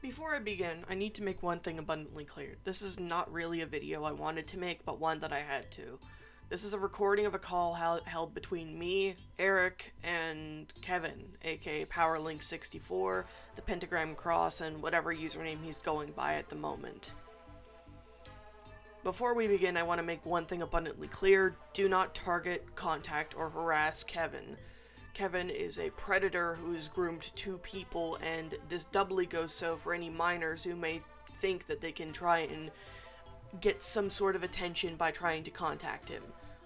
Before I begin, I need to make one thing abundantly clear. This is not really a video I wanted to make, but one that I had to. This is a recording of a call held between me, Eric, and Kevin, aka PowerLink64, the Pentagram Cross, and whatever username he's going by at the moment. Before we begin, I want to make one thing abundantly clear. Do not target, contact, or harass Kevin. Kevin is a predator who has groomed two people, and this doubly goes so for any minors who may think that they can try and get some sort of attention by trying to contact him.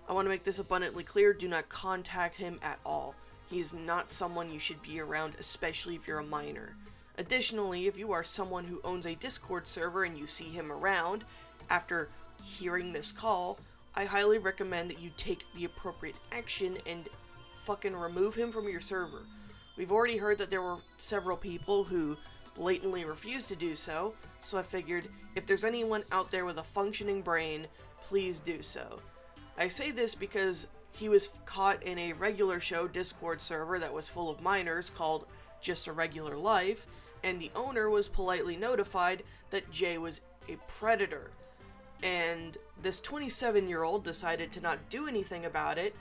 I want to make this abundantly clear, do not contact him at all. He is not someone you should be around, especially if you're a minor. Additionally, if you are someone who owns a Discord server and you see him around after hearing this call, I highly recommend that you take the appropriate action and fucking remove him from your server. We've already heard that there were several people who blatantly refused to do so, so I figured if there's anyone out there with a functioning brain, please do so. I say this because he was caught in a regular show Discord server that was full of minors called Just a Regular Life, and the owner was politely notified that Jay was a predator. And this 27-year-old decided to not do anything about it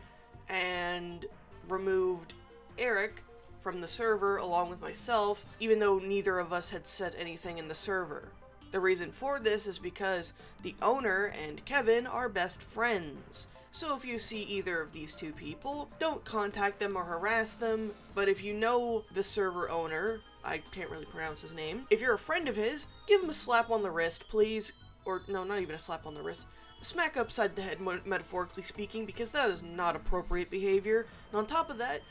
and removed Eric from the server along with myself, even though neither of us had said anything in the server. The reason for this is because the owner and Kevin are best friends. So if you see either of these two people, don't contact them or harass them, but if you know the server owner, I can't really pronounce his name, if you're a friend of his, give him a slap on the wrist, please. Or, no, not even a slap on the wrist. A smack upside the head, metaphorically speaking, because that is not appropriate behavior. And on top of that,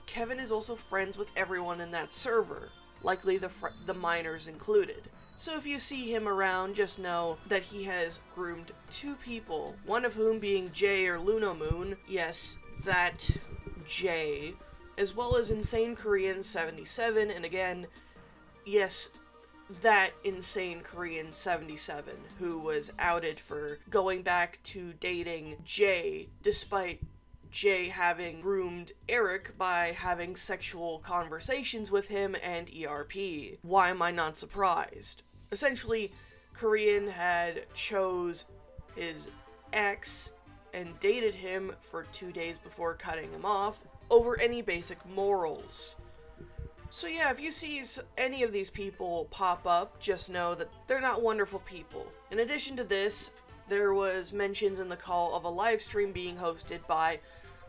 Kevin is also friends with everyone in that server, likely the minors included. So if you see him around, just know that he has groomed two people, one of whom being Jay or Luno Moon, yes, that Jay, as well as Insane Korean 77, and again, yes, that Insane Korean 77, who was outed for going back to dating Jay, despite Jay having groomed Eric by having sexual conversations with him and ERP. Why am I not surprised? Essentially, Korean had chose his ex and dated him for 2 days before cutting him off over any basic morals. So yeah, if you see any of these people pop up, just know that they're not wonderful people. In addition to this, there was mentions in the call of a live stream being hosted by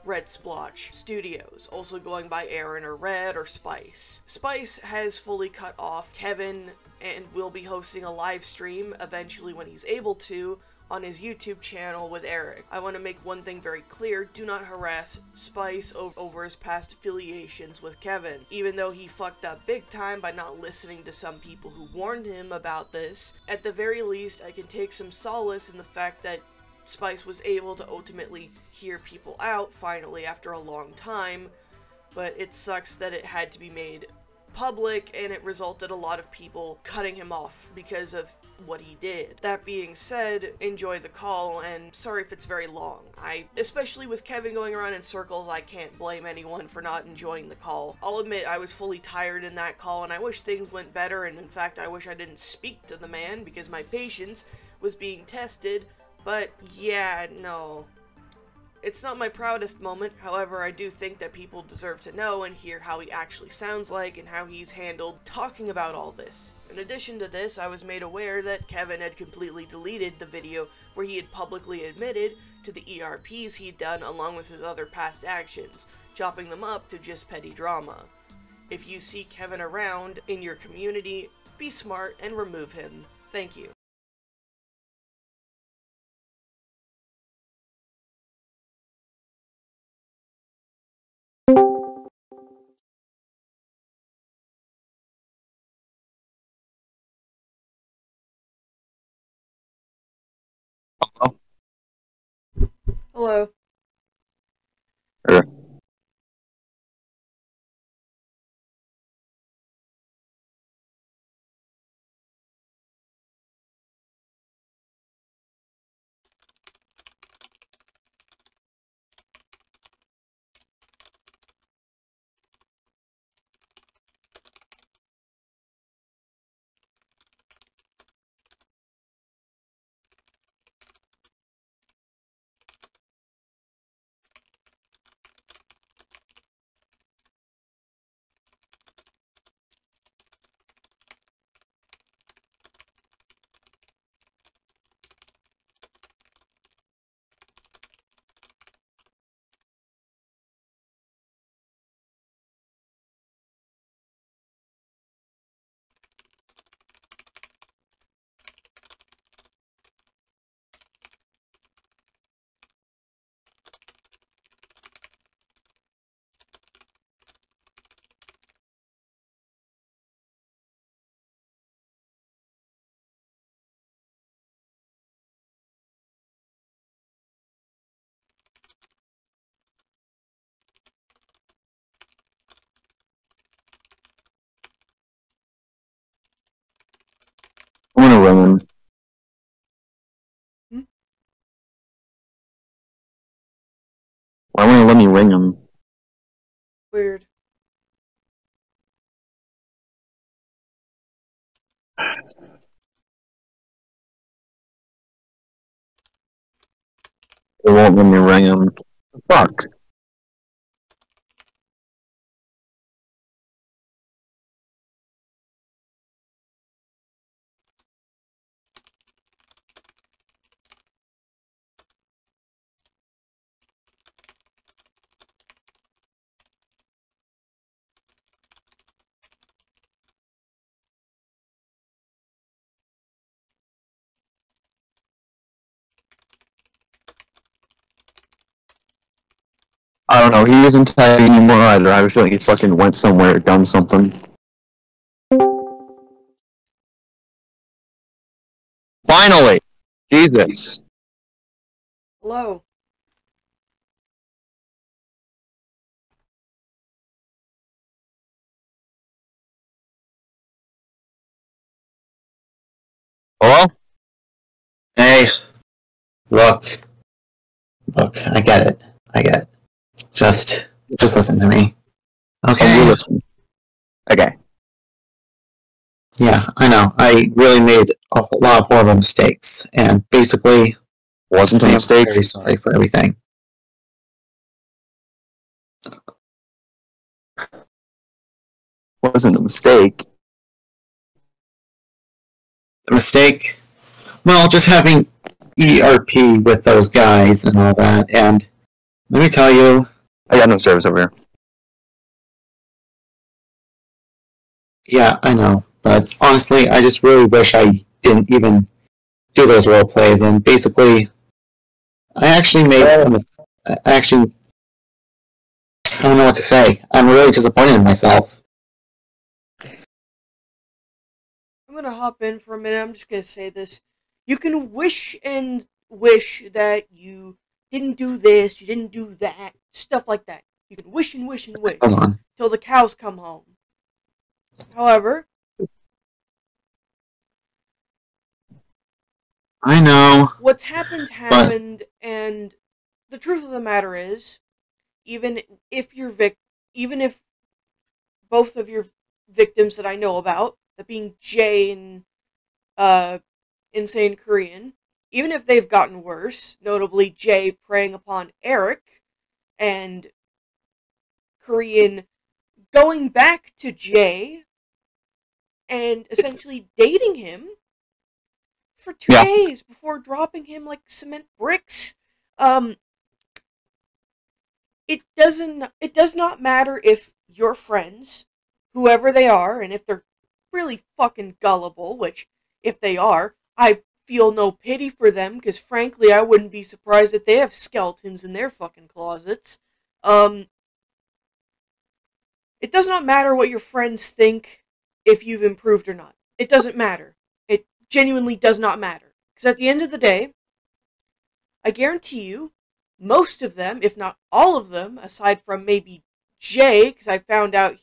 Red Splotch Studios, also going by Aaron or Red or Spice. Spice has fully cut off Kevin and will be hosting a live stream eventually when he's able to on his YouTube channel with Eric. I want to make one thing very clear, do not harass Spice over his past affiliations with Kevin. Even though he fucked up big time by not listening to some people who warned him about this, at the very least I can take some solace in the fact that Spice was able to ultimately hear people out finally after a long time, but it sucks that it had to be made public and it resulted a lot of people cutting him off because of what he did. That being said, enjoy the call, and sorry if it's very long. Especially with Kevin going around in circles, I can't blame anyone for not enjoying the call. I'll admit I was fully tired in that call and I wish things went better, and in fact I wish I didn't speak to the man because my patience was being tested, but yeah, no. It's not my proudest moment, however, I do think that people deserve to know and hear how he actually sounds like and how he's handled talking about all this. In addition to this, I was made aware that Kevin had completely deleted the video where he had publicly admitted to the ERPs he'd done along with his other past actions, chopping them up to just petty drama. If you see Kevin around in your community, be smart and remove him. Thank you. Hello. Sure. phone. Why won't it let me ring him? Weird. It won't let me ring him. Fuck. I don't know, he isn't typing anymore either. I was feeling he fucking went somewhere, done something. Finally! Jesus. Hello. Hello? Hey, look, I get it. Just listen to me. Okay? You listen. Okay. Yeah, I know. I really made a lot of horrible mistakes, and basically, Wasn't a I am mistake. very sorry for everything. Wasn't a mistake. The mistake? Well, just having ERP with those guys and all that, and let me tell you, I got no service over here. yeah, I know, but honestly, I just really wish I didn't even do those role plays, and basically, I actually made a mistake. I don't know what to say. I'm really disappointed in myself. I'm gonna hop in for a minute. I'm just gonna say this. You can wish and wish that you didn't do this, you didn't do that, stuff like that. You can wish and wish and wish Hold on. till the cows come home. However, I know. what's happened, and the truth of the matter is, even if both of your victims that I know about, that being Jay and Insane Korean, even if they've gotten worse, notably Jay preying upon Erik, and Korean going back to Jay and essentially dating him for 2 days before dropping him like cement bricks. It does not matter if your friends, whoever they are, and if they're really fucking gullible, which if they are, I feel no pity for them, because frankly I wouldn't be surprised if they have skeletons in their fucking closets. It does not matter what your friends think if you've improved or not. It doesn't matter. It genuinely does not matter. Because at the end of the day, I guarantee you, most of them, if not all of them, aside from maybe Jay, because I found out,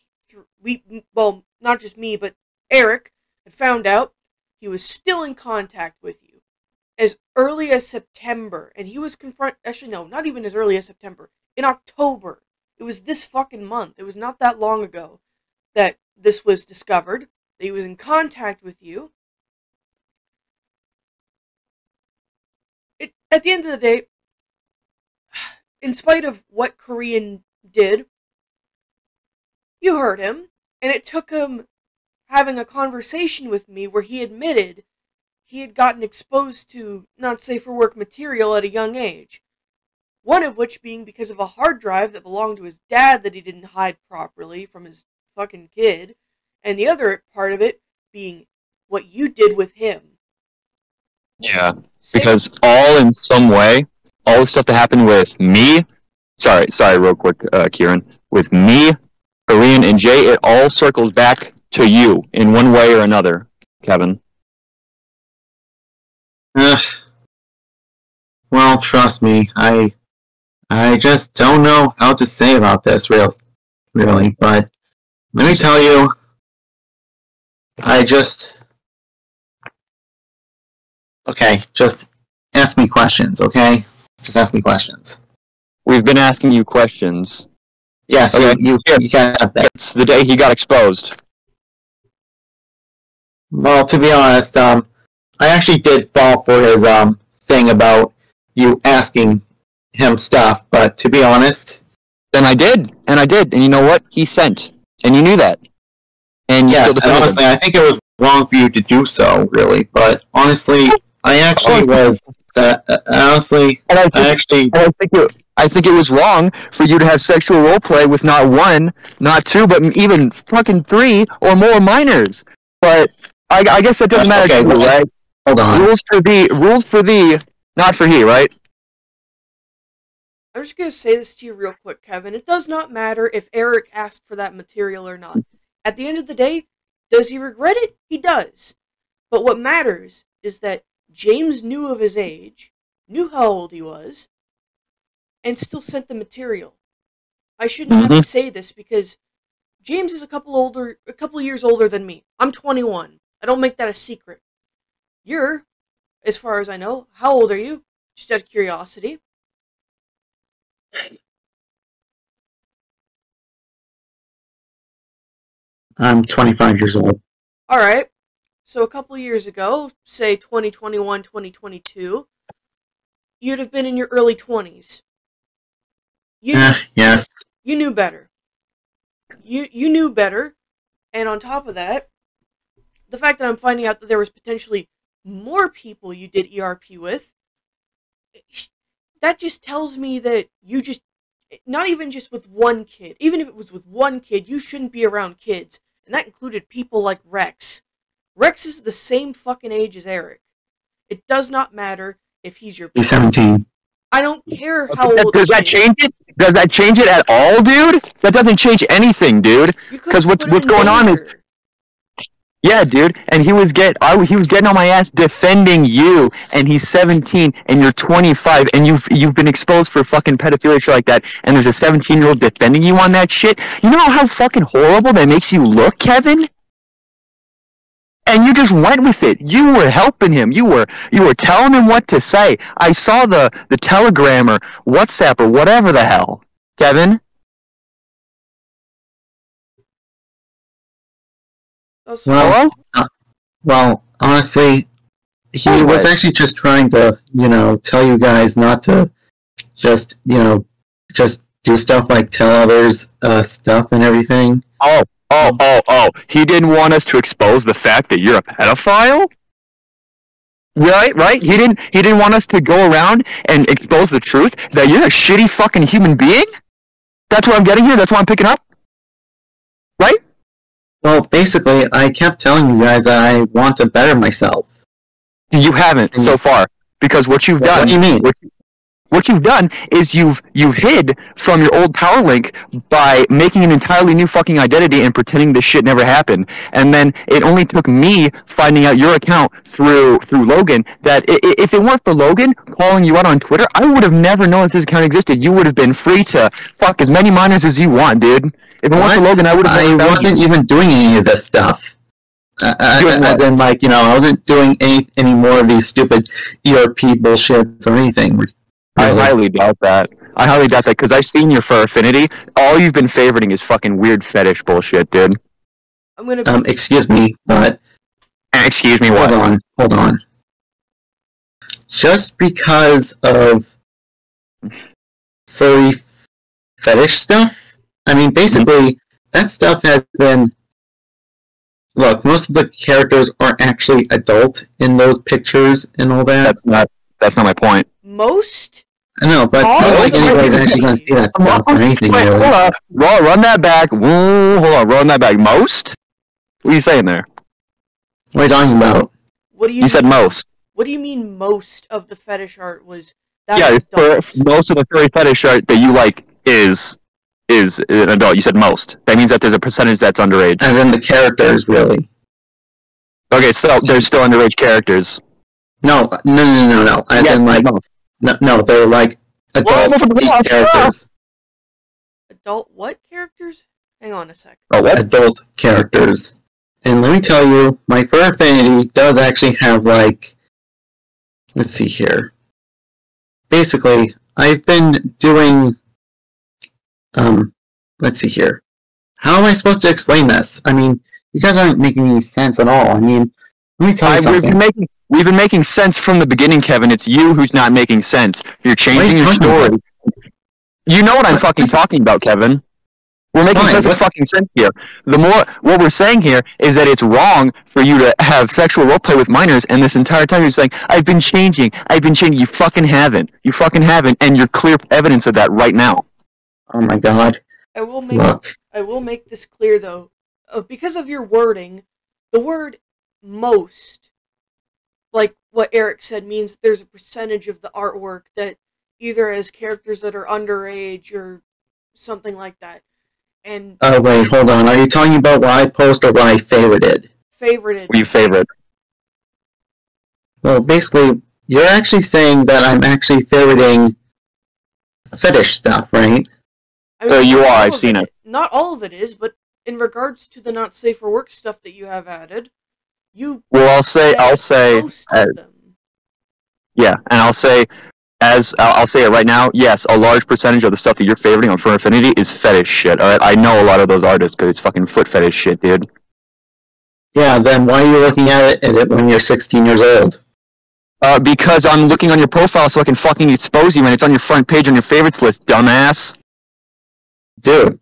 well, not just me, but Erik had found out he was still in contact with you as early as September, and he was actually no, not even as early as September, in October. It was this fucking month. It was not that long ago that this was discovered, that he was in contact with you. At the end of the day, in spite of what Korean did, you heard him, and it took him having a conversation with me where he admitted he had gotten exposed to not safe for work material at a young age. One of which being because of a hard drive that belonged to his dad that he didn't hide properly from his fucking kid, and the other part of it being what you did with him. Yeah, because all in some way, all the stuff that happened with me, sorry, real quick, Kieran, with me, Korean, and Jay, it all circles back to you in one way or another, Kevin. Well, trust me, I just don't know how to say about this, really, but let me tell you, Okay, just ask me questions, okay? Just ask me questions. We've been asking you questions. Yes, Okay. you got that. It's the day he got exposed. Well, to be honest, I actually did fall for his thing about you asking him stuff, but to be honest, Then I did, and you know what? He sent, and you knew that, and you still yes, and defended him. honestly, I think it was wrong for you to do so, really. But honestly, I actually was. Honestly, And I think it was wrong for you to have sexual roleplay with not one, not two, but even fucking 3 or more minors. But I guess that doesn't matter okay, to you, right? Hold on. Rules for thee, not for he, right? I'm just going to say this to you real quick, Kevin. It does not matter if Erik asked for that material or not. At the end of the day, does he regret it? He does. But what matters is that James knew of his age, knew how old he was, and still sent the material. I shouldn't have to say this because James is a couple years older than me. I'm 21. I don't make that a secret. You're, as far as I know, how old are you? Just out of curiosity. I'm 25 years old. Alright. So a couple years ago, say 2021, 2022, you'd have been in your early 20s. Yes. You knew better. You knew better, and on top of that, the fact that I'm finding out that there was potentially more people you did ERP with, that just tells me that you just, not even just with one kid, even if it was with one kid, you shouldn't be around kids, and that included people like Rex. Rex is the same fucking age as Erik. It does not matter if he's your... He's 17. I don't care how old... Does that change it? Does that change it at all, dude? That doesn't change anything, dude. Because what's going on is... Yeah, dude, and he was getting on my ass defending you, and he's 17, and you're 25, and you've been exposed for fucking pedophilia shit like that, and there's a 17-year-old defending you on that shit. You know how fucking horrible that makes you look, Kevin? And you just went with it. You were helping him. You were telling him what to say. I saw the Telegram or WhatsApp or whatever the hell, Kevin. Well, honestly, he was actually just trying to, tell you guys not to just do stuff like tell others stuff and everything. Oh. He didn't want us to expose the fact that you're a pedophile? Right? He didn't want us to go around and expose the truth that you're a shitty fucking human being? That's what I'm getting here? That's what I'm picking up? Right? Well, basically, I kept telling you guys that I want to better myself. You haven't so far. Because what you've done... What do you mean? What you've done is you've hid from your old power link by making an entirely new fucking identity and pretending this shit never happened. And then it only took me finding out your account through Logan that if it weren't for Logan calling you out on Twitter, I would have never known this account existed. You would have been free to fuck as many minors as you want, dude. If it weren't for Logan, I wasn't even doing any of this stuff. As in, I wasn't doing any more of these stupid ERP bullshits or anything. Really. I highly doubt that. Because I've seen your fur affinity. All you've been favoriting is fucking weird fetish bullshit, dude. I'm gonna... excuse me, but... Excuse me, what? Hold on. Just because of furry fetish stuff? I mean, basically, that stuff has been... Look, most of the characters are actually adult in those pictures and all that. That's not my point. Most? I know, but it's not like anybody's actually going to see that stuff or anything. Wait, hold on. Run that back. Whoa, hold on. Run that back. Most? What are you saying there? What are you talking about? What do you mean? Said most. What do you mean most of the fetish art was... most of the furry fetish art that you like is an adult. You said most. That means that there's a percentage that's underage. As in the characters, really. Okay, so there's still underage characters. No. As in, no, they're like adult characters. Adult what characters? Hang on a sec. Adult characters. And let me tell you, my fur affinity does actually have, let's see here. Basically, I've been doing, let's see here. How am I supposed to explain this? I mean, you guys aren't making any sense at all. I mean, let me tell you something. We've been making sense from the beginning, Kevin. It's you who's not making sense. You're changing your story. You know what I'm fucking talking about, Kevin. We're making perfect fucking sense here. What we're saying here is that it's wrong for you to have sexual roleplay with minors, and this entire time you're saying, I've been changing. You fucking haven't. You fucking haven't, and you're clear evidence of that right now. Oh my god. I will make this clear, though. Because of your wording, the word most, like what Eric said, means that there's a percentage of the artwork that either has characters that are underage or something like that. And oh wait, hold on. Are you talking about what I post or what I favorited? Favorited. What you favorite? Well, basically, you're actually saying that I'm actually favoriting fetish stuff, right? I mean, you are. I've seen it. Not all of it is, but in regards to the not safe for work stuff that you have added, you. Well, I'll say. Most of them. Yeah, and I'll say it right now. Yes, a large percentage of the stuff that you're favoriting on For Infinity is fetish shit. All right, I know a lot of those artists because it's fucking foot fetish shit, dude. Yeah, then why are you looking at it when you're 16 years old? Because I'm looking on your profile so I can fucking expose you, and it's on your front page on your favorites list, dumbass. Dude,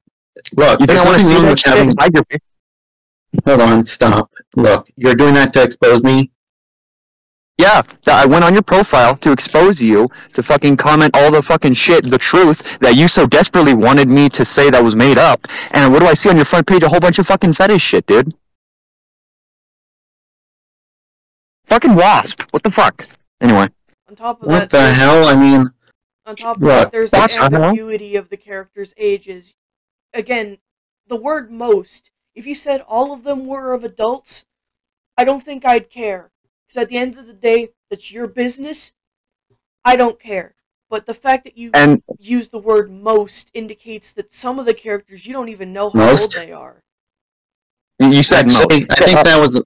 look, you think I want to see that shit? Hold on, stop. Look, you're doing that to expose me? Yeah, I went on your profile to expose you, to fucking comment all the fucking shit, the truth, that you so desperately wanted me to say that was made up. And what do I see on your front page? A whole bunch of fucking fetish shit, dude. Fucking wasp. What the fuck? Anyway. On top of what the hell? I mean... On top of that, there's the ambiguity of the characters' ages. Again, the word most, if you said all of them were of adults, I don't think I'd care. Because at the end of the day, that's your business. I don't care. But the fact that you use the word most indicates that some of the characters, you don't even know how old they are. You said most. I think that was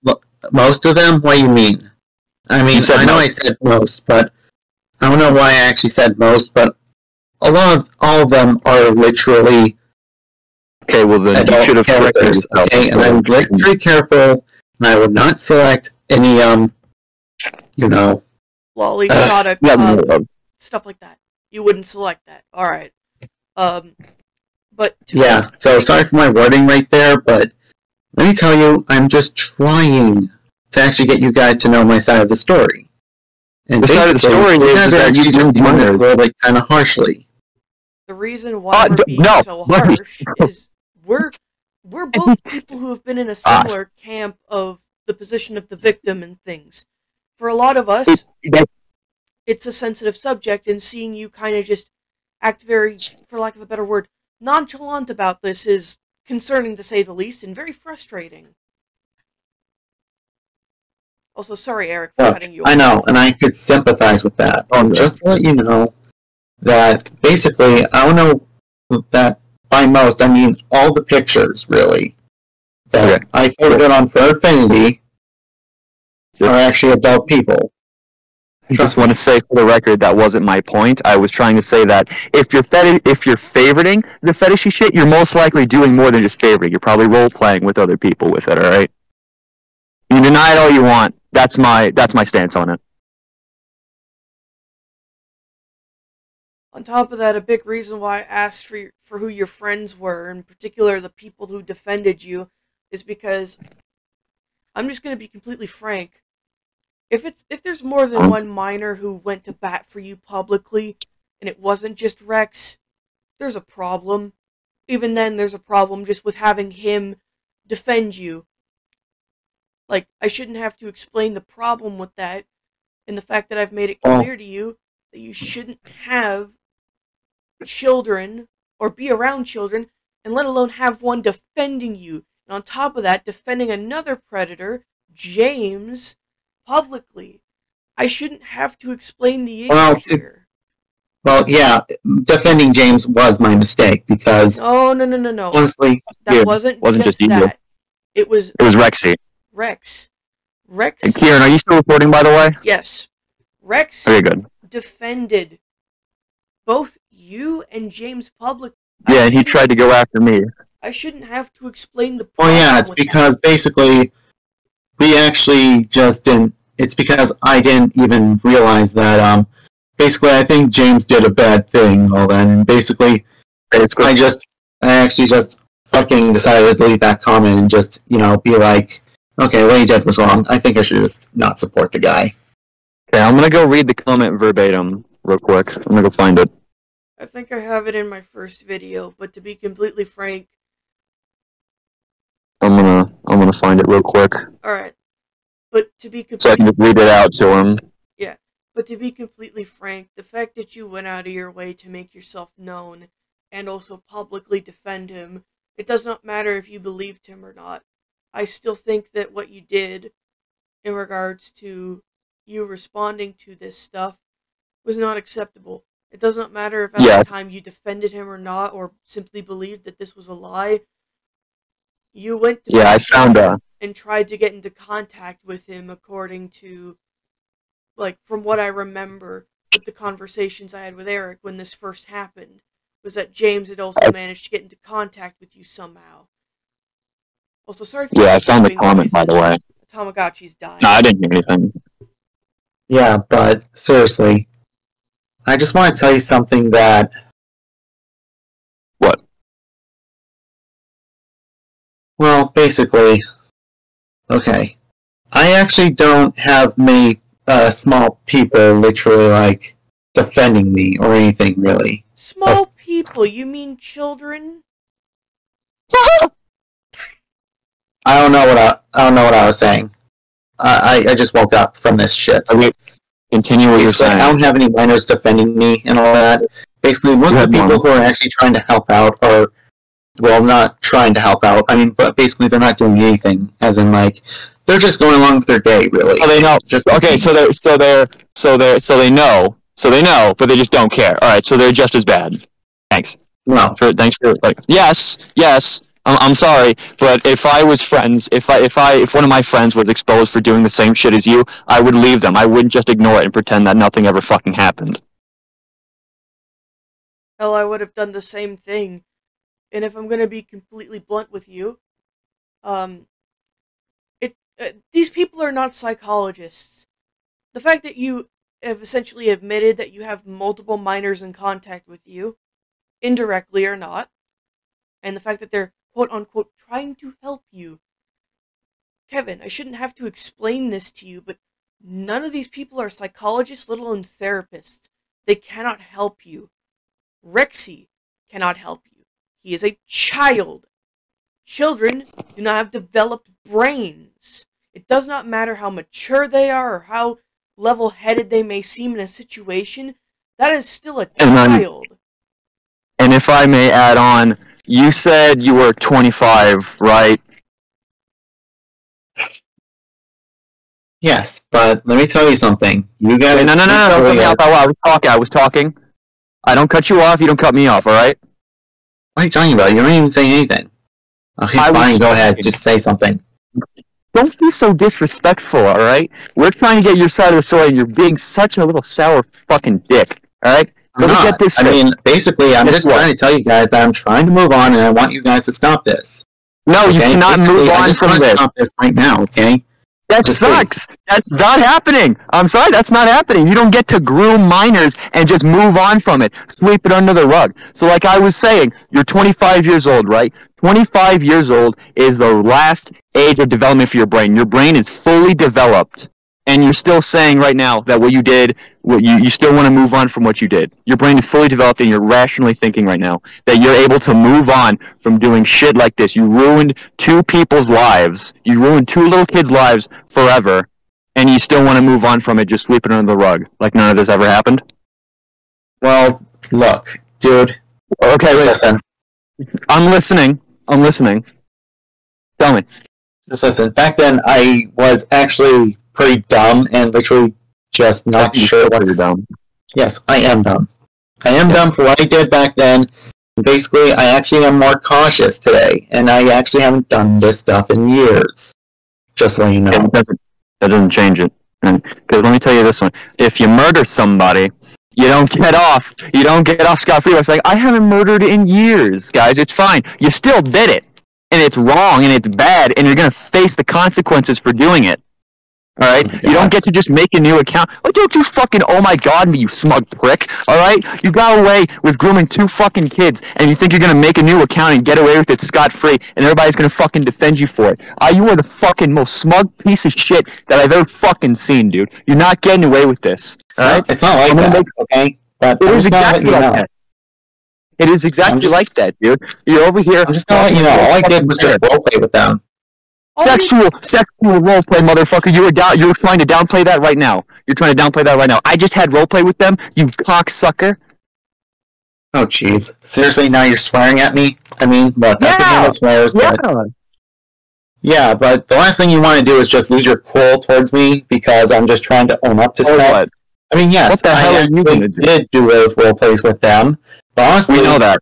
most of them? What do you mean? I mean, I know I said most, but I don't know why I actually said most, but all of them are literally okay, well then adult you should have characters, okay? And I would be very careful, and I would not select any, lolly, product, stuff like that. You wouldn't select that. Alright. But... yeah, so sorry for my wording right there, but let me tell you, I'm just trying to actually get you guys to know my side of the story. And basically, you guys are actually just doing this a little bit kind of harshly. The reason why we're being so harsh is we're both people who have been in a similar camp of the position of the victim and things. For a lot of us, it's a sensitive subject, and seeing you kind of just act very, for lack of a better word, nonchalant about this is concerning to say the least, and very frustrating. Also, sorry, Eric, for cutting you off. I know, and I could sympathize with that. Just to let you know that basically, I don't know that by most, I mean all the pictures, really, that I favorited on For Infinity are actually adult people. I just want to say for the record, that wasn't my point. I was trying to say that if you're favoriting the fetishy shit, you're most likely doing more than just favoriting. You're probably role-playing with other people with it, alright? You can deny it all you want. That's my stance on it. On top of that, a big reason why I asked for who your friends were, in particular the people who defended you, is because I'm just going to be completely frank. If there's more than one minor who went to bat for you publicly, and it wasn't just Rex, there's a problem. Even then, there's a problem just with having him defend you. Like, I shouldn't have to explain the problem with that, and the fact that I've made it clear to you that you shouldn't have children, or be around children, and let alone have one defending you. And on top of that, defending another predator, James, publicly. I shouldn't have to explain the issue here. Well, yeah, defending James was my mistake, because... No. Honestly... That wasn't just that. It was Rexy. Rex. Hey, Kieran, are you still recording, by the way? Yes. Rex Okay, good. defended both you and James public. Yeah, and he tried to go after me. I shouldn't have to explain the Well, problem. yeah, it's because basically we actually just didn't. It's because I didn't even realize that. Basically, I think James did a bad thing. All then, and basically, I actually just fucking decided to delete that comment and just be like, okay, what he did was wrong. I think I should just not support the guy. Okay, I'm gonna go read the comment verbatim real quick. I'm gonna go find it. I think I have it in my first video, but to be completely frank, I'm gonna find it real quick. Alright. But to be completely... So I can just read it out to him. Yeah. But to be completely frank, the fact that you went out of your way to make yourself known and also publicly defend him, it does not matter if you believed him or not. I still think that what you did in regards to you responding to this stuff was not acceptable. It does not matter if at the time you defended him or not, or simply believed that this was a lie. You went to I found and tried to get into contact with him according to, like, from what I remember with the conversations I had with Eric when this first happened, was that James had also managed to get into contact with you somehow. Also, sorry for I found the comment, by the way. Tamagotchi's dying. No, I didn't hear anything. Yeah, but seriously, I just want to tell you something that... What? Well, basically, okay. I actually don't have many small people literally, like, defending me or anything, really. Small people? You mean children? I don't know what I was saying. I just woke up from this shit. Okay. Continue what you're saying. I don't have any minors defending me and all that. Basically, most of the people who are actually trying to help out are, well, not trying to help out. I mean, but basically they're not doing anything. As in, like, they're just going along with their day, really. Oh, they know. Okay, so they know, but they just don't care. All right, so they're just as bad. Thanks. No. Thanks for like. Yes. I'm sorry, but if I was friends, if one of my friends was exposed for doing the same shit as you, I would leave them. I wouldn't just ignore it and pretend that nothing ever fucking happened. Hell, I would have done the same thing. And if I'm gonna be completely blunt with you, these people are not psychologists. The fact that you have essentially admitted that you have multiple minors in contact with you, indirectly or not, and the fact that they're quote-unquote trying to help you. Kevin, I shouldn't have to explain this to you, but none of these people are psychologists, let alone therapists. They cannot help you. Rexy cannot help you. He is a child. Children do not have developed brains. It does not matter how mature they are or how level-headed they may seem in a situation. That is still a child. And if I may add on, you said you were 25, right? Yes, but let me tell you something. You guys... No, don't cut me off. I was talking. I don't cut you off, you don't cut me off, alright? What are you talking about? You don't even say anything. Okay, fine, go ahead. Just say something. Don't be so disrespectful, alright? We're trying to get your side of the story, and you're being such a little sour fucking dick, alright? So we get this. I mean, basically, I'm just trying to tell you guys that I'm trying to move on, and I want you guys to stop this. No, you cannot move on from this. Stop this right now, okay? That sucks. That's not happening. I'm sorry, that's not happening. You don't get to groom minors and just move on from it, sweep it under the rug. So like I was saying, you're 25 years old, right? 25 years old is the last age of development for your brain. Your brain is fully developed. And you're still saying right now that what you did, you still want to move on from what you did. Your brain is fully developed and you're rationally thinking right now that you're able to move on from doing shit like this. You ruined 2 people's lives. You ruined 2 little kids' lives forever. And you still want to move on from it, just sweep it under the rug. Like none of this ever happened? Well, look, dude. Okay, listen. I'm listening. Tell me. Just listen. Back then, I was actually pretty dumb and literally just not sure what to do. Yes, I am dumb. I am dumb for what I did back then. Basically, I actually am more cautious today, and I actually haven't done this stuff in years. Just so you know. That doesn't change it. Because let me tell you this one: if you murder somebody, you don't get off scot-free by saying, "I haven't murdered in years, guys. It's fine." You still did it, and it's wrong, and it's bad, and you're gonna face the consequences for doing it. All right, you don't get to just make a new account. Oh, don't you fucking oh my god me, you smug prick! All right, you got away with grooming 2 fucking kids, and you think you're gonna make a new account and get away with it scot-free, and everybody's gonna fucking defend you for it. You are the fucking most smug piece of shit that I've ever fucking seen, dude. You're not getting away with this. All right, it's not like that, okay? But it is exactly like that. It is exactly like that, dude. You're over here. I'm just gonna let you know. All I did was just roleplay with them. Sexual roleplay, motherfucker. You were trying to downplay that right now. You're trying to downplay that right now. I just had roleplay with them, you cocksucker. Oh, jeez. Seriously, now you're swearing at me? I mean, look, I can handle swears, but... Yeah, but the last thing you want to do is just lose your cool towards me because I'm just trying to own up to stuff. What? I mean, yes, I did do those roleplays with them, but honestly... We know that.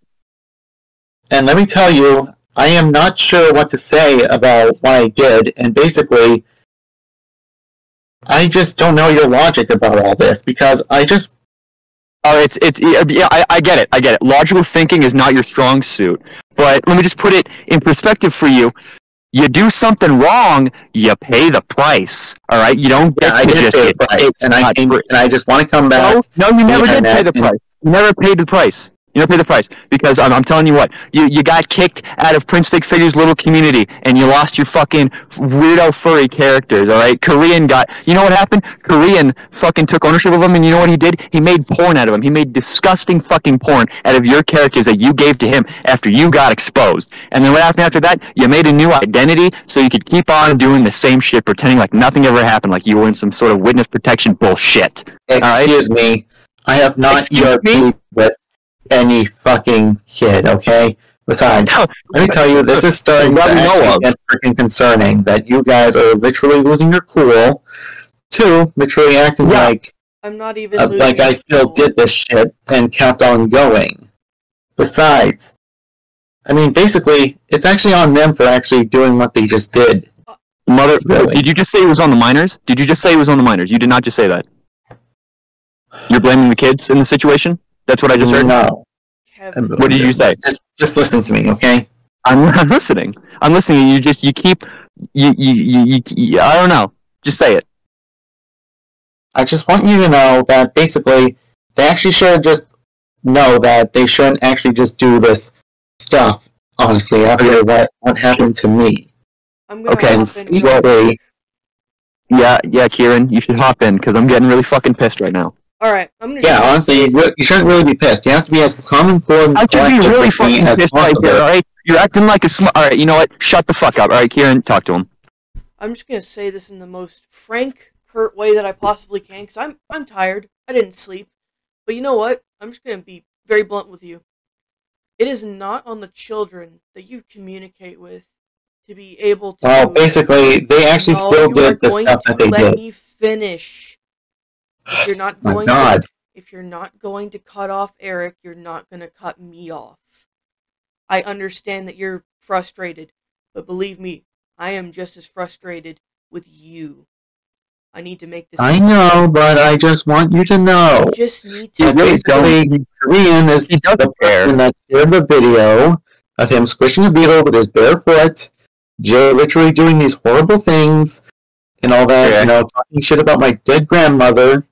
And let me tell you, I am not sure what to say about what I did, and basically, I just don't know your logic about all this, because I just... I get it, I get it. Logical thinking is not your strong suit, but let me just put it in perspective for you. You do something wrong, you pay the price, alright? You don't get I did pay the price, and I just want to come back... No, you never did pay the price. You never paid the price. You don't pay the price because I'm telling you what, you got kicked out of Prince Stick Figure's little community and you lost your fucking weirdo furry characters, alright? Korean you know what happened? Korean fucking took ownership of him, and you know what he did? He made porn out of him. He made disgusting fucking porn out of your characters that you gave to him after you got exposed. And then what happened after that? You made a new identity so you could keep on doing the same shit, pretending like nothing ever happened, like you were in some sort of witness protection bullshit. Excuse me. I have not ERP'd with any fucking kid, okay? Besides, let me tell you, this is starting to actually get freaking concerning that you guys are literally losing your cool to literally acting like I'm not even like I still did this shit and kept on going. Besides, I mean, basically, it's actually on them for actually doing what they just did. Really. Did you just say it was on the minors? Did you just say it was on the minors? You did not just say that. You're blaming the kids in the situation? That's what I just heard? No. What did you say? Just listen to me, okay? I'm listening. I'm listening. You keep... I don't know. Just say it. I just want you to know that basically, they actually should just know that they shouldn't actually just do this stuff, honestly, after what happened to me. I'm gonna hop in. Yeah, Kieran, you should hop in, because I'm getting really fucking pissed right now. Alright, I'm gonna... Yeah, honestly, you shouldn't really be pissed. You have to be as calm and cool and collected really with me as pissed possible. Right there, alright? You're acting like a Alright, you know what? Shut the fuck up. Alright, Kieran, talk to him. I'm just gonna say this in the most frank, curt way that I possibly can, because I'm tired. I didn't sleep. But you know what? I'm just gonna be very blunt with you. It is not on the children that you communicate with to be able to... Well, basically, they actually still did the stuff that they did. Let me finish. If you're not going if you're not going to cut off Eric, you're not going to cut me off. I understand that you're frustrated, but believe me, I am just as frustrated with you. I need to make this... I know, but I just want you to know. I just need to... Basically, Korean is the person that shared the video of him squishing a beetle with his bare foot, Jay literally doing these horrible things, and all that, talking shit about my dead grandmother,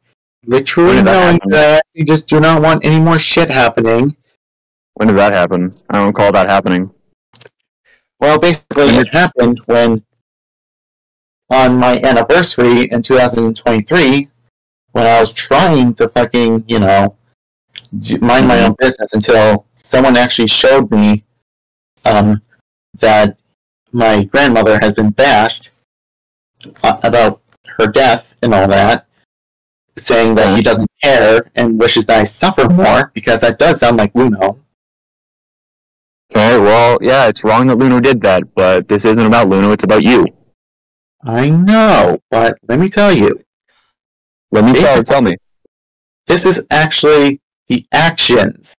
literally knowing that you just do not want any more shit happening. When did that happen? I don't recall that happening. Well, basically, it happened when, on my anniversary in 2023, when I was trying to fucking, mind my own business until someone actually showed me that my grandmother has been bashed about her death and all that, saying that he doesn't care and wishes that I suffer more, because that does sound like Luno. Okay, well, yeah, it's wrong that Luno did that, but this isn't about Luno, it's about you. I know, but let me tell you. Tell me. This is actually the actions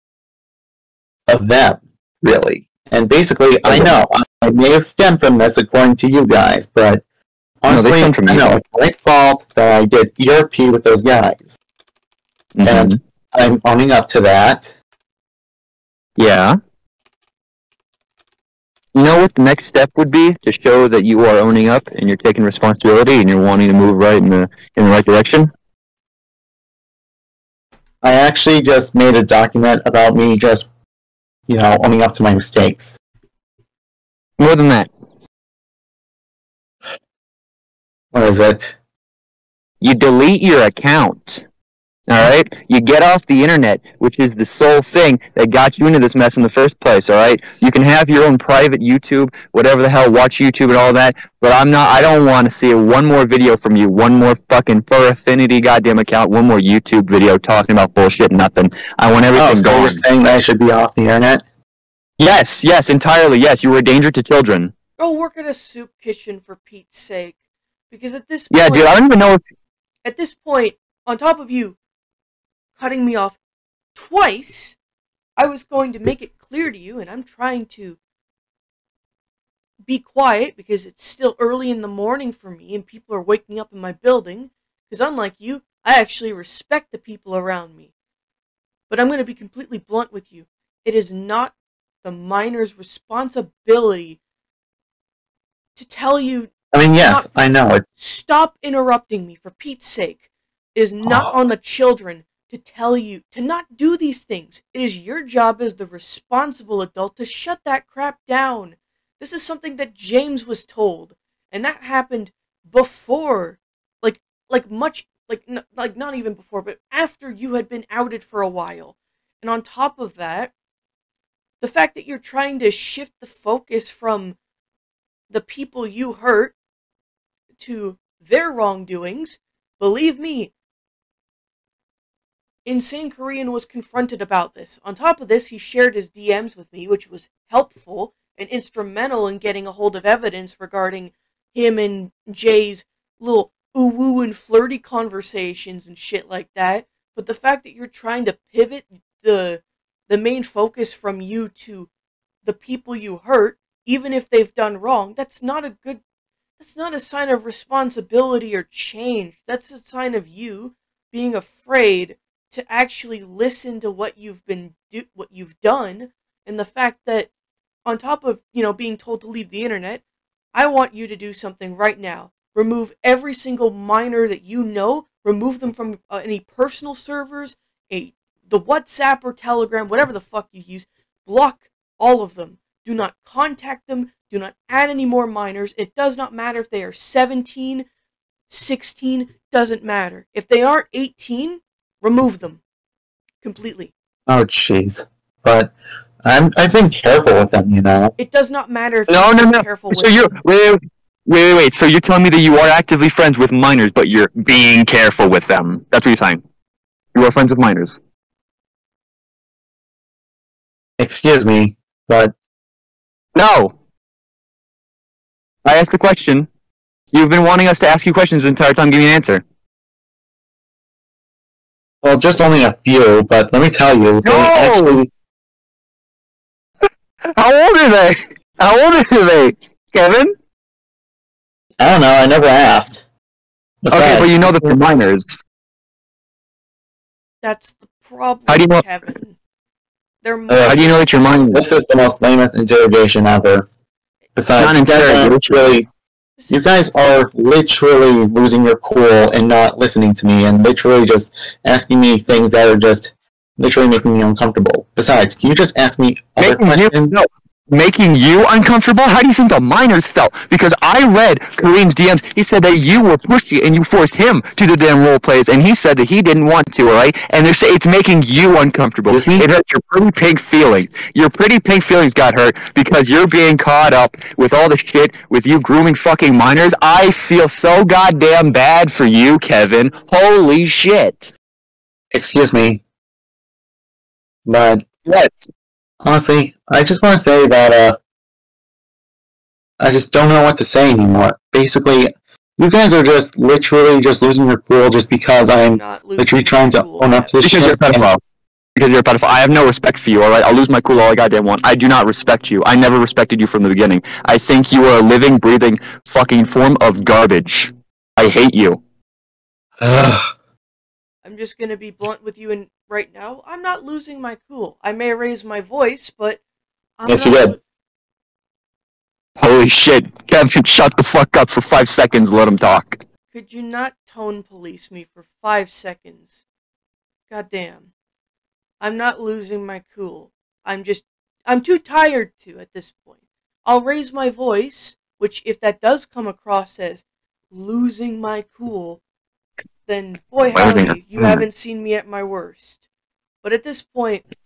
of them, really. And basically, I know, I may have stemmed from this according to you guys, but Honestly, come from I you. know, it's my fault that I did ERP with those guys. And I'm owning up to that. Yeah. You know what the next step would be to show that you are owning up and you're taking responsibility and you're wanting to move right in the right direction? I actually just made a document about me just, owning up to my mistakes. More than that. What is it? You delete your account. Alright? You get off the internet, which is the sole thing that got you into this mess in the first place, alright? You can have your own private YouTube, whatever the hell, watch YouTube and all that, but I don't want to see one more video from you, one more fucking Fur Affinity goddamn account, one more YouTube video talking about bullshit, nothing. I want everything so gone. you're saying that I should be off the internet? Yes, entirely, yes. You were a danger to children. Go work at a soup kitchen for Pete's sake. Because at this point... Yeah, dude, I don't even know if... At this point, on top of you cutting me off twice, I was going to make it clear to you, and I'm trying to be quiet because it's still early in the morning for me and people are waking up in my building, because unlike you, I actually respect the people around me. But I'm going to be completely blunt with you. It is not the minor's responsibility to tell you... I mean, yes, I know it. Stop interrupting me, for Pete's sake. It is not on the children to tell you to not do these things. It is your job as the responsible adult to shut that crap down. This is something that James was told, and that happened before, not even before, but after you had been outed for a while. And on top of that, the fact that you're trying to shift the focus from the people you hurt to their wrongdoings, believe me, Insane Korean was confronted about this. On top of this, he shared his DMs with me, which was helpful and instrumental in getting a hold of evidence regarding him and Jay's little ooh-woo and flirty conversations and shit like that. But the fact that you're trying to pivot the main focus from you to the people you hurt, even if they've done wrong, that's not a sign of responsibility or change. That's a sign of you being afraid to actually listen to what you've done, and the fact that on top of, being told to leave the internet, I want you to do something right now. Remove every single minor that you know, remove them from any personal servers, the WhatsApp or Telegram, whatever the fuck you use, block all of them. Do not contact them, do not add any more minors. It does not matter if they are 17, 16, doesn't matter. If they aren't 18, remove them completely. Oh, jeez. But I've been careful with them, It does not matter if you're careful with them. Wait. So you're telling me that you are actively friends with minors, but you're being careful with them. That's what you're saying. You are friends with minors. Excuse me, but... No! I asked the question. You've been wanting us to ask you questions the entire time. Give me an answer. Well, just only a few, but let me tell you, they actually... How old are they? How old are they, Kevin? I don't know, I never asked. Besides, okay, but you know that they're minors. That's the problem, how do you know, Kevin. They're minors. How do you know that you're minors? This is the most lamest interrogation ever. Besides, you guys are literally losing your cool and not listening to me and literally just asking me things that are just literally making me uncomfortable. Besides, can you just ask me other questions? Making you uncomfortable? How do you think the minors felt? Because I read Kareem's DMs. He said that you were pushy and you forced him to do the damn role plays, and he said that he didn't want to, alright? And they're saying it's making you uncomfortable. It hurts your pretty pink feelings. Your pretty pink feelings got hurt because you're being caught up with all the shit with you grooming fucking minors. I feel so goddamn bad for you, Kevin. Holy shit. Excuse me. But... Yes. Honestly, I just want to say that, I just don't know what to say anymore. Basically, you guys are just literally just losing your cool just because I'm literally trying to own up to this shit. because you're a pedophile. I have no respect for you, alright? I'll lose my cool all I goddamn want. I do not respect you. I never respected you from the beginning. I think you are a living, breathing, fucking form of garbage. I hate you. Ugh. I'm just gonna be blunt with you, and right now, I'm not losing my cool. I may raise my voice, but I'm Yes, not. you did. Holy shit. Kevin, shut the fuck up for 5 seconds. Let him talk. Could you not tone police me for 5 seconds? Goddamn. I'm not losing my cool. I'm too tired to at this point. I'll raise my voice, which if that does come across as losing my cool, then boy howdy, you haven't seen me at my worst. But at this point,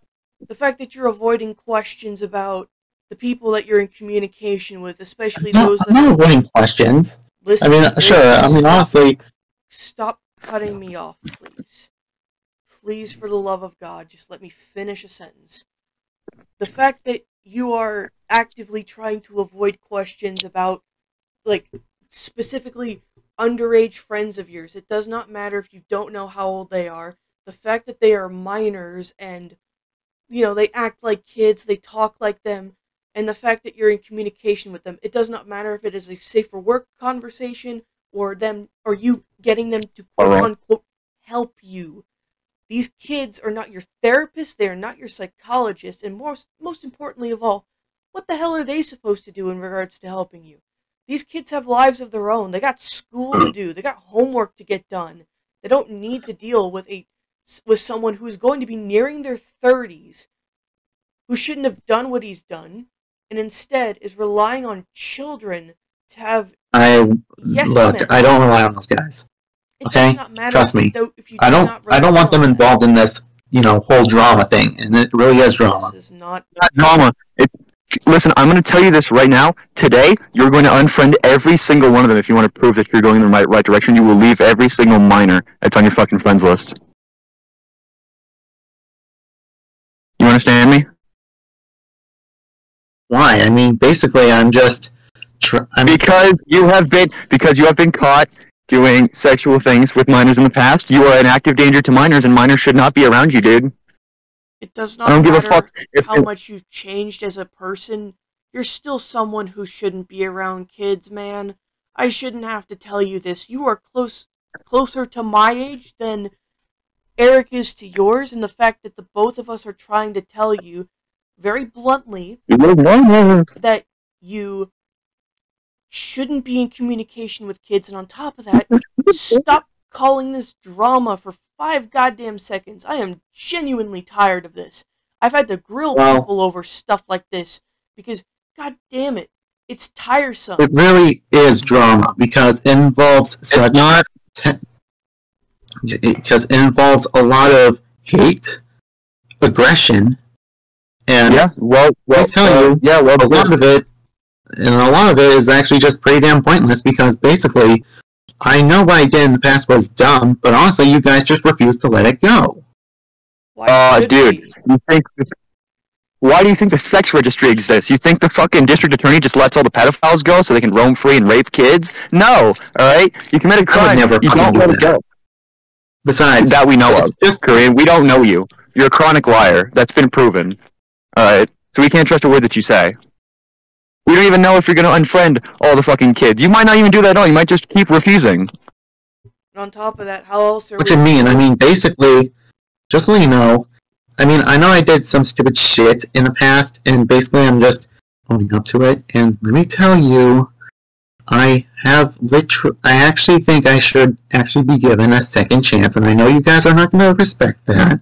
the fact that you're avoiding questions about the people that you're in communication with, especially those that... I'm not avoiding questions. Listen, I mean, sure, I mean, honestly... Stop cutting me off, please. Please, for the love of God, just let me finish a sentence. The fact that you are actively trying to avoid questions about, like, specifically underage friends of yours, it does not matter if you don't know how old they are. The fact that they are minors and, you know, they act like kids, they talk like them, and the fact that you're in communication with them, it does not matter if it is a safer work conversation or you getting them to quote-unquote help you. These kids are not your therapist, they are not your psychologist, and most importantly of all, what the hell are they supposed to do in regards to helping you? These kids have lives of their own. They got school to do. They got homework to get done. They don't need to deal with someone who's going to be nearing their 30s, who shouldn't have done what he's done, and instead is relying on children to have... Look, I don't rely on those guys. Okay? Trust me. I don't want them involved in this, you know, whole drama thing, and it really is drama. This is not drama. Listen, I'm going to tell you this right now. Today, you're going to unfriend every single one of them if you want to prove that you're going in the right direction. You will leave every single minor that's on your fucking friends list. You understand me? Why? I mean, basically, I'm just... Because you have been caught doing sexual things with minors in the past. You are an active danger to minors, and minors should not be around you, dude. It does not matter how much you've changed as a person. You're still someone who shouldn't be around kids, man. I shouldn't have to tell you this. You are closer to my age than Eric is to yours, and the fact that the both of us are trying to tell you very bluntly that you shouldn't be in communication with kids, and on top of that, stop calling this drama for 5 goddamn seconds. I am genuinely tired of this. I've had to grill people over stuff like this because, god damn it, it's tiresome. It really is drama because it involves because it involves a lot of hate, aggression, and a lot of it is actually just pretty damn pointless because basically, I know what I did in the past was dumb, but honestly, you guys just refuse to let it go. Dude, why do you think the sex registry exists? You think the fucking district attorney just lets all the pedophiles go so they can roam free and rape kids? No, alright? You commit a crime, you don't let it go. Besides... That we know of. Korean, we don't know you. You're a chronic liar. That's been proven. Alright? So we can't trust a word that you say. We don't even know if you're going to unfriend all the fucking kids. You might not even do that at all. You might just keep refusing. And on top of that, how else are What you mean? I mean, basically, just so you know, I mean, I know I did some stupid shit in the past, and basically I'm just owning up to it. And let me tell you, I actually think I should actually be given a second chance, and I know you guys are not going to respect that.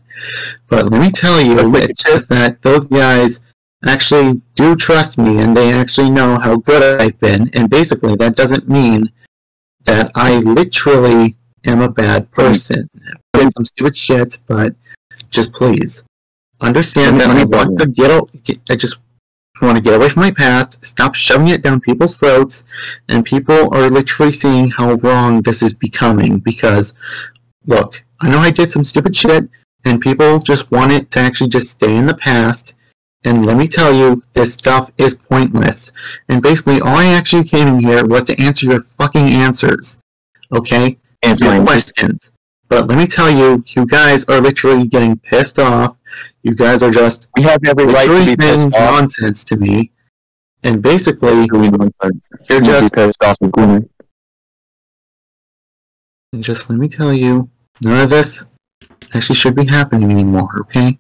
But let me tell you, it's just that those guys actually do trust me, and they actually know how good I've been, and basically that doesn't mean that I literally am a bad person. I've done some stupid shit, but just please understand that I just want to get away from my past, stop shoving it down people's throats, and people are literally seeing how wrong this is becoming, because, look, I know I did some stupid shit, and people just want it to actually just stay in the past. And let me tell you, this stuff is pointless. And basically, all I actually came in here was to answer your fucking answers. Okay? Answer your questions. But let me tell you, you guys are literally getting pissed off You guys are just We have every right to be saying pissed off. nonsense to me, and basically, You're just pissed off with Gooner. And just let me tell you, none of this actually should be happening anymore, okay?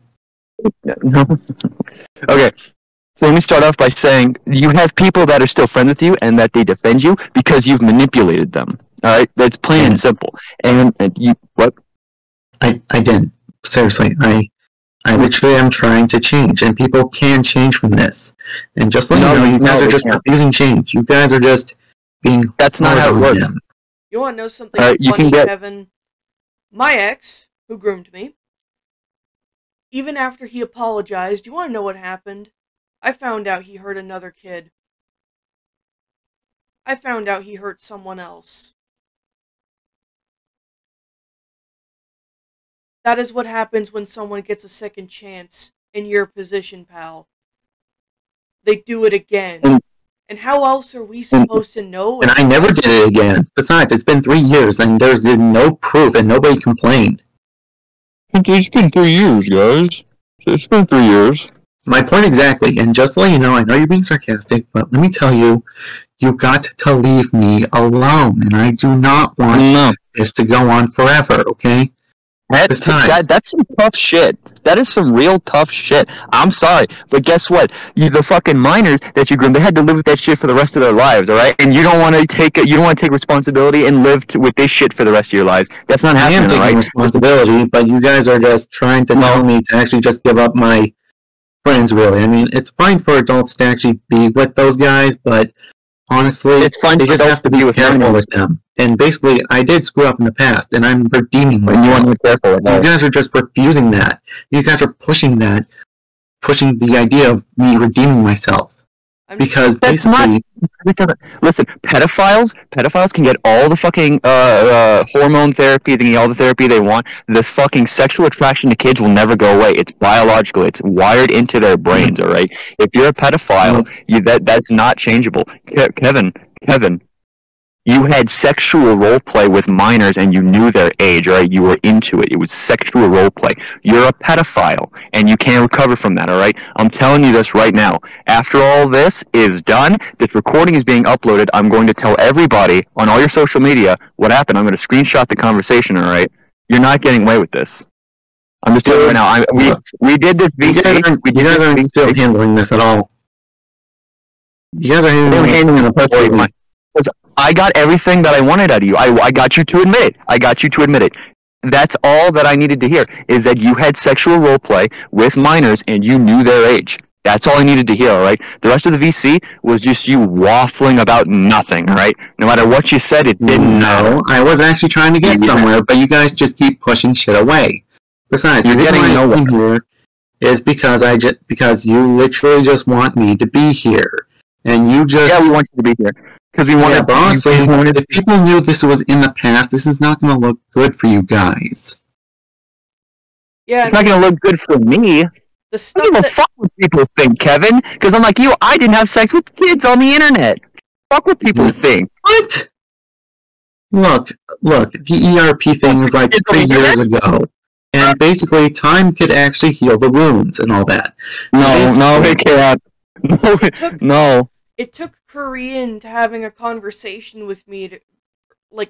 No. Okay. So let me start off by saying you have people that are still friends with you and that they defend you because you've manipulated them. All right? That's plain and simple. And you, what? I didn't. Seriously, I literally am trying to change, and people can change from this. And just let you know, you guys are just refusing change. You guys are just being That's not how it works. Them. You want to know something funny, Kevin? My ex, who groomed me, even after he apologized, you want to know what happened? I found out he hurt another kid. I found out he hurt someone else. That is what happens when someone gets a second chance in your position, pal. They do it again. And how else are we supposed to know? And I never did it again. Besides, it's been 3 years and there's no proof and nobody complained. It's been 3 years, guys. It's been 3 years. My point exactly, and just to let you know, I know you're being sarcastic, but let me tell you, you got to leave me alone, and I do not want this to go on forever, okay? That's some tough shit. That is some real tough shit. I'm sorry, but guess what? The fucking minors that you groomed, they had to live with that shit for the rest of their lives, all right? And you don't want to take responsibility and live with this shit for the rest of your lives. That's not happening, I am taking responsibility, but you guys are just trying to tell me to actually just give up my friends, really. I mean, it's fine for adults to actually be with those guys, but honestly, it's fine. They just have to be careful with them. And basically, I did screw up in the past, and I'm redeeming myself. You want to be careful with that. You guys are just refusing that. You guys are pushing the idea of me redeeming myself. Because basically, listen, pedophiles can get all the fucking hormone therapy, they can get all the therapy they want. The fucking sexual attraction to kids will never go away. It's biological. It's wired into their brains. All right. If you're a pedophile, that's not changeable. Kevin, you had sexual role play with minors and you knew their age, all right? You were into it. It was sexual role play. You're a pedophile and you can't recover from that, all right? I'm telling you this right now. After all this is done, this recording is being uploaded. I'm going to tell everybody on all your social media what happened. I'm going to screenshot the conversation, all right? You're not getting away with this. I'm just telling you right now. We did this VC. You guys aren't still handling this at all. You guys are handling it in a perfect way. I got everything that I wanted out of you. I got you to admit it. That's all that I needed to hear, is that you had sexual role play with minors and you knew their age. That's all I needed to hear, all right? The rest of the VC was just you waffling about nothing, all right? No matter what you said, it didn't matter. I was actually trying to get somewhere, but you guys just keep pushing shit away. Besides, the reason why I'm here is because you literally just want me to be here. And you just... Yeah, we want you to be here. Because we wanted, but honestly, if people knew this was in the past, this is not going to look good for you guys. Yeah, it's not going to look good for me. The stuff I don't give a fuck what people think, Kevin. Because I'm like you, I didn't have sex with kids on the internet. Fuck what people think. What? Look, the ERP thing is like 3 years ago. And basically, time could actually heal the wounds and all that. No, it can't. No. It took Korean to having a conversation with me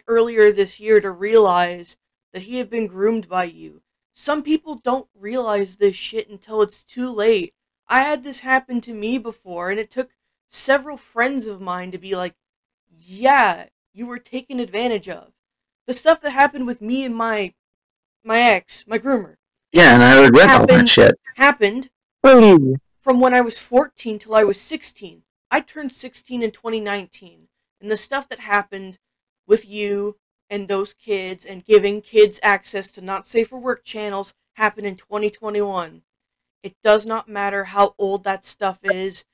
earlier this year to realize that he had been groomed by you. Some people don't realize this shit until it's too late. I had this happen to me before, and it took several friends of mine to be like, yeah, you were taken advantage of. The stuff that happened with me and my ex, my groomer. Yeah, and I regret all that shit. Happened from when I was 14 till I was 16. I turned 16 in 2019, and the stuff that happened with you and those kids and giving kids access to not safe for work channels happened in 2021. It does not matter how old that stuff is.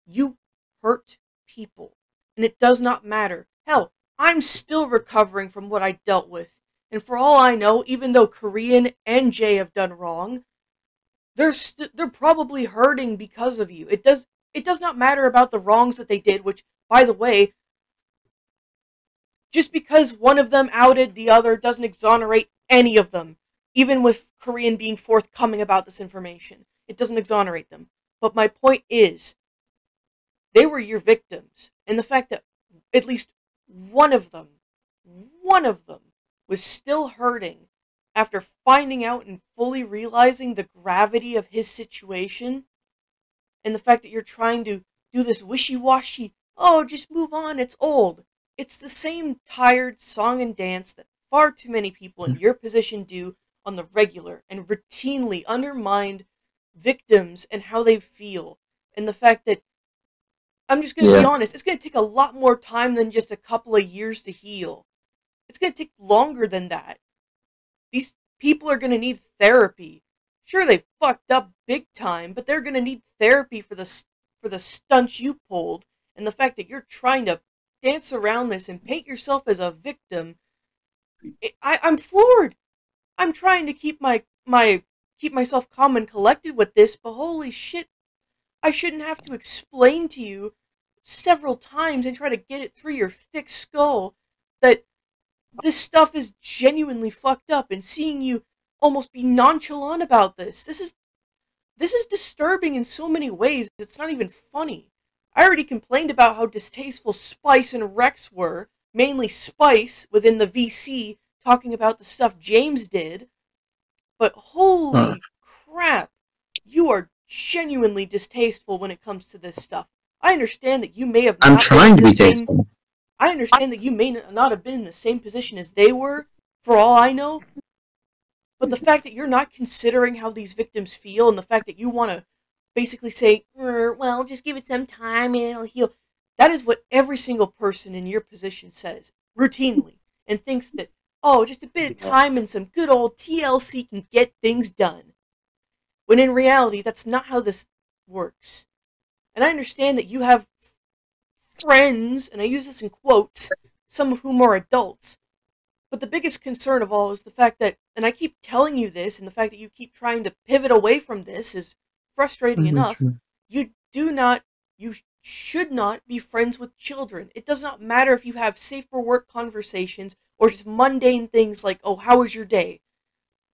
You hurt people, and it does not matter. Hell, I'm still recovering from what I dealt with, and for all I know, even though Korean and Jay have done wrong, they're probably hurting because of you. It does not matter about the wrongs that they did, which, by the way, just because one of them outed the other doesn't exonerate any of them. even with Korean being forthcoming about this information. It doesn't exonerate them. But my point is, they were your victims. And the fact that at least one of them was still hurting after finding out and fully realizing the gravity of his situation, and the fact that you're trying to do this wishy-washy, oh, just move on, it's old. It's the same tired song and dance that far too many people in your position do on the regular, and routinely undermine victims and how they feel. And the fact that, I'm just going to be honest, it's going to take a lot more time than just a couple of years to heal. It's going to take longer than that. These people are going to need therapy. Sure, they fucked up big time, but they're going to need therapy for the stunts you pulled, and the fact that you're trying to dance around this and paint yourself as a victim. I'm floored. I'm trying to keep myself calm and collected with this, but holy shit, I shouldn't have to explain to you several times and try to get it through your thick skull that this stuff is genuinely fucked up, and seeing you almost be nonchalant about this. This is disturbing in so many ways, it's not even funny. I already complained about how distasteful Spice and Rex were, mainly Spice within the VC, talking about the stuff James did, but holy crap, you are genuinely distasteful when it comes to this stuff. I understand that you may have not I'm trying to be tasteful. I understand that you may not have been in the same position as they were, for all I know, but the fact that you're not considering how these victims feel, and the fact that you want to basically say, well, just give it some time and it'll heal, that is what every single person in your position says, routinely, and thinks that, oh, just a bit of time and some good old TLC can get things done. When in reality, that's not how this works. And I understand that you have friends, and I use this in quotes, some of whom are adults. But the biggest concern of all is the fact that, and I keep telling you this, and the fact that you keep trying to pivot away from this is frustrating enough. You should not be friends with children. It does not matter if you have safe for work conversations or just mundane things like, oh, how was your day?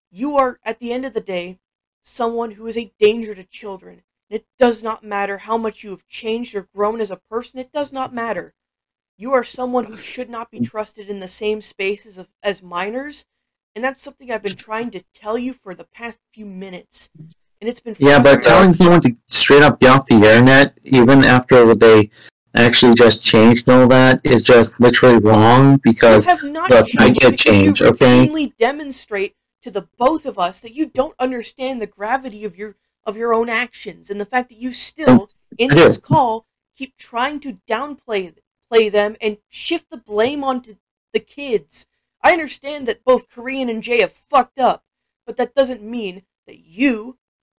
You are, at the end of the day, someone who is a danger to children. It does not matter how much you have changed or grown as a person. It does not matter. You are someone who should not be trusted in the same spaces as minors, and that's something I've been trying to tell you for the past few minutes. And it's been but telling someone to straight up get off the internet, even after they actually just changed and all that, is just literally wrong, because, look, I get change, okay? You routinely demonstrate to the both of us that you don't understand the gravity of your own actions, and the fact that you still, in this call, keep trying to downplay them and shift the blame onto the kids. I understand that both Korean and Jay have fucked up, but that doesn't mean that you,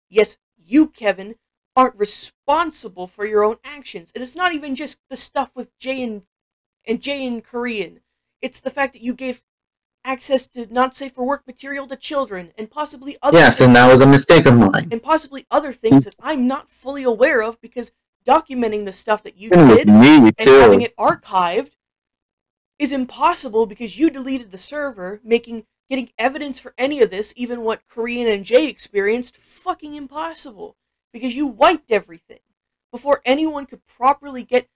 yes, you, Kevin, aren't responsible for your own actions. And it's not even just the stuff with Jay and Korean. It's the fact that you gave access to not safe for work material to children, and possibly other things, and that was a mistake of mine. And possibly other things that I'm not fully aware of, because documenting the stuff that you did and having it archived is impossible because you deleted the server, getting evidence for any of this, even what Korean and Jay experienced, fucking impossible. Because you wiped everything before anyone could properly get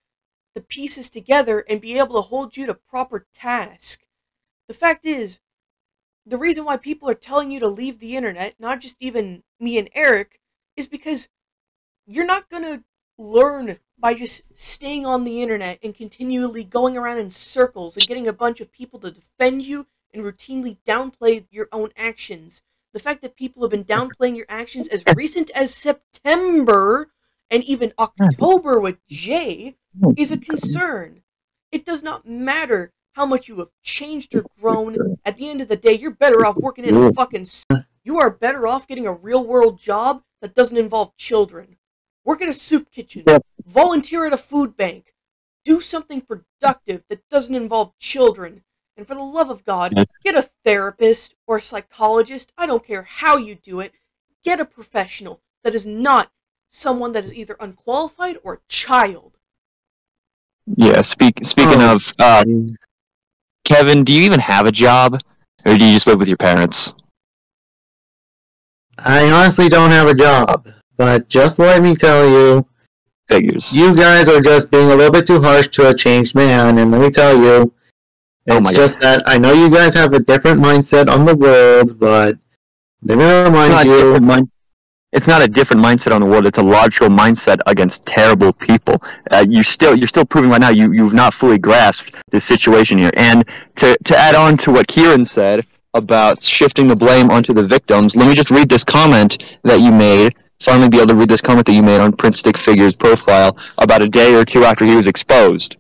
the pieces together and be able to hold you to proper task. The fact is, the reason why people are telling you to leave the internet, not just even me and Eric, is because you're not going to learn by just staying on the internet and continually going around in circles and getting a bunch of people to defend you and routinely downplay your own actions. The fact that people have been downplaying your actions as recent as September and even October with Jay is a concern. It does not matter how much you have changed or grown. At the end of the day, you're better off working in a fucking... You are better off getting a real-world job that doesn't involve children. Work at a soup kitchen. Volunteer at a food bank. Do something productive that doesn't involve children. And for the love of God, get a therapist or a psychologist. I don't care how you do it. Get a professional that is not someone that is either unqualified or a child. Yeah, speaking of, Kevin, do you even have a job? Or do you just live with your parents? I honestly don't have a job, but just let me tell you, Figures. you guys are just being a little bit too harsh to a changed man, and let me tell you, it's just that I know you guys have a different mindset on the world, but let me remind you... It's not a different mindset on the world. It's a logical mindset against terrible people. You're still proving right now you've not fully grasped the situation here. And to add on to what Kieran said about shifting the blame onto the victims, let me just read this comment that you made. Finally, be able to read this comment that you made on Prince Stick Figure's profile about a day or two after he was exposed.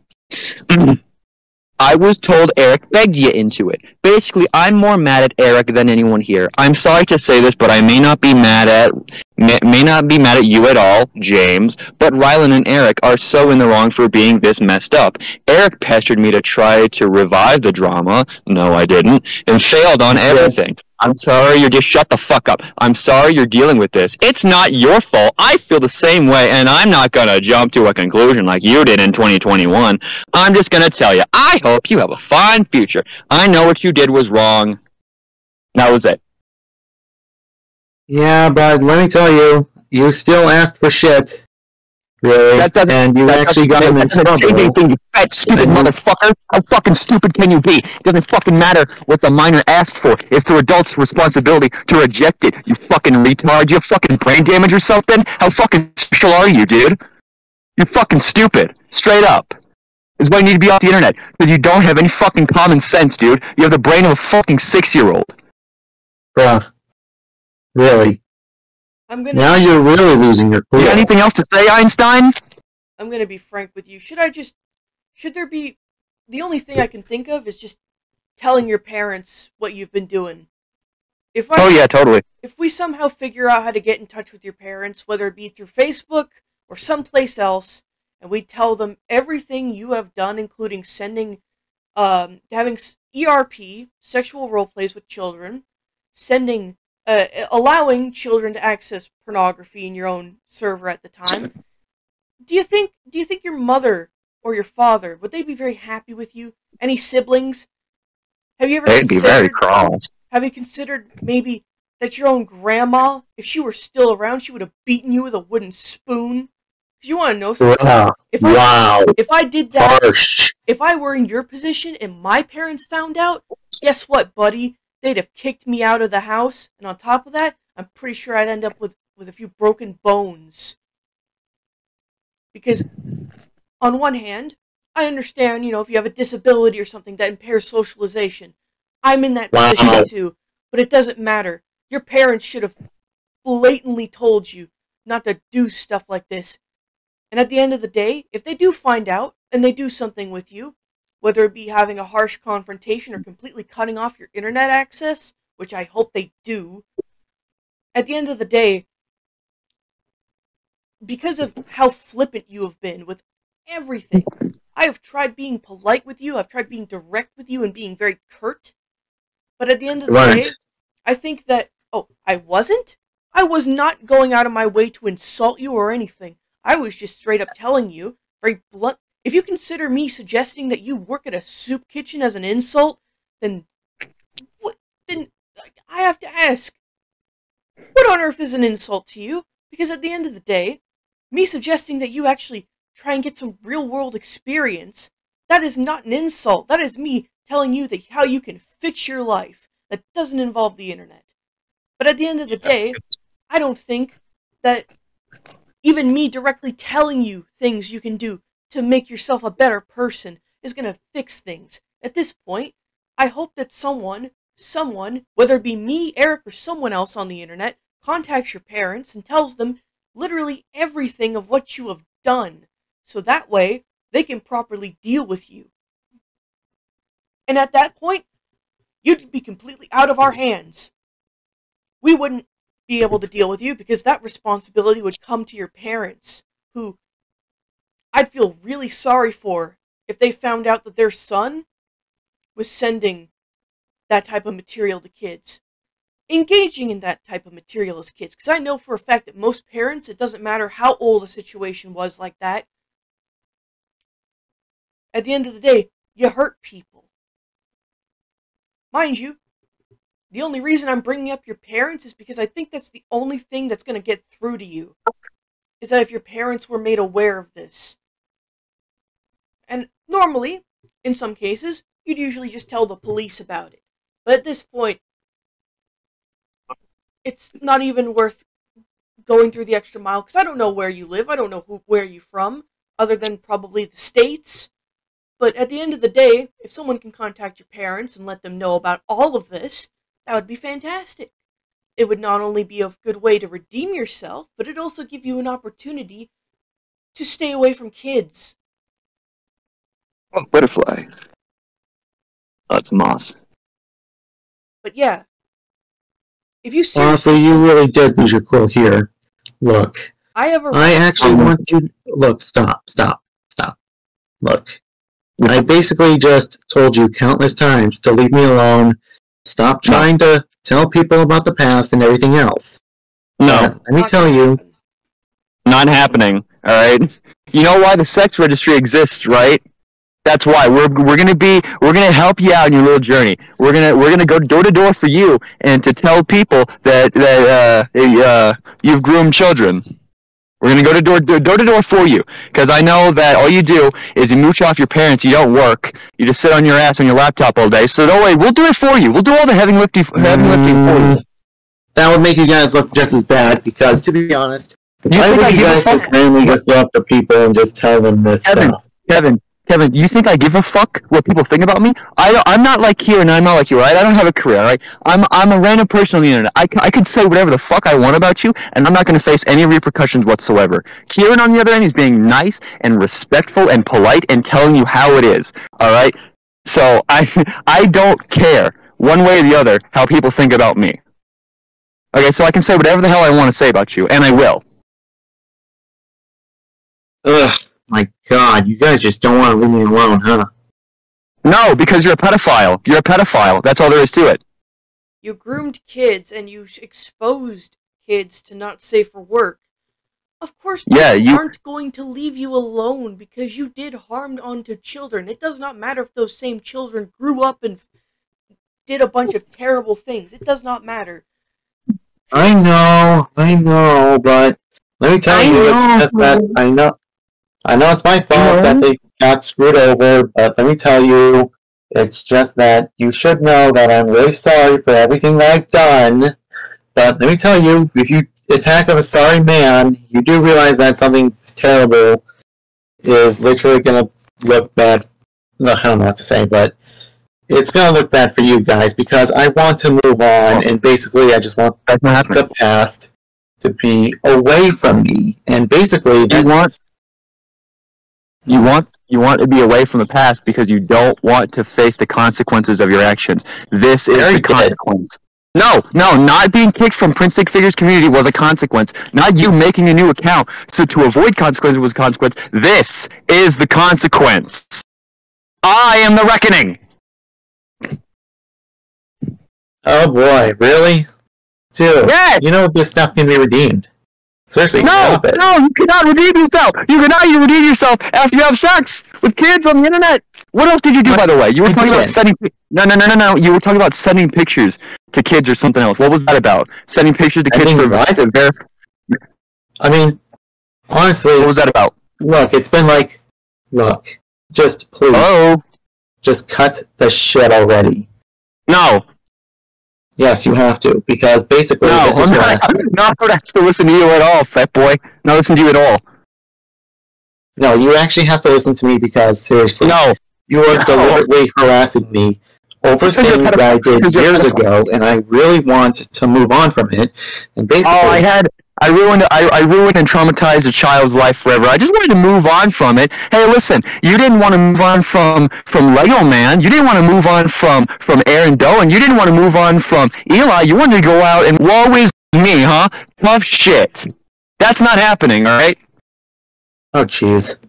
I was told Eric begged you into it. Basically, I'm more mad at Eric than anyone here. I'm sorry to say this, but I may not be mad at you at all, James. But Rylan and Eric are so in the wrong for being this messed up. Eric pestered me to try to revive the drama. No, I didn't, and failed on everything. I'm sorry, you're just shut the fuck up. I'm sorry you're dealing with this. It's not your fault. I feel the same way, and I'm not gonna jump to a conclusion like you did in 2021. I'm just gonna tell you, I hope you have a fine future. I know what you did was wrong. That was it. Yeah, but let me tell you, you still asked for shit. Really? And you actually got him in trouble. You fat, stupid motherfucker. How fucking stupid can you be? It doesn't fucking matter what the minor asked for. It's the adult's responsibility to reject it. You fucking retard. You have fucking brain damage or something? How fucking special are you, dude? You're fucking stupid. Straight up. This is why you need to be off the internet. Because you don't have any fucking common sense, dude. You have the brain of a fucking 6-year-old. Bruh. Really? Now you're really losing your cool. You got anything else to say, Einstein? I'm gonna be frank with you. Should there be... The only thing I can think of is just telling your parents what you've been doing. Oh yeah, totally. If we somehow figure out how to get in touch with your parents, whether it be through Facebook or someplace else, and we tell them everything you have done, including sending, having ERP, sexual role plays with children, sending, allowing children to access pornography in your own server at the time, do you think your mother or your father, would they be very happy with you? Any siblings? Have you ever They'd be very cross. Have you considered maybe that your own grandma, if she were still around, she would have beaten you with a wooden spoon? Because you want to know something? If I did that, if I were in your position and my parents found out, guess what, buddy? They'd have kicked me out of the house, and on top of that, I'm pretty sure I'd end up with a few broken bones. Because, on one hand, I understand, if you have a disability or something that impairs socialization. I'm in that position too, but it doesn't matter. Your parents should have blatantly told you not to do stuff like this. And at the end of the day, if they do find out, and they do something with you, whether it be having a harsh confrontation or completely cutting off your internet access, which I hope they do, at the end of the day, because of how flippant you have been with everything, I have tried being polite with you, I've tried being direct with you and being very curt, but at the end of the day, I think that, I wasn't? I was not going out of my way to insult you or anything. I was just straight up telling you, very blunt. If you consider me suggesting that you work at a soup kitchen as an insult, then I have to ask, what on earth is an insult to you? Because at the end of the day, me suggesting that you actually try and get some real-world experience, that is not an insult. That is me telling you that how you can fix your life that doesn't involve the internet. But at the end of the day, I don't think that even me directly telling you things you can do to make yourself a better person is going to fix things. At this point, I hope that someone, whether it be me, Eric, or someone else on the internet, contacts your parents and tells them literally everything of what you have done, so that way they can properly deal with you. And at that point, you'd be completely out of our hands. We wouldn't be able to deal with you because that responsibility would come to your parents, who I'd feel really sorry for if they found out that their son was sending that type of material to kids. Engaging in that type of material as kids. Because I know for a fact that most parents, it doesn't matter how old a situation was like that, at the end of the day, you hurt people. Mind you, The only reason I'm bringing up your parents is because I think that's the only thing that's going to get through to you. Is that if your parents were made aware of this. And normally, in some cases, you'd usually just tell the police about it. But at this point, it's not even worth going through the extra mile, because I don't know where you live, I don't know where you're from, other than probably the States. But at the end of the day, if someone can contact your parents and let them know about all of this, that would be fantastic. It would not only be a good way to redeem yourself, but it'd also give you an opportunity to stay away from kids. Oh, butterfly. Oh, it's a moth. But yeah. If you honestly, you really did lose your cool here. Look. I actually want you... Look, stop. Look. I basically just told you countless times to leave me alone. Stop trying to tell people about the past and everything else. No. Let me tell you. Not happening, alright? You know why the sex registry exists, right? That's why. We're gonna help you out in your little journey. We're gonna go door to door for you and to tell people that you've groomed children. We're going to go door to door for you, because I know that all you do is you mooch off your parents, you don't work, you just sit on your ass on your laptop all day, so don't worry, we'll do it for you. We'll do all the heavy lifting for you. That would make you guys look just as bad, because, to be honest, why would you guys just randomly just go up to people and just tell them this stuff? Kevin, you think I give a fuck what people think about me? I'm not like Kieran, I'm not like you, right? I don't have a career, right? I'm a random person on the internet. I could say whatever the fuck I want about you, and I'm not going to face any repercussions whatsoever. Kieran, on the other end, he's being nice and respectful and polite and telling you how it is, alright? So, I don't care, one way or the other, how people think about me. Okay, so I can say whatever the hell I want to say about you, and I will. Ugh. My God, you guys just don't want to leave me alone, huh? No, because you're a pedophile. You're a pedophile. That's all there is to it. You groomed kids and you exposed kids to not safe for work. Of course, people aren't going to leave you alone because you did harm onto children. It does not matter if those same children grew up and did a bunch of terrible things. It does not matter. I know, but let me tell you, it's just that I know it's my fault that they got screwed over, but let me tell you, it's just that you should know that I'm really sorry for everything that I've done. But let me tell you, if you attack of a sorry man, you do realize that something terrible is literally going to look bad. No, I don't know what to say, but it's going to look bad for you guys, because I want to move on, and basically I just want the past to be away from me. And basically, You want to be away from the past because you don't want to face the consequences of your actions. This is the consequence. No, not being kicked from Prince Stick Figures community was a consequence. Not you making a new account so to avoid consequences was a consequence. This is the consequence. I am the reckoning. Oh boy, really? Dude, yes! You know this stuff can be redeemed. Seriously, stop it. No, you cannot redeem yourself. You cannot even redeem yourself after you have sex with kids on the internet. What else did you do, by the way? You were talking about sending... No. You were talking about sending pictures to kids or something else. What was that about? Sending pictures to kids to verify... I mean, honestly... What was that about? Look, it's been like... Look, just please... Hello? Just cut the shit already. No. Yes, you have to, because basically this is harassment. I'm not going to have to listen to you at all, fat boy. Not listen to you at all. No, you actually have to listen to me, because, seriously, you are deliberately harassing me over things that I did years ago, and I really want to move on from it. And basically, I ruined and traumatized a child's life forever. I just wanted to move on from it. Hey, listen, you didn't want to move on from Lego Man. You didn't want to move on from Aaron Doe, and you didn't want to move on from Eli. You wanted to go out and woe is me, huh? Tough shit. That's not happening, all right? Oh, jeez.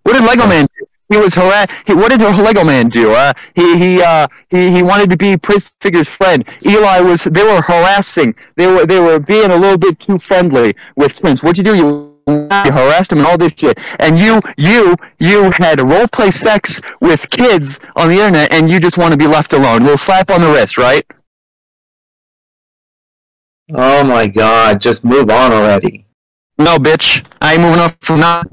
What did Lego Man do? He was what did Lego Man do? He wanted to be Prince Figure's friend. They were harassing. They were being a little bit too friendly with Prince. What'd you do? You harassed him and all this shit. And you had role play sex with kids on the internet, and you just want to be left alone. A little slap on the wrist, right? Oh my god, just move on already. No, bitch. I ain't moving on from now.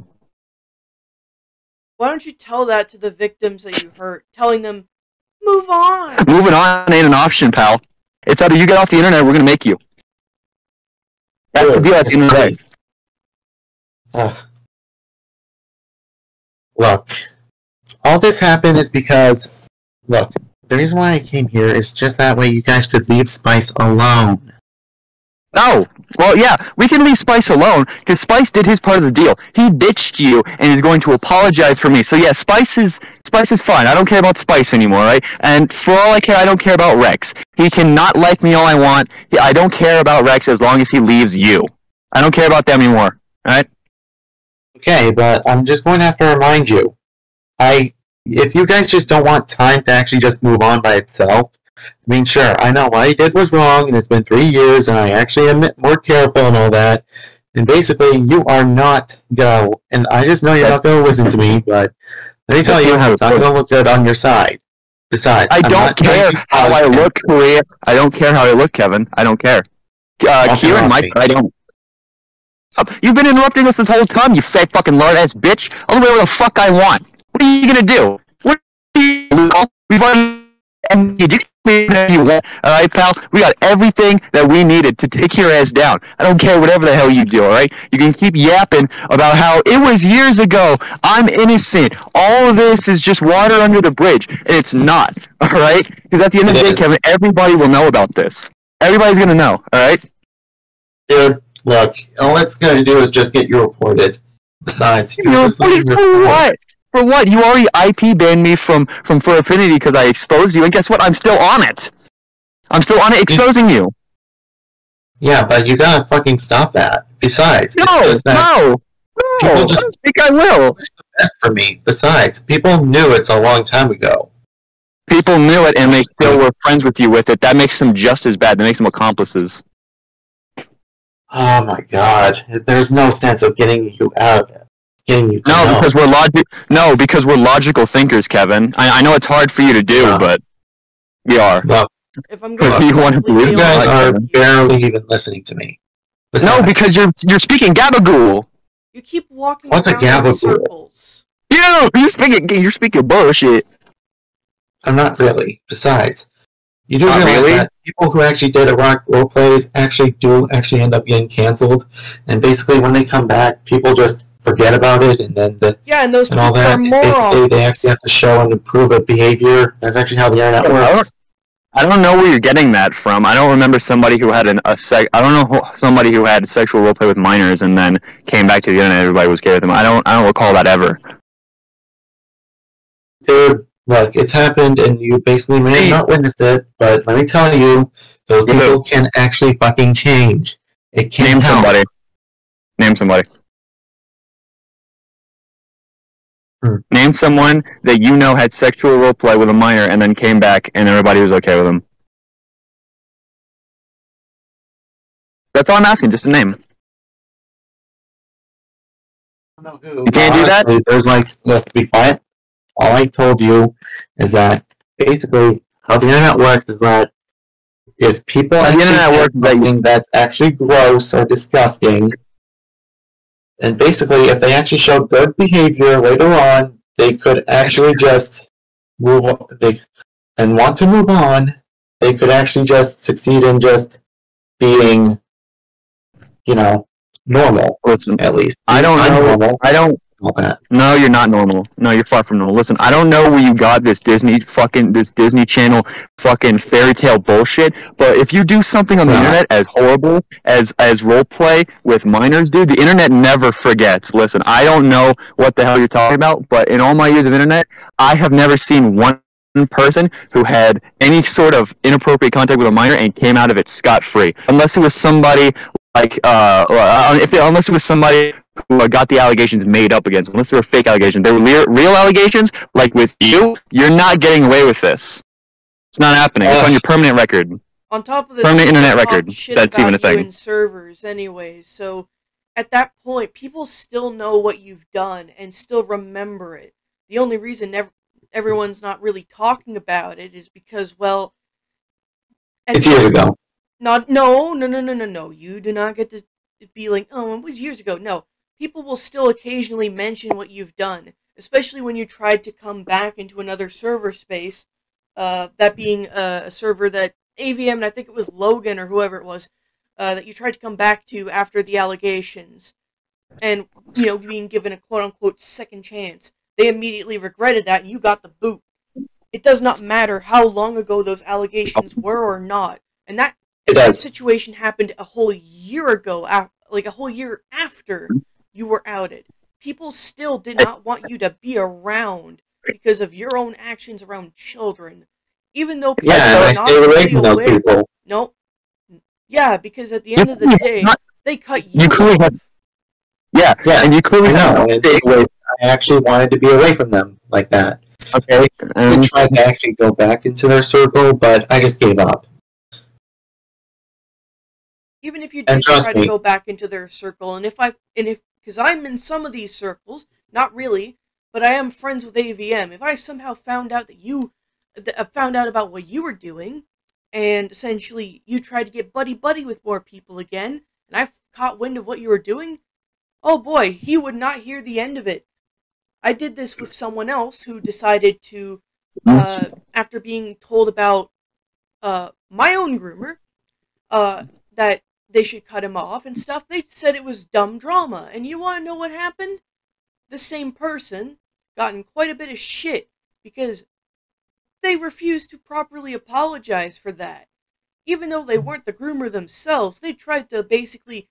Why don't you tell that to the victims that you hurt? Telling them, move on! Moving on ain't an option, pal. It's either you get off the internet or we're gonna make you. That's the deal at the end of the day. Look, all this happened is because, look, the reason why I came here is just that way you guys could leave Spice alone. No. Well, yeah, we can leave Spice alone, because Spice did his part of the deal. He ditched you, and is going to apologize for me. So yeah, Spice is fine. I don't care about Spice anymore, right? And for all I care, I don't care about Rex. He can not like me all I want. I don't care about Rex as long as he leaves you. I don't care about them anymore, right? Okay, but I'm just going to have to remind you. If you guys just don't want time to actually just move on by itself, I mean, sure, I know what I did was wrong, and it's been 3 years, and I actually am more careful and all that. And basically, you are not gonna, and I just know you're not gonna listen to me, but let me tell you, it's not gonna look good on your side. Besides, I don't care how I look, Korea. I don't care how I look, Kevin. I don't care. Kieran, Mike, I don't. You've been interrupting us this whole time, you fat fucking lard-ass bitch. I'll do whatever the fuck I want. What are you gonna do? What are you We've already ended. You can do whatever you want. Alright, pal? We got everything that we needed to take your ass down. I don't care whatever the hell you do, alright? You can keep yapping about how it was years ago. I'm innocent. All of this is just water under the bridge. And it's not. Alright? Because at the end of the day, Kevin, everybody will know about this. Everybody's gonna know, alright? Dude, look, all it's going to do is just get you reported. Besides, you're reported for what? For what? You already IP banned me from For Affinity because I exposed you, and guess what? I'm still on it. I'm still on it exposing you. Yeah, but you gotta fucking stop that. Besides, no, it's just that no. People just I don't think I will. Wish the best for me. Besides, people knew it a long time ago. People knew it, and they still were friends with you with it. That makes them just as bad. That makes them accomplices. Oh my god. There's no sense of getting you out of it. No, because we're logical thinkers, Kevin. I know it's hard for you to do, but we are. Look, if I'm going you guys are barely even listening to me. Besides, no, because you're speaking gabagool. You keep walking What's around a gabagool? in circles. You're speaking bullshit. I'm not really. Besides, you do realize that people who actually did Iraq roleplays actually end up getting canceled, and basically when they come back, people just forget about it, and then and those people all that. Are morons. Basically, they actually have to show and improve a behavior. That's actually how the internet works. I don't know where you're getting that from. I don't remember somebody who had somebody who had sexual roleplay with minors and then came back to the internet. Everybody was gay with them. I don't recall that ever. Dude, look, it's happened, and you basically may have not witnessed it, but let me tell you, those people can actually fucking change. It can Name somebody. Name somebody. Name someone that you know had sexual roleplay with a minor and then came back and everybody was okay with them. That's all I'm asking, just a name. You can't do that? There's let's be quiet. All I told you is that basically how the internet works is that if people actually do something that's actually gross or disgusting, and basically if they actually show good behavior later on, they could actually just move on, and want to move on, they could actually just succeed in just being, normal. Listen, at least. I don't know. Normal. I don't. Okay. No, you're not normal. No, you're far from normal. Listen, I don't know where you got this Disney Channel fucking fairy tale bullshit, but if you do something on the internet as horrible as roleplay with minors, dude, the internet never forgets. Listen, I don't know what the hell you're talking about, but in all my years of internet, I have never seen one person who had any sort of inappropriate contact with a minor and came out of it scot-free. Unless it was somebody unless it was somebody who got the allegations made up against them. Unless they were fake allegations. They were real allegations, like with you, you're not getting away with this. It's not happening. It's on your permanent record. On top of this, permanent internet record. That's even a thing. In servers anyways, so at that point, people still know what you've done and still remember it. The only reason everyone's not really talking about it is because, well... It's years ago. No. You do not get to be like, oh, it was years ago. No. People will still occasionally mention what you've done, especially when you tried to come back into another server space, that being a server that AVM, and I think it was Logan or whoever it was, that you tried to come back to after the allegations, and, being given a quote-unquote second chance. They immediately regretted that, and you got the boot. It does not matter how long ago those allegations were or not. And that situation happened a whole year ago, like a whole year after you were outed. People still did not want you to be around because of your own actions around children. Even though people I stayed away from those people. No. Yeah, because at the end of the day, they cut you off. Yeah, and you clearly know. I actually wanted to be away from them like that. Okay. I tried to actually go back into their circle, but I just gave up. Even if you did try to go back into their circle, because I'm in some of these circles, not really, but I am friends with AVM. If I somehow found out about what you were doing, and essentially you tried to get buddy with more people again, and I caught wind of what you were doing, oh boy, he would not hear the end of it. I did this with someone else who decided to, after being told about my own groomer, that they should cut him off and stuff, they said it was dumb drama. And you want to know what happened? The same person got in quite a bit of shit because they refused to properly apologize for that. Even though they weren't the groomer themselves, they tried to basically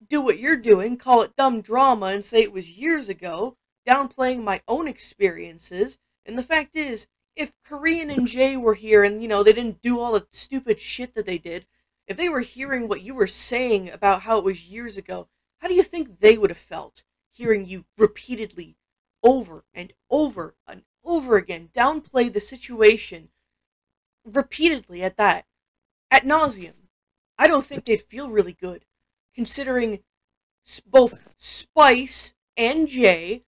do what you're doing, call it dumb drama, and say it was years ago, downplaying my own experiences. And the fact is, if Korean and Jay were here and, they didn't do all the stupid shit that they did, if they were hearing what you were saying about how it was years ago, how do you think they would have felt hearing you repeatedly, over and over and over again, downplay the situation repeatedly at that, ad nauseum? I don't think they'd feel really good, considering both Spice and Jay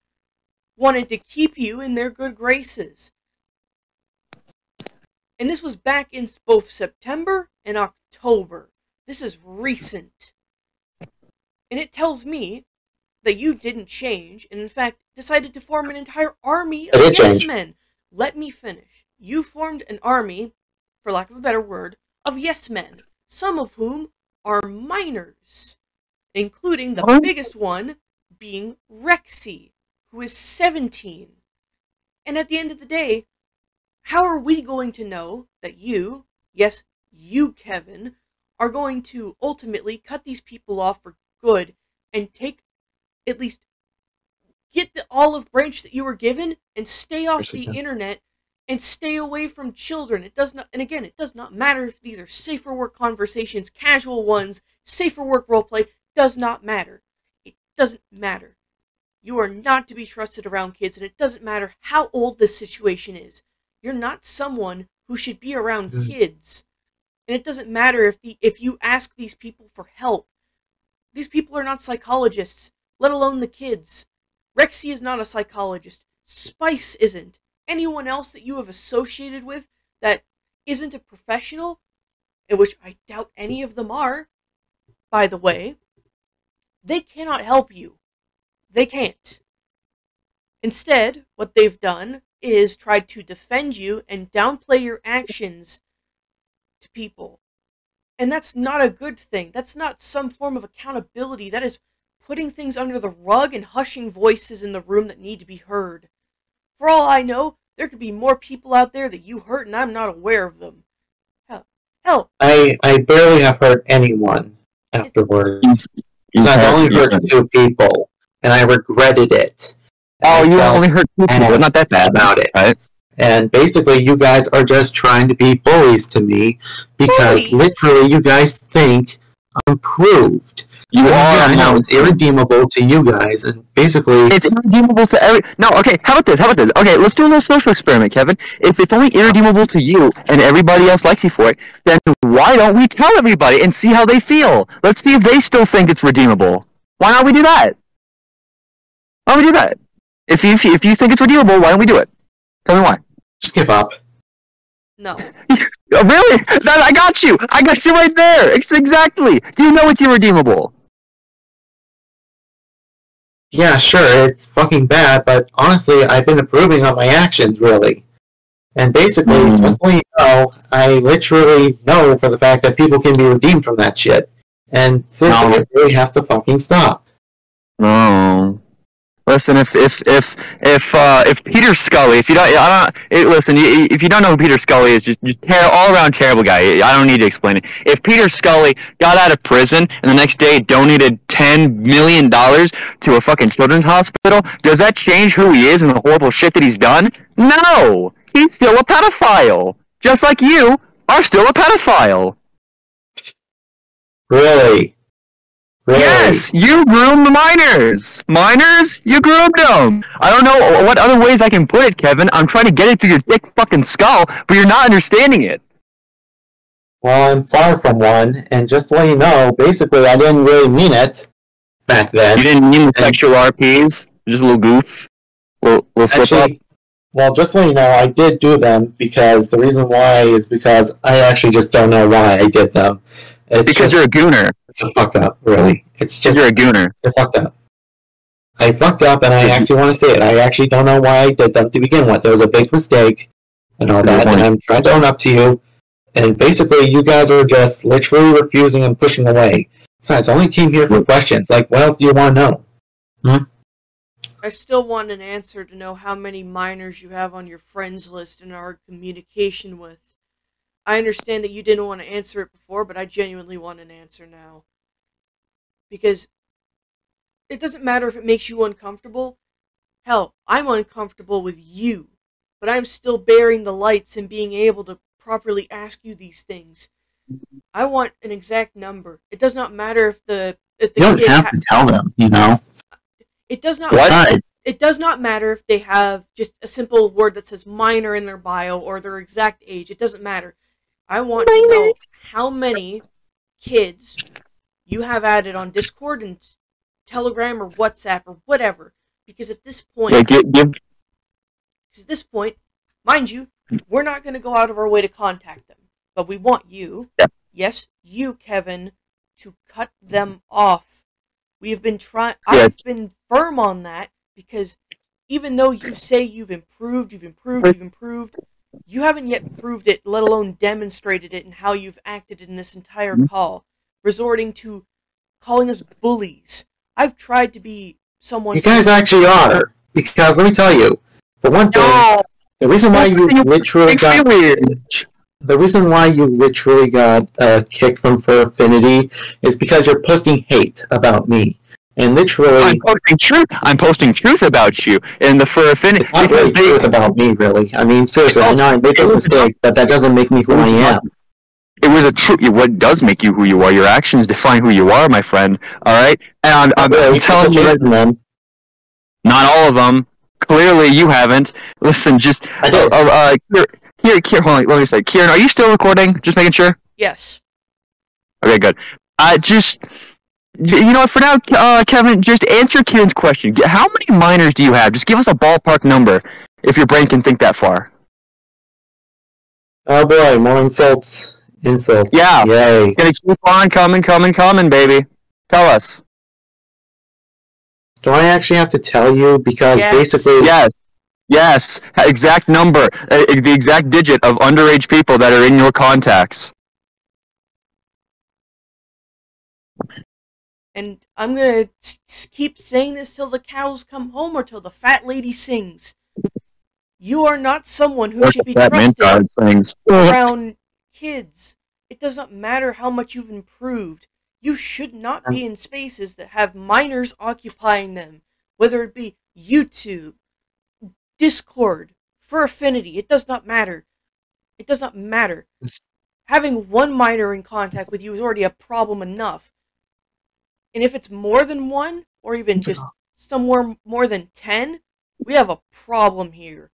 wanted to keep you in their good graces. And this was back in both September and October. This is recent. And it tells me that you didn't change, and in fact decided to form an entire army of yes men. Let me finish. You formed an army, for lack of a better word, of yes men, some of whom are minors, including the biggest one being Rexy, who is 17. And at the end of the day, how are we going to know that you, yes, you, Kevin, are going to ultimately cut these people off for good and at least get the olive branch that you were given and stay off the internet and stay away from children? It does not, and again, it does not matter if these are safer work conversations, casual ones, safer work roleplay, does not matter. It doesn't matter. You are not to be trusted around kids, and it doesn't matter how old this situation is. You're not someone who should be around kids. And it doesn't matter if you ask these people for help. These people are not psychologists, let alone the kids. Rexy is not a psychologist. Spice isn't. Anyone else that you have associated with that isn't a professional, in which I doubt any of them are, by the way, they cannot help you. They can't. Instead, what they've done is tried to defend you and downplay your actions to people. And that's not a good thing. That's not some form of accountability. That is putting things under the rug and hushing voices in the room that need to be heard. For all I know, there could be more people out there that you hurt and I'm not aware of them. Hell. I barely have hurt anyone afterwards. So I've only hurt 2 people, and I regretted it. Oh, you only hurt 2 people, but not that bad about it. Right? And basically, you guys are just trying to be bullies to me because literally you guys think I'm proved. You are now. It's irredeemable to you guys, and basically it's irredeemable to every. No, okay. How about this? Okay, let's do a little social experiment, Kevin. If it's only irredeemable to you and everybody else likes you for it, then why don't we tell everybody and see how they feel? Let's see if they still think it's redeemable. Why not we do that? Why don't we do that? If you think it's redeemable, why don't we do it? Tell me why. Just give up. No. Oh, really? I got you. I got you right there. Exactly. You know it's irredeemable. Yeah, sure, it's fucking bad, but honestly, I've been improving on my actions, really. And basically, just so you know, I literally know for the fact that people can be redeemed from that shit. And seriously, it really has to fucking stop. No. Listen, if Peter Scully, if you don't, listen, if you don't know who Peter Scully is, just all around terrible guy. I don't need to explain it. If Peter Scully got out of prison and the next day donated $10 million to a fucking children's hospital, does that change who he is and the horrible shit that he's done? No, he's still a pedophile, just like you are still a pedophile. Really? Really? Yes, you groomed the minors. Minors, you groomed them. I don't know what other ways I can put it, Kevin. I'm trying to get it through your thick fucking skull, but you're not understanding it. Well, I'm far from one, and just to let you know, basically, I didn't really mean it back then. You didn't mean the sexual RPs? Just a little goof? Little slip up? Well, just to let you know, I did do them, because the reason why is because I actually just don't know why I did them. It's because you're a gooner. It's a fucked up, really. It's just... You're a gooner. It's fucked up. I fucked up, and I actually want to say it. I actually don't know why I did them to begin with. There was a big mistake, and all that, and I'm trying to own up to you. And basically, you guys are just literally refusing and pushing away. Besides, I only came here for questions. Like, what else do you want to know? I still want an answer to know how many minors you have on your friends list and are in communication with. I understand that you didn't want to answer it before, but I genuinely want an answer now. Because it doesn't matter if it makes you uncomfortable. Hell, I'm uncomfortable with you, but I'm still bearing the lights and being able to properly ask you these things. I want an exact number. It does not matter if the you don't have to tell them, you know. It does not matter. It does not matter if they have just a simple word that says minor in their bio or their exact age. It doesn't matter. I want to know how many kids you have added on Discord and Telegram or WhatsApp or whatever. Because at this point, mind you, we're not going to go out of our way to contact them. But we want you, yes, you, Kevin, to cut them off. We have been trying. I've been firm on that because even though you say you've improved, you haven't yet proved it, let alone demonstrated it in how you've acted in this entire call, resorting to calling us bullies. I've tried to be someone. You guys actually are, because let me tell you, for one thing, the reason why you literally got kicked from Fur Affinity is because you're posting hate about me. And literally... I'm posting truth about you in the Fur Affinity. It's not really truth about me, really. I mean, seriously, I know I made those mistakes, but that doesn't make me who I am. It was a truth. What does make you who you are? Your actions define who you are, my friend. Alright? And I'm telling you... Not all of them. Clearly, you haven't. Listen, just... I did. Here, hold on, let me say. Kieran, are you still recording? Just making sure? Yes. Okay, good. You know what, for now, Kevin, just answer Kieran's question. How many minors do you have? Just give us a ballpark number, if your brain can think that far. Oh boy, more insults. Yeah. Yay. Gonna keep on coming, baby. Tell us. Do I actually have to tell you? Because basically... Yes. Exact number. The exact digit of underage people that are in your contacts. And I'm going to keep saying this till the cows come home or till the fat lady sings. You are not someone who should be trusted around kids. It doesn't matter how much you've improved. You should not be in spaces that have minors occupying them. Whether it be YouTube, Discord, Fur Affinity, it does not matter. It does not matter. Having one minor in contact with you is already a problem enough. And if it's more than one, or even just somewhere more than 10, we have a problem here.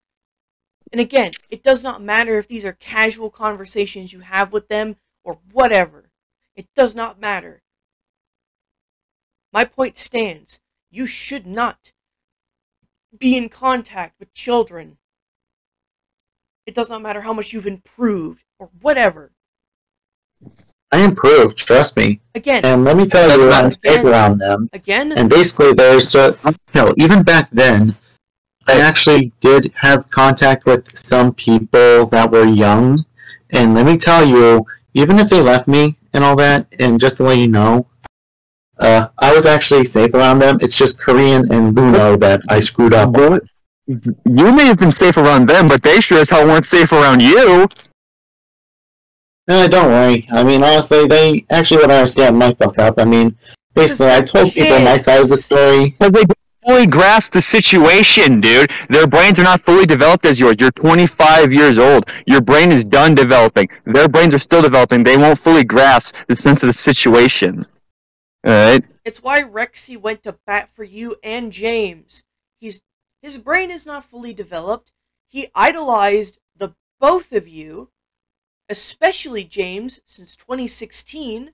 And again, it does not matter if these are casual conversations you have with them, or whatever. It does not matter. My point stands. You should not be in contact with children. It does not matter how much you've improved. or whatever. I improved, trust me. Again. And let me tell you, I'm safe around them. Again. And basically, even back then, I actually did have contact with some people that were young. And let me tell you, even if they left me and all that, and just to let you know, I was actually safe around them. It's just Korean and Luno that I screwed up on. You may have been safe around them, but they sure as hell weren't safe around you. Don't worry. I mean, honestly, they actually would understand my fuck up. I mean, basically, I told people my side of the story. But they don't fully grasp the situation, dude. Their brains are not fully developed as yours. You're 25 years old. Your brain is done developing. Their brains are still developing. They won't fully grasp the sense of the situation. Alright? It's why Rexy went to bat for you and James. His brain is not fully developed. He idolized the both of you, especially James, since 2016,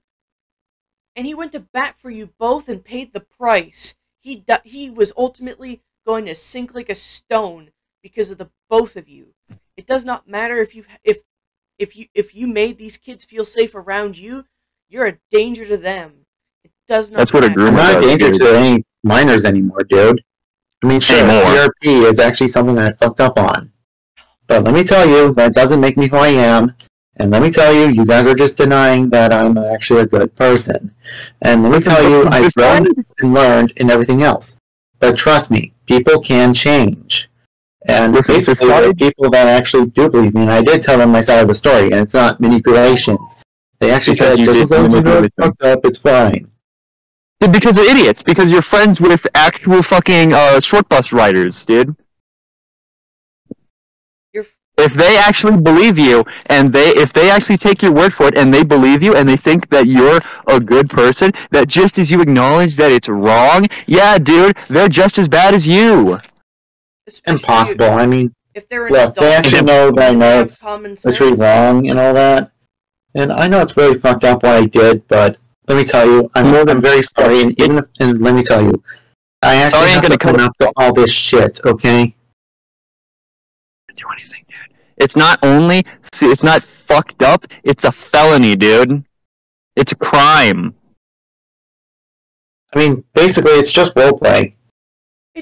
and he went to bat for you both and paid the price. He was ultimately going to sink like a stone because of the both of you. It does not matter if you made these kids feel safe around you. You're a danger to them. It does not. That's what a groomer I'm not a does, danger dude. to any minors anymore, dude. I mean, sure, PRP is actually something I fucked up on. But let me tell you, that doesn't make me who I am. And let me tell you, you guys are just denying that I'm actually a good person. And let me tell you, I've grown and learned and everything else. But trust me, people can change. And basically, there are people that actually do believe me. And I did tell them my side of the story, and it's not manipulation. They actually said, just as long as you know it's fucked up, it's fine. Because they're idiots. Because you're friends with actual fucking short bus riders, dude. If they actually believe you, and if they actually take your word for it, and they believe you, and they think that you're a good person, that just as you acknowledge that it's wrong, yeah, dude, they're just as bad as you. Impossible. I mean, if they're look, they actually know that I know it's literally wrong and all that. And I know it's really fucked up what I did, but let me tell you, I'm very sorry. And let me tell you, I actually have to come up to all this shit, okay? Do anything, dude. It's not fucked up, it's a felony, dude. It's a crime. I mean, basically, it's just roleplay.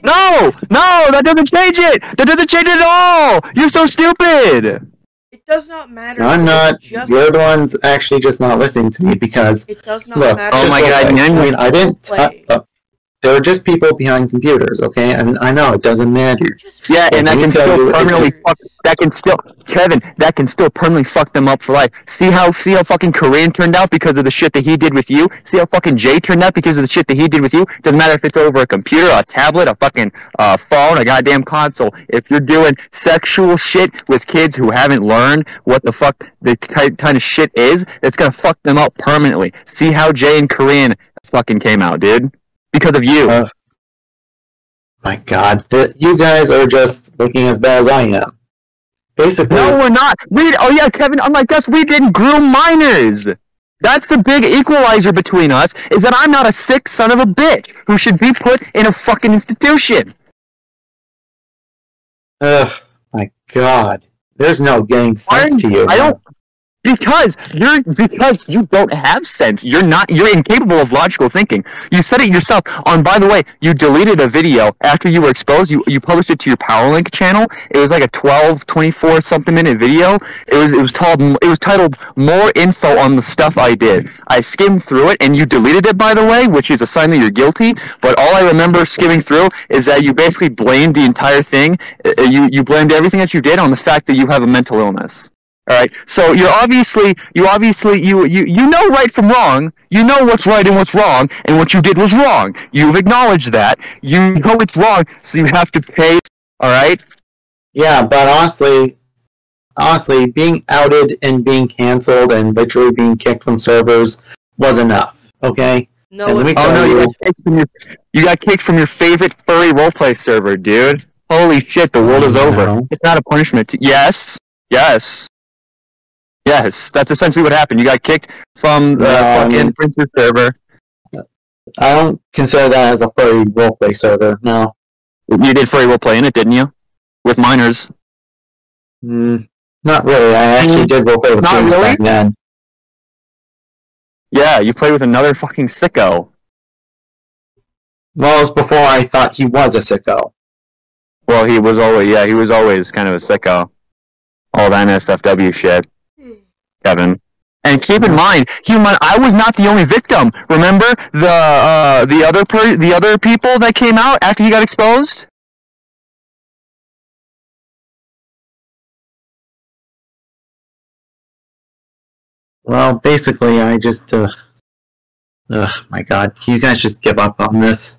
No, that doesn't change it. That doesn't change it at all. You're so stupid. It does not matter. No, I'm not. You're the ones actually just not listening to me because it does not matter. Oh my god! I mean, I didn't. There are just people behind computers, okay? I know it doesn't matter. Yeah, and that can still permanently fuck. Kevin, that can still permanently fuck them up for life. See how fucking Korean turned out because of the shit that he did with you. See how fucking Jay turned out because of the shit that he did with you. Doesn't matter if it's over a computer, a tablet, a fucking phone, a goddamn console. If you're doing sexual shit with kids who haven't learned what the fuck the kind of shit is, it's gonna fuck them up permanently. See how Jay and Korean fucking came out, dude. Because of you. My god. You guys are just looking as bad as I am. Basically. No, we're not. Oh yeah, Kevin, unlike us, we didn't groom minors. That's the big equalizer between us, is that I'm not a sick son of a bitch who should be put in a fucking institution. Ugh, my god. There's no getting sense to you. Because you don't have sense. You're incapable of logical thinking. You said it yourself. By the way, you deleted a video after you were exposed. You published it to your PowerLink channel. It was like a 24 something minute video. It was titled More Info on the Stuff I Did. I skimmed through it and you deleted it, by the way, which is a sign that you're guilty. But all I remember skimming through is that you basically blamed the entire thing. You blamed everything that you did on the fact that you have a mental illness. All right, so you know right from wrong. You know what's right and what's wrong, and what you did was wrong. You've acknowledged that. You know it's wrong, so you have to pay. All right. Yeah, but honestly, being outed and being canceled and literally being kicked from servers was enough. Okay. No, let me tell you, you got kicked from your favorite furry roleplay server, dude. Holy shit, the world is over. It's not a punishment. Yes. Yes, that's essentially what happened. You got kicked from the fucking Princess server. I don't consider that as a furry roleplay server, no. You did furry roleplay in it, didn't you? With minors. Not really. I actually did go play with Not games really? back then. Yeah, you played with another fucking sicko. Well, it was before I thought he was a sicko. Well, he was always kind of a sicko. All that NSFW shit, Kevin. And keep in mind, I was not the only victim. Remember the other people that came out after he got exposed? Well, basically, I just, my God, you guys just give up on this.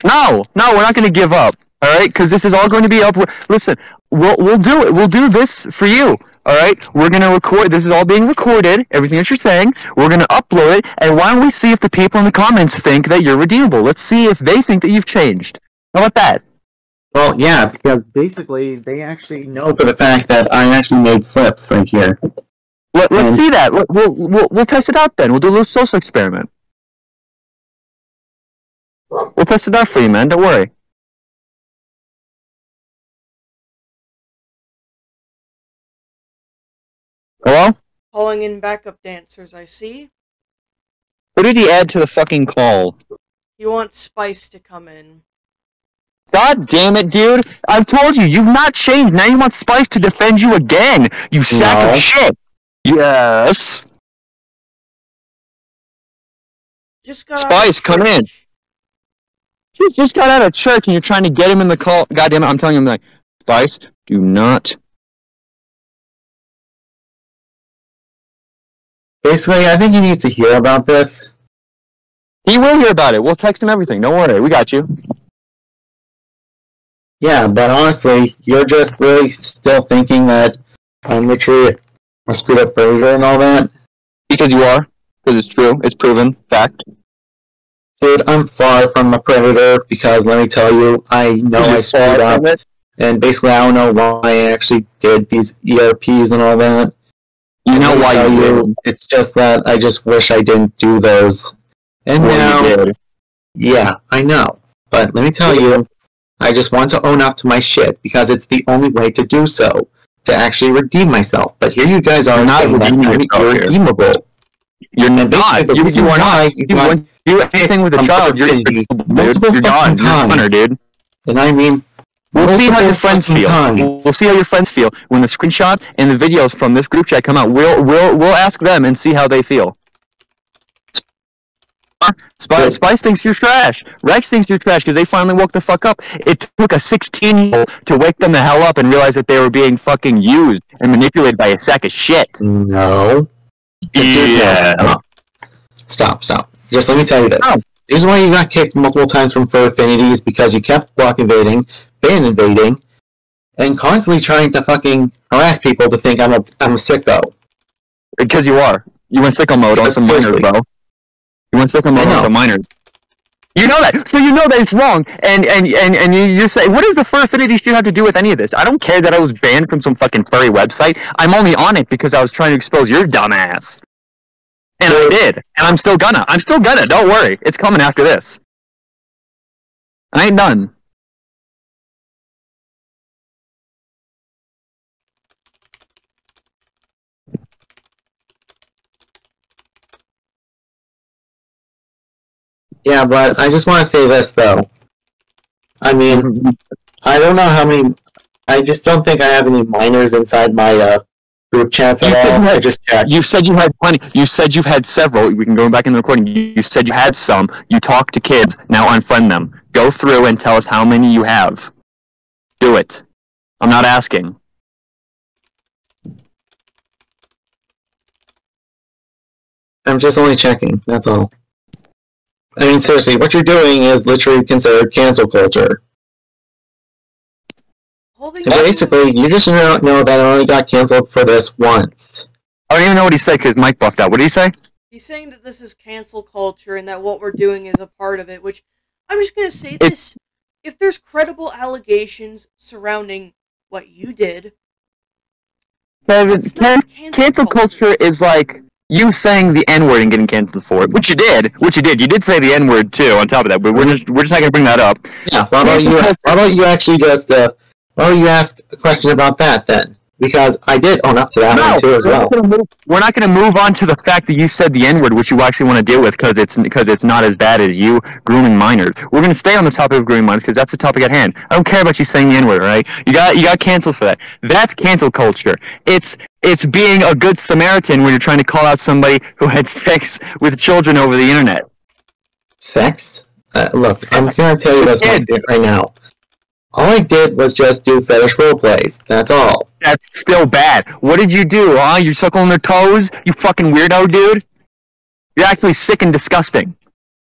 No, we're not going to give up. All right, because this is all going to be up. Listen, we'll do it. We'll do this for you. All right, we're going to record. This is all being recorded. Everything that you're saying, we're going to upload it. And why don't we see if the people in the comments think that you're redeemable? Let's see if they think that you've changed. How about that? Well, yeah, because basically they actually know for the fact that I actually made flips right here. Let's see that. We'll test it out then. We'll do a little social experiment. We'll test it out for you, man. Don't worry. Hello? Calling in backup dancers, I see. Who did he add to the fucking call? You want Spice to come in. God damn it, dude. I've told you, you've not changed. Now you want Spice to defend you again. You sack of shit. Yes. Just got Spice, come in. He just got out of church and you're trying to get him in the call. God damn it, I'm telling him, like, Spice, do not. Basically, I think he needs to hear about this. He will hear about it. We'll text him everything. Don't worry. We got you. Yeah, but honestly, you're just really still thinking that I'm literally a screwed up version and all that? Because you are. Because it's true. It's proven. Fact. Dude, I'm far from a predator because let me tell you, I know I screwed up. And basically, I don't know why I actually did these ERPs and all that. You know why you did. It's just that I just wish I didn't do those. And now, yeah, I know. But let me tell you, I just want to own up to my shit because it's the only way to do so, to actually redeem myself. But here you guys are saying that you're redeemable. You're not. The reason why you do anything with a child, you're not. You're a hunter, dude. And I mean, we'll see how your friends feel. We'll see how your friends feel when the screenshot and the videos from this group chat come out. We'll ask them and see how they feel. Spice thinks you're trash. Rex thinks you're trash because they finally woke the fuck up. It took a 16-year-old to wake them the hell up and realize that they were being fucking used and manipulated by a sack of shit. No. Yeah. No. Stop. Just let me tell you this. The reason why you got kicked multiple times from Fur Affinity is because you kept block invading, ban invading, and constantly trying to fucking harass people to think I'm a sicko. Because you are. You went sicko mode on some minors, bro. You went sicko mode on some minors. You know that. So you know that it's wrong. And you say, what does the Fur Affinity shit have to do with any of this? I don't care that I was banned from some fucking furry website. I'm only on it because I was trying to expose your dumb ass. And I did. And I'm still gonna. Don't worry. It's coming after this. I ain't done. Yeah, but I just want to say this, though. I mean, I don't know how many... I just don't think I have any minors inside my group chats at all. I just checked. You said you had plenty. You said you've had several. We can go back in the recording. You said you had some. You talked to kids. Now unfriend them. Go through and tell us how many you have. Do it. I'm not asking. I'm just only checking. That's all. I mean, seriously, what you're doing is literally considered cancel culture. And basically, you just know that I only got canceled for this once. I don't even know what he said because Mike buffed out. What did he say? He's saying that this is cancel culture and that what we're doing is a part of it, which I'm just going to say this. If there's credible allegations surrounding what you did, cancel culture is like you saying the N-word and getting canceled for it, which you did. You did say the N-word too. On top of that, but we're just not going to bring that up. Yeah. Why don't you actually just why don't you ask a question about that then? because I did own up to that one too as well. We're not going to move on to the fact that you said the N-word, which you actually want to deal with because it's not as bad as you grooming minors. We're going to stay on the topic of grooming minors because that's the topic at hand. I don't care about you saying the N-word, right? You got canceled for that. That's cancel culture. It's being a good Samaritan when you're trying to call out somebody who had sex with children over the internet. Sex? Look, I'm going to tell you this right now. All I did was just do fetish role plays. That's all. That's still bad. What did you do, huh? You suckle on their toes? You fucking weirdo, dude? You're actually sick and disgusting.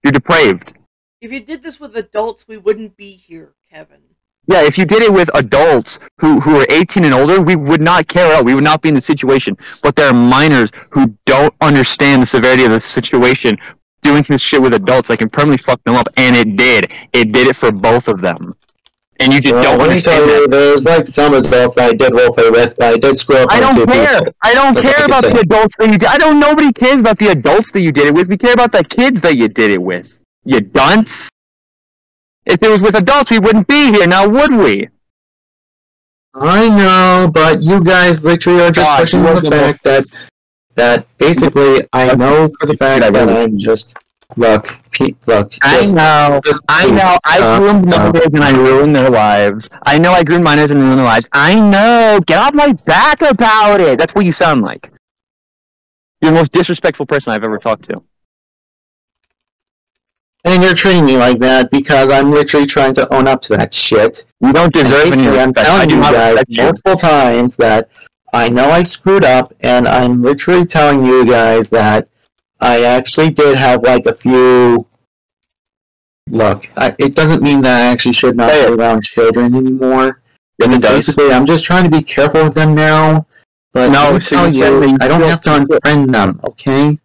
You're depraved. If you did this with adults, we wouldn't be here, Kevin. Yeah, if you did it with adults who are 18 and older, we would not care out. We would not be in the situation. But there are minors who don't understand the severity of the situation doing this shit with adults that can permanently fuck them up, and it did. It did it for both of them. And you just don't let me tell you, there's like some adults that I did roleplay with, but I did screw up. I don't care. I don't care about the adults that you did. Nobody cares about the adults that you did it with. We care about the kids that you did it with. You dunce. If it was with adults, we wouldn't be here now, would we? I know, but you guys literally are just pushing the fact that basically I know for the fact that I'm just look. I know. I groomed minors and I ruined their lives. I know I groomed minors and ruined their lives. I know. Get off my back about it. That's what you sound like. You're the most disrespectful person I've ever talked to. And you're treating me like that because I'm literally trying to own up to that shit. You don't deserve any respect. I'm telling you guys multiple times that I know I screwed up, and I'm literally telling you guys that I actually did have like a few... Look, it doesn't mean that I actually should not be around children anymore. And basically, I'm just trying to be careful with them now. But no, I don't have to unfriend them, okay?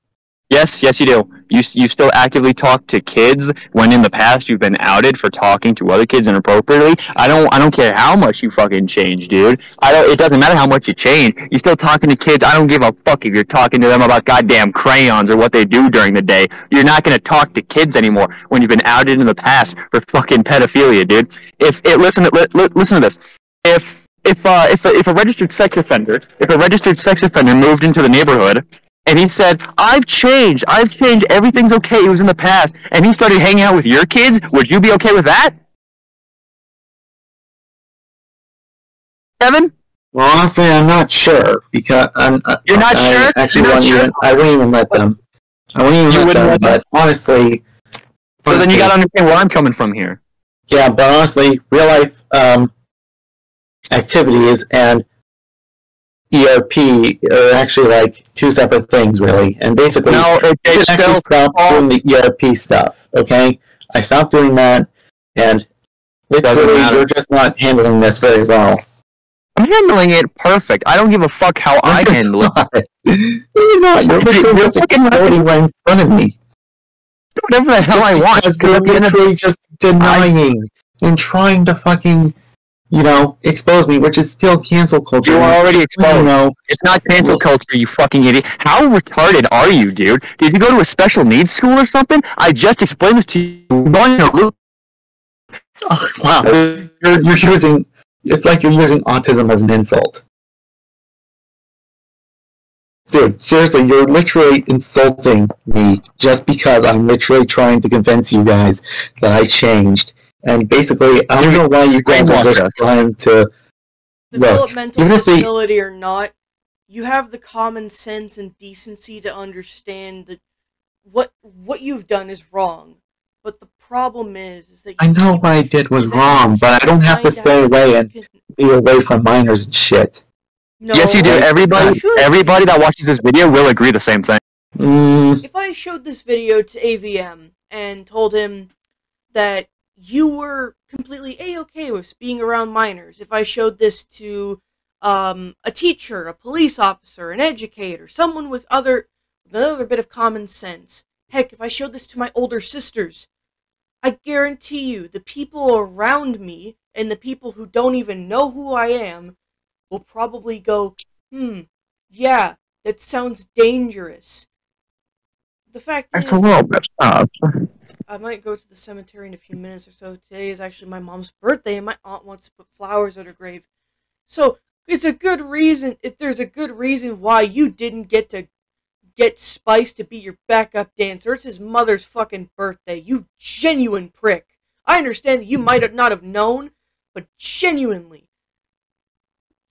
Yes, you do. You still actively talk to kids when in the past you've been outed for talking to other kids inappropriately. I don't care how much you fucking change, dude. It doesn't matter how much you change. You're still talking to kids. I don't give a fuck if you're talking to them about goddamn crayons or what they do during the day. You're not gonna talk to kids anymore when you've been outed in the past for fucking pedophilia, dude. Listen to this. If a registered sex offender moved into the neighborhood and he said, I've changed, everything's okay, it was in the past, and he started hanging out with your kids, would you be okay with that? Kevin? Well, honestly, I'm not sure, because You're not sure? I wouldn't even let them. But honestly... So then you gotta understand where I'm coming from here. Yeah, but honestly, real life activities and ERP are actually like two separate things, really. And basically, I actually stopped doing the ERP stuff, okay? I stopped doing that, and literally, you're just not handling this very well. I'm handling it perfect. I don't give a fuck how I handle it. You're not. You're literally just exploding right in front of me. Whatever the hell I want. Because you're literally just denying and trying to fucking... expose me, which is still cancel culture. You are already exposed. It's not cancel culture, you fucking idiot. How retarded are you, dude? Did you go to a special needs school or something? I just explained this to you. Oh, wow. You're using... It's like you're using autism as an insult. Dude, seriously, you're literally insulting me just because I'm literally trying to convince you guys that I changed. And basically, I don't know why you guys are just trying to... Developmental disability or not, you have the common sense and decency to understand that what you've done is wrong. But the problem is that... I know what I did was wrong, but I don't have to stay away and be away from minors and shit. No, yes, you do. Everybody that watches this video will agree the same thing. If I showed this video to AVM and told him that you were completely A-okay with being around minors, if I showed this to a teacher, a police officer, an educator, someone with another bit of common sense, heck, if I showed this to my older sisters, I guarantee you the people around me and the people who don't even know who I am will probably go, yeah, that sounds dangerous. The fact is, it's a little bit tough. I might go to the cemetery in a few minutes or so. Today is actually my mom's birthday, and my aunt wants to put flowers at her grave. So, It's a good reason. There's a good reason why you didn't get Spice to be your backup dancer. It's his mother's fucking birthday. You genuine prick. I understand that you might not have known, but genuinely,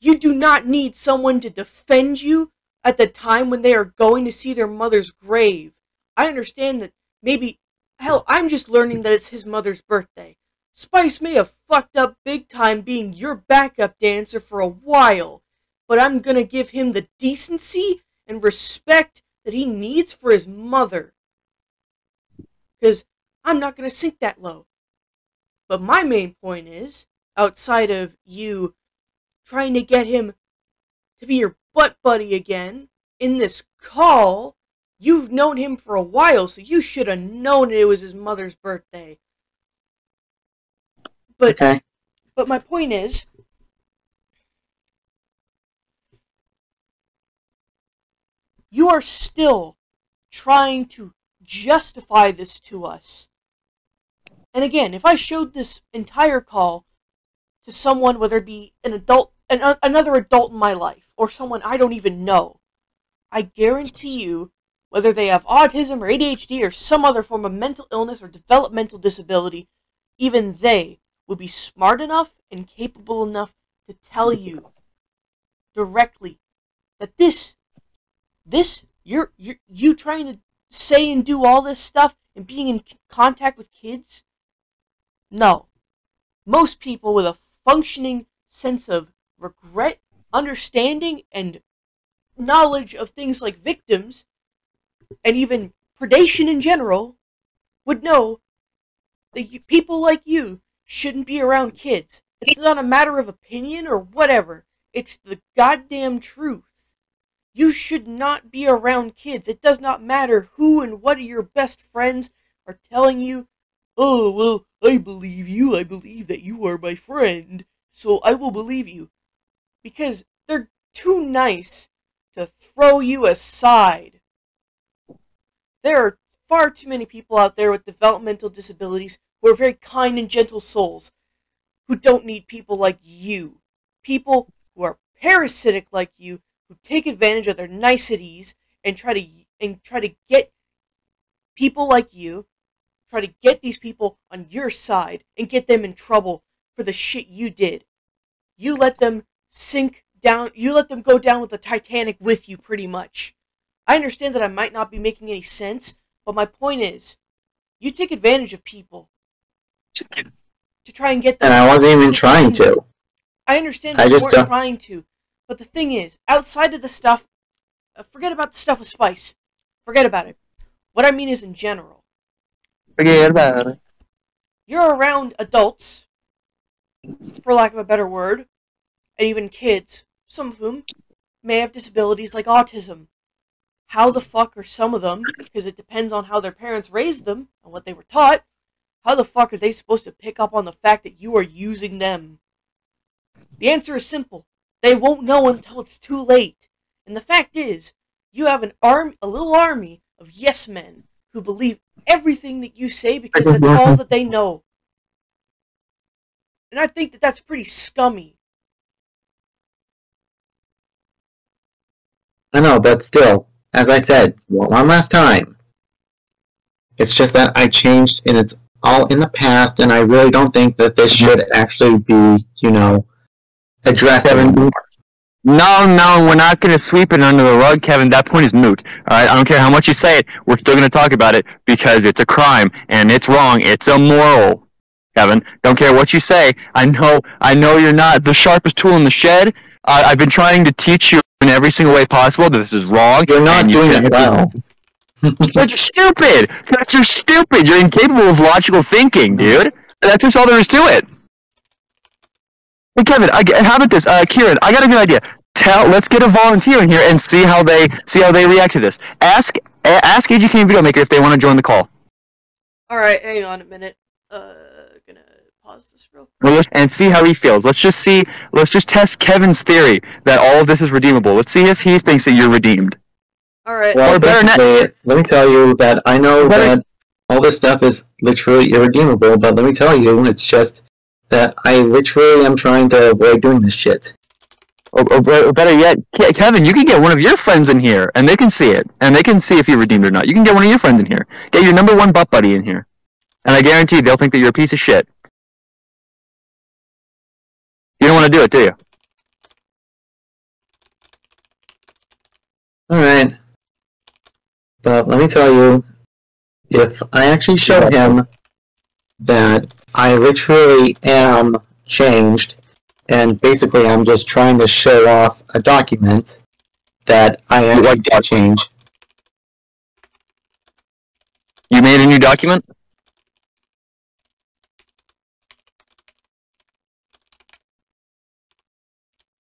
you do not need someone to defend you at the time when they are going to see their mother's grave. I understand that maybe, hell, I'm just learning that it's his mother's birthday. Spice may have fucked up big time being your backup dancer for a while, but I'm gonna give him the decency and respect that he needs for his mother. Because I'm not gonna sink that low. But my main point is, outside of you trying to get him to be your butt buddy again in this call, you've known him for a while, so you should have known it was his mother's birthday. But, okay. But my point is, you are still trying to justify this to us. And again, if I showed this entire call to someone, whether it be an adult, another adult in my life, or someone I don't even know, I guarantee you, whether they have autism or ADHD or some other form of mental illness or developmental disability, even they would be smart enough and capable enough to tell you directly that you trying to say and do all this stuff and being in contact with kids? No. Most people with a functioning sense of regret, understanding, and knowledge of things like victims, and even predation in general, would know that people like you shouldn't be around kids. It's not a matter of opinion or whatever. It's the goddamn truth. You should not be around kids. It does not matter who and what of your best friends are telling you, "Oh, well, I believe you. I believe that you are my friend, so I will believe you." Because they're too nice to throw you aside. There are far too many people out there with developmental disabilities who are very kind and gentle souls who don't need people like you. People who are parasitic like you, who take advantage of their niceties and try to get people like you, try to get these people on your side and get them in trouble for the shit you did. You let them sink down, you let them go down with the Titanic with you, pretty much. I understand that I might not be making any sense, but my point is, you take advantage of people to try and get them. And I wasn't even trying to. I understand that you weren't trying to, but the thing is, outside of the stuff, forget about the stuff with Spice. Forget about it. What I mean is in general. Forget about it. You're around adults, for lack of a better word, and even kids, some of whom may have disabilities like autism. How the fuck are some of them, because it depends on how their parents raised them and what they were taught, how the fuck are they supposed to pick up on the fact that you are using them? The answer is simple. They won't know until it's too late. And the fact is, you have a little army of yes men who believe everything that you say because that's all that they know. And I think that that's pretty scummy. I know, but still, as I said, one last time, it's just that I changed and it's all in the past, and I really don't think that this should actually be, addressed anymore. No, we're not going to sweep it under the rug, Kevin. That point is moot. All right, I don't care how much you say it. We're still going to talk about it because it's a crime and it's wrong. It's immoral, Kevin. Don't care what you say. I know you're not the sharpest tool in the shed. I've been trying to teach you in every single way possible that this is wrong. You're not doing it well. But you're stupid. Because you're stupid. You're incapable of logical thinking, dude. That's just all there is to it. Hey Kevin, how about this? Kieran, I got a good idea. Let's get a volunteer in here and see how they react to this. Ask AGK Videomaker if they want to join the call. All right, hang on a minute. Gonna pause this real quick. And see how he feels. Let's just test Kevin's theory that all of this is redeemable. Let's see if he thinks that you're redeemed. All right. Well, let me tell you that I know that all this stuff is literally irredeemable, but let me tell you, it's just that I literally am trying to avoid doing this shit. Or better yet, Kevin, you can get one of your friends in here, and they can see it, and they can see if you're redeemed or not. You can get one of your friends in here. Get your #1 butt buddy in here, and I guarantee they'll think that you're a piece of shit. You don't want to do it, do you? Alright. But let me tell you, if I actually show him that I literally am changed, and basically I'm just trying to show off a document that I actually did change. You made a new document?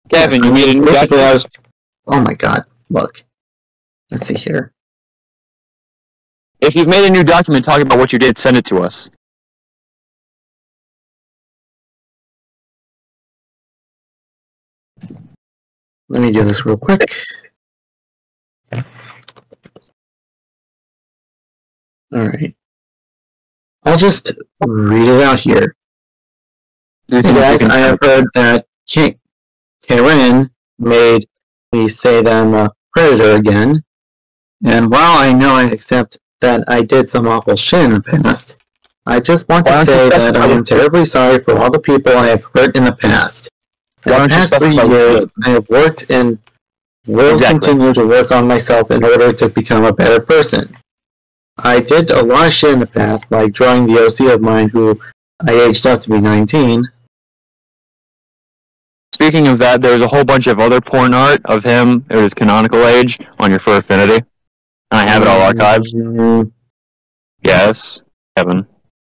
Kevin, you made a new document? Oh my god, look. Let's see here. If you've made a new document talking about what you did, send it to us. Let me do this real quick. Alright. I'll just read it out here. Hey guys, I have heard that Karen made me say that I'm a predator again. And while I know I accept that I did some awful shit in the past, I just want to say that I am terribly sorry for all the people I have hurt in the past. For the past 3 years, I have worked and will continue to work on myself in order to become a better person. I did a lot of shit in the past, like drawing the OC of mine who I aged up to be 19. Speaking of that, there's a whole bunch of other porn art of him at his canonical age on your Fur Affinity. And I have it all archived. Yes, Kevin.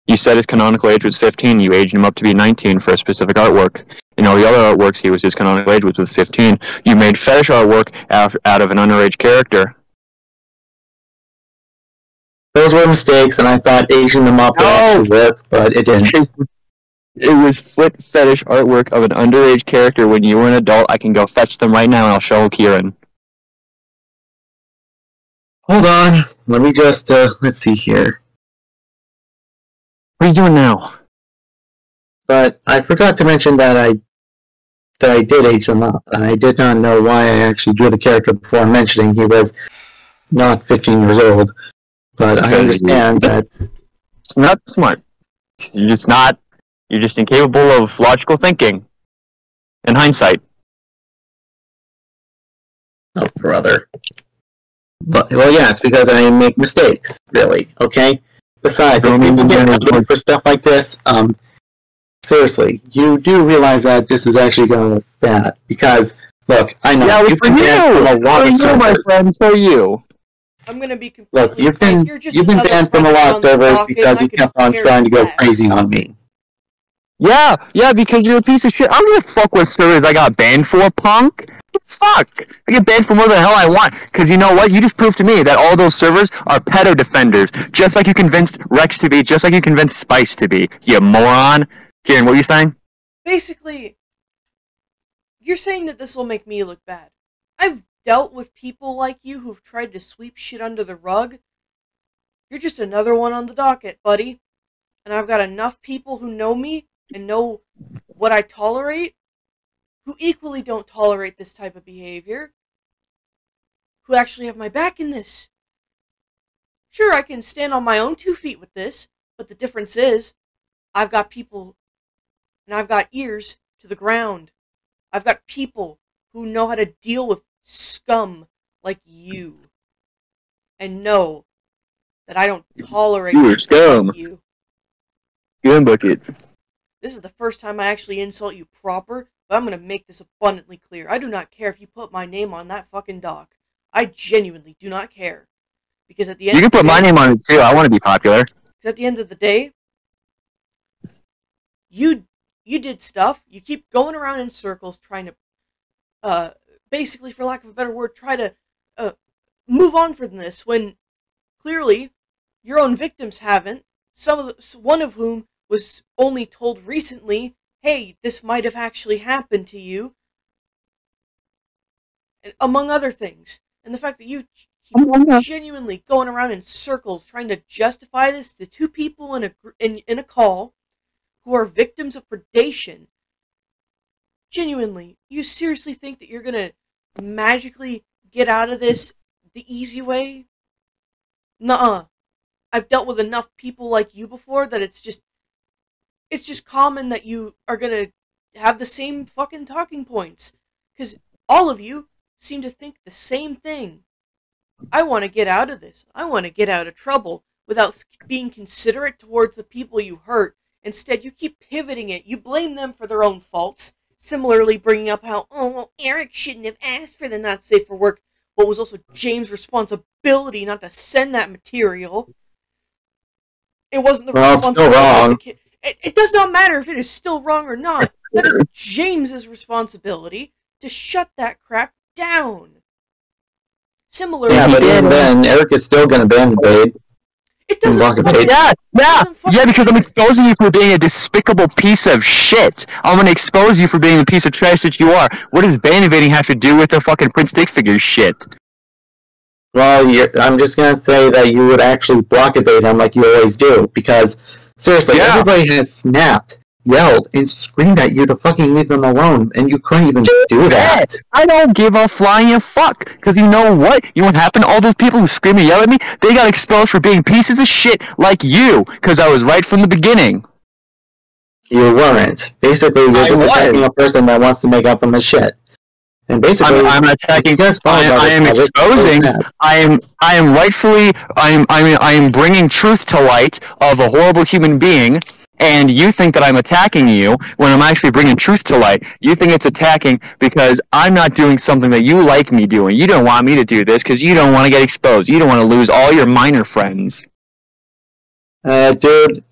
You said his canonical age was 15, you aged him up to be 19 for a specific artwork. In all the other artworks, his canonical age was 15. You made fetish artwork out of an underage character. Those were mistakes, and I thought aging them up would actually work, but it didn't. It was foot fetish artwork of an underage character when you were an adult. I can go fetch them right now, and I'll show Kieran. Hold on. Let me just, let's see here. What are you doing now? But I forgot to mention that I did age them up, and I did not know why I actually drew the character before mentioning he was not 15 years old. But I understand that... Not smart. You're just incapable of logical thinking. In hindsight. Oh, brother. Well, yeah, it's because I make mistakes, really, okay? Besides, if people get looking for stuff like this, seriously, you do realize that this is actually going to look bad. Because, look, I know you've been banned from a lot of servers. My friend, for you. I'm gonna be completely Look, you've been banned from a lot of servers because you kept on trying to go crazy on me. Yeah, because you're a piece of shit. I don't give a fuck what servers I got banned for, punk. Fuck! I get banned for more than the hell I want. Because you know what? You just proved to me that all those servers are pedo defenders. Just like you convinced Rex to be, just like you convinced Spice to be. You moron. Kieran, what were you saying? Basically, you're saying that this will make me look bad. I've dealt with people like you who've tried to sweep shit under the rug. You're just another one on the docket, buddy. And I've got enough people who know me and know what I tolerate, who equally don't tolerate this type of behavior, who actually have my back in this. Sure, I can stand on my own 2 feet with this, but the difference is, I've got people, and I've got ears to the ground. I've got people who know how to deal with scum like you, and know that I don't tolerate scum. like you. Gun bucket. This is the first time I actually insult you proper, but I'm gonna make this abundantly clear. I do not care if you put my name on that fucking doc. I genuinely do not care. Because at the end you can put my name on it too. I want to be popular. Because at the end of the day, you did stuff. You keep going around in circles trying to, basically, for lack of a better word, try to move on from this when clearly your own victims haven't. One of whom was only told recently, hey, this might have actually happened to you, among other things. And the fact that you keep genuinely going around in circles trying to justify this to 2 people in a call who are victims of predation Genuinely, you seriously think that you're gonna magically get out of this the easy way? Nuh-uh. I've dealt with enough people like you before that it's just common that you are gonna have the same fucking talking points. Because all of you seem to think the same thing. I want to get out of this. I want to get out of trouble without being considerate towards the people you hurt. Instead, you keep pivoting it. You blame them for their own faults. Similarly, bringing up how, oh, well, Eric shouldn't have asked for the not safe for work, but it was also James' responsibility not to send that material. It wasn't the responsibility of the kid. It does not matter if it is still wrong or not. That is James's responsibility to shut that crap down. Similarly, yeah, but even then, Eric is still going to ban the babe. It doesn't Yeah, because I'm exposing you for being a despicable piece of shit. I'm going to expose you for being the piece of trash that you are. What does ban evading have to do with the fucking Prince Stick Figure shit? Well, I'm just going to say that you would actually block evade him like you always do, because, seriously, everybody has snapped, yelled, and screamed at you to fucking leave them alone, and you couldn't even do that. I don't give a flying fuck, because you know what? You know what happened? All those people who scream and yell at me, they got exposed for being pieces of shit like you, because I was right from the beginning. You weren't. Basically, you're just attacking a person that wants to make up from his shit. And basically, I'm attacking. I am exposing. I am rightfully. I am bringing truth to light of a horrible human being, and you think that I'm attacking you when I'm actually bringing truth to light. You think it's attacking because I'm not doing something that you like me doing. You don't want me to do this because you don't want to get exposed. You don't want to lose all your minor friends. Dude,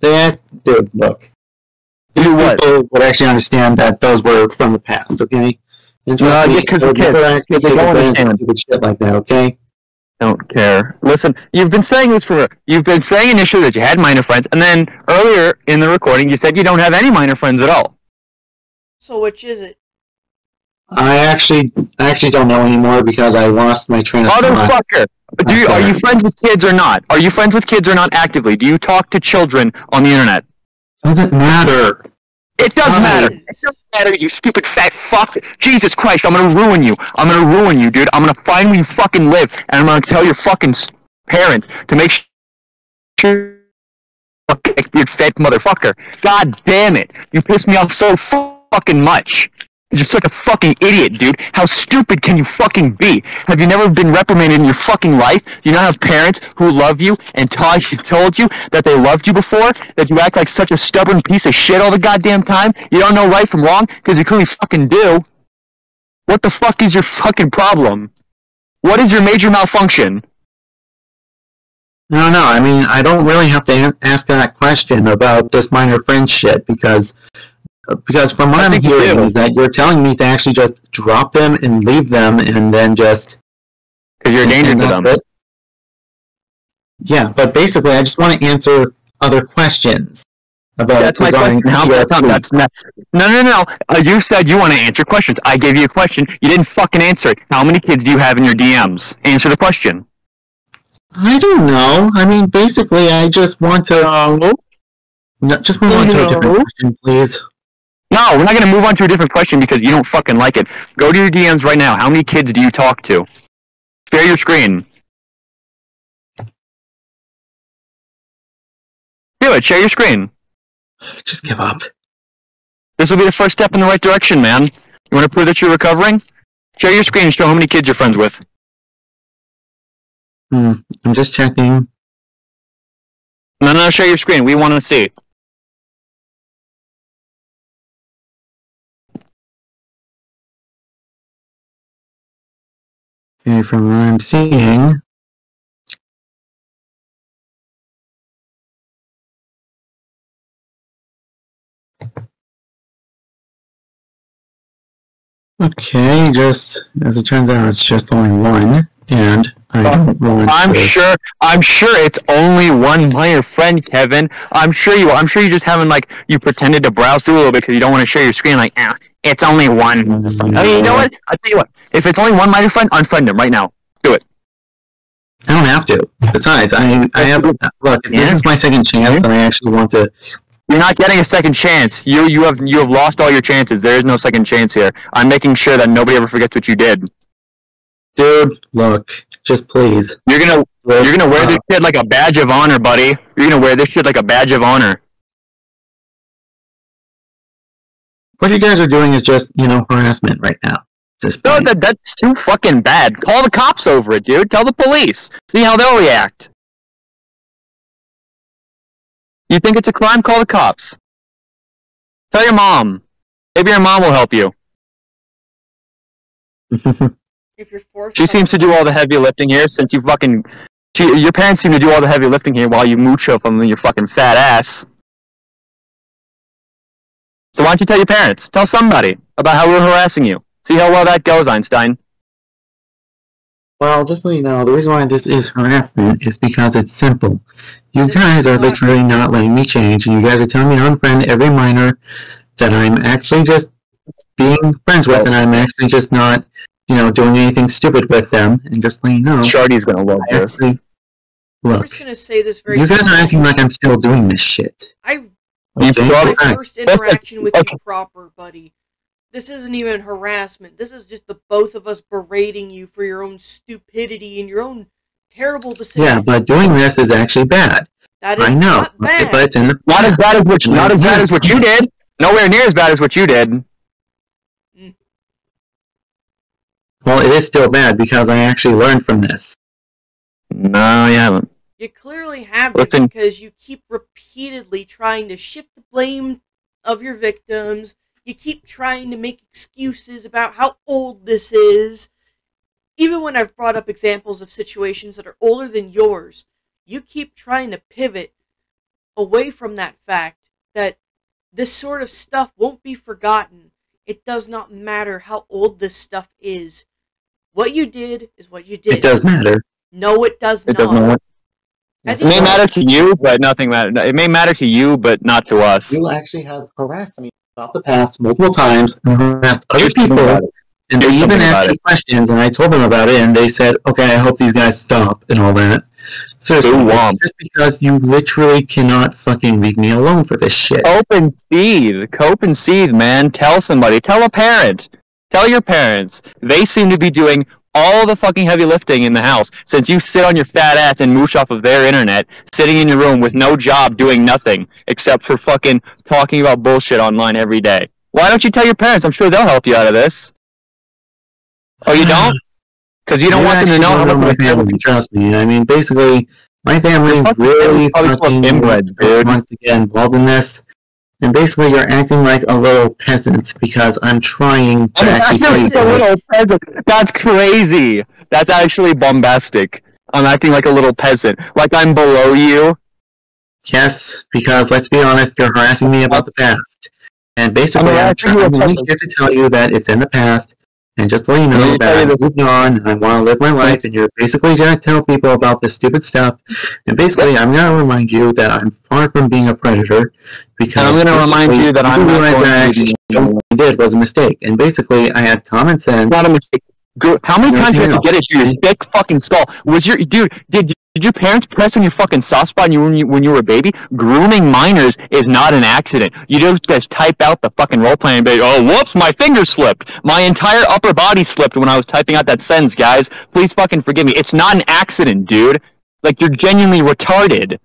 look. These people would actually understand that those were from the past, okay? Because they don't understand shit like that, okay? Don't care. Listen, you've been saying initially that you had minor friends, and then earlier in the recording you said you don't have any minor friends at all. So which is it? I actually don't know anymore because I lost my train of thought. Motherfucker! Are you friends with kids or not? Are you friends with kids or not actively? Do you talk to children on the internet? Doesn't matter. It does matter. It doesn't matter, you stupid fat fuck. Jesus Christ, I'm gonna ruin you. I'm gonna ruin you, dude. I'm gonna find where you fucking live, and I'm gonna tell your fucking parents to make sure you fat motherfucker. God damn it. You piss me off so fucking much. You're such a fucking idiot, dude. How stupid can you fucking be? Have you never been reprimanded in your fucking life? Do you not have parents who love you and told you that they loved you before? That you act like such a stubborn piece of shit all the goddamn time? You don't know right from wrong? Because you clearly fucking do. What the fuck is your fucking problem? What is your major malfunction? No, I mean, I don't really have to ask that question about this minor friend shit, because from what I'm hearing is that you're telling me to actually just drop them and leave them and then just... Because you're a danger to them. Yeah, but basically I just want to answer other questions about... That's my question. No. You said you want to answer questions. I gave you a question. You didn't fucking answer it. How many kids do you have in your DMs? Answer the question. I don't know. I mean, basically I just want to... just move on to a different question, please. No, we're not going to move on to a different question because you don't fucking like it. Go to your DMs right now. How many kids do you talk to? Share your screen. Do it. Share your screen. Just give up. This will be the first step in the right direction, man. You want to prove that you're recovering? Share your screen and show how many kids you're friends with. I'm just checking. No, share your screen. We want to see. Okay, from what I'm seeing... Okay, just as it turns out, it's just only one, and I don't want I'm sure it's only one minor friend, Kevin. I'm sure you just haven't, you pretended to browse through a little bit because you don't want to share your screen, it's only one. I mean, you know what? I'll tell you what. If it's only one minor friend, unfriend him right now. Do it. I don't have to. Besides, I have... Look, this is my second chance, and I actually want to You're not getting a second chance. You have lost all your chances. There is no second chance here. I'm making sure that nobody ever forgets what you did. Dude, look, just please. You're gonna wear this shit like a badge of honor, buddy. You're gonna wear this shit like a badge of honor. What you guys are doing is just, harassment right now. No, that's too fucking bad. Call the cops over it, dude. Tell the police. See how they'll react. You think it's a crime? Call the cops. Tell your mom. Maybe your mom will help you. If you're forced, she seems to do all the heavy lifting here since you fucking... your parents seem to do all the heavy lifting here while you mooch up on your fucking fat ass. So why don't you tell your parents? Tell somebody about how we're harassing you. See how well that goes, Einstein. Well, just so you know, the reason why this is harassment is because it's simple. You guys are literally not letting me change, and you guys are telling me to unfriend every minor that I'm actually just being friends with, and I'm actually just not, doing anything stupid with them, and just letting you know. Shardy's gonna love this. Look, I'm just gonna say this very you guys are acting like I'm still doing this shit. My first interaction with you proper, buddy. This isn't even harassment. This is just the both of us berating you for your own stupidity and your own terrible decisions. Yeah, but doing this is actually bad. That is I know, not bad. but it's in the not as bad as what you did. Nowhere near as bad as what you did. Well, it is still bad because I actually learned from this. No, you haven't. You clearly haven't because you keep repeatedly trying to shift the blame of your victims. You keep trying to make excuses about how old this is. Even when I've brought up examples of situations that are older than yours, you keep trying to pivot away from that fact that this sort of stuff won't be forgotten. It does not matter how old this stuff is. What you did is what you did. It does matter. No, it does not. It may matter to you, but nothing matters. It may matter to you, but not to us. You actually have harassed me about the past multiple times and harassed other people, and they even asked me questions, and I told them about it, and they said, "Okay, I hope these guys stop," and all that. Seriously, it's just because you literally cannot fucking leave me alone for this shit. Cope and seethe, man. Tell somebody. Tell a parent. Tell your parents. They seem to be doing all the fucking heavy lifting in the house since you sit on your fat ass and mooch off of their internet, sitting in your room with no job doing nothing except for fucking talking about bullshit online every day. Why don't you tell your parents? I'm sure they'll help you out of this. Oh, you don't? Because you don't want them to know how my family. Trust me. I mean, basically, my family really fucking wants to get involved in this. And basically, you're acting like a little peasant because I'm trying to actually tell you guys. That's crazy. That's actually bombastic. I'm acting like a little peasant. Like I'm below you. Yes, because let's be honest, you're harassing me about the past. And basically, I'm only here to tell you that it's in the past. And just to let you know that I've moved on and I want to live my life, and you're basically going to tell people about this stupid stuff. And basically, I'm going to remind you that I'm far from being a predator. Because I'm going to remind you that I'm not going to what I did was a mistake. And basically, I had common sense. Not a mistake. How many times did you have to get it to your thick fucking skull? Did your parents press on your fucking soft spot when you were a baby? Grooming minors is not an accident. You don't just type out the fucking role playing and be, oh, whoops, my finger slipped. My entire upper body slipped when I was typing out that sentence, guys. Please fucking forgive me. It's not an accident, dude. Like, you're genuinely retarded.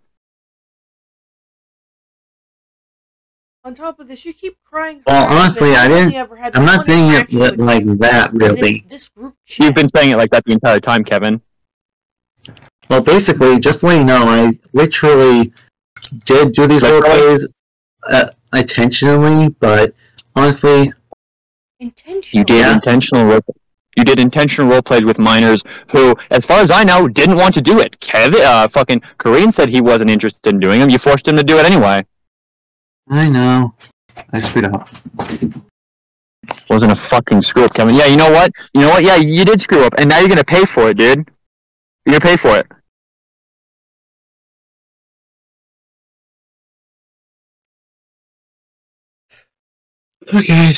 On top of this, you keep crying. Well, honestly, I'm not saying it like that, really. This group chat. You've been saying it like that the entire time, Kevin. Well, basically, just to let you know, I literally did do these roleplays intentionally, but honestly... Intentional? You did intentional roleplays with minors who, as far as I know, didn't want to do it. Fucking Korean said he wasn't interested in doing them. You forced him to do it anyway. I know. I screwed up. Wasn't a fucking screw up, Kevin. Yeah, you know what? Yeah, you did screw up, and now you're gonna pay for it, dude. You're gonna pay for it. Okay.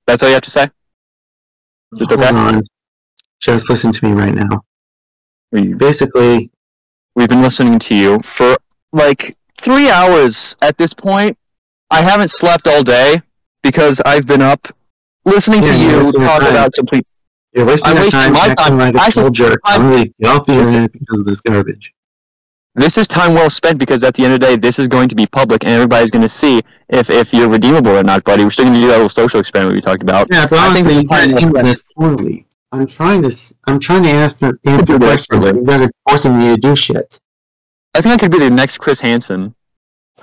That's all you have to say? Just okay? Hold on. Just listen to me right now. Basically, we've been listening to you for, like, 3 hours at this point. I haven't slept all day because I've been up listening to you talk about complete. You're wasting your time acting like a total jerk. I'm going to get off the internet because of this garbage. This is time well spent because at the end of the day, this is going to be public and everybody's going to see if you're redeemable or not, buddy. We're still going to do that little social experiment we talked about. Yeah, but honestly, you guys handle this poorly. I'm trying to answer your questions. You guys are forcing me to do shit. I think I could be the next Chris Hansen.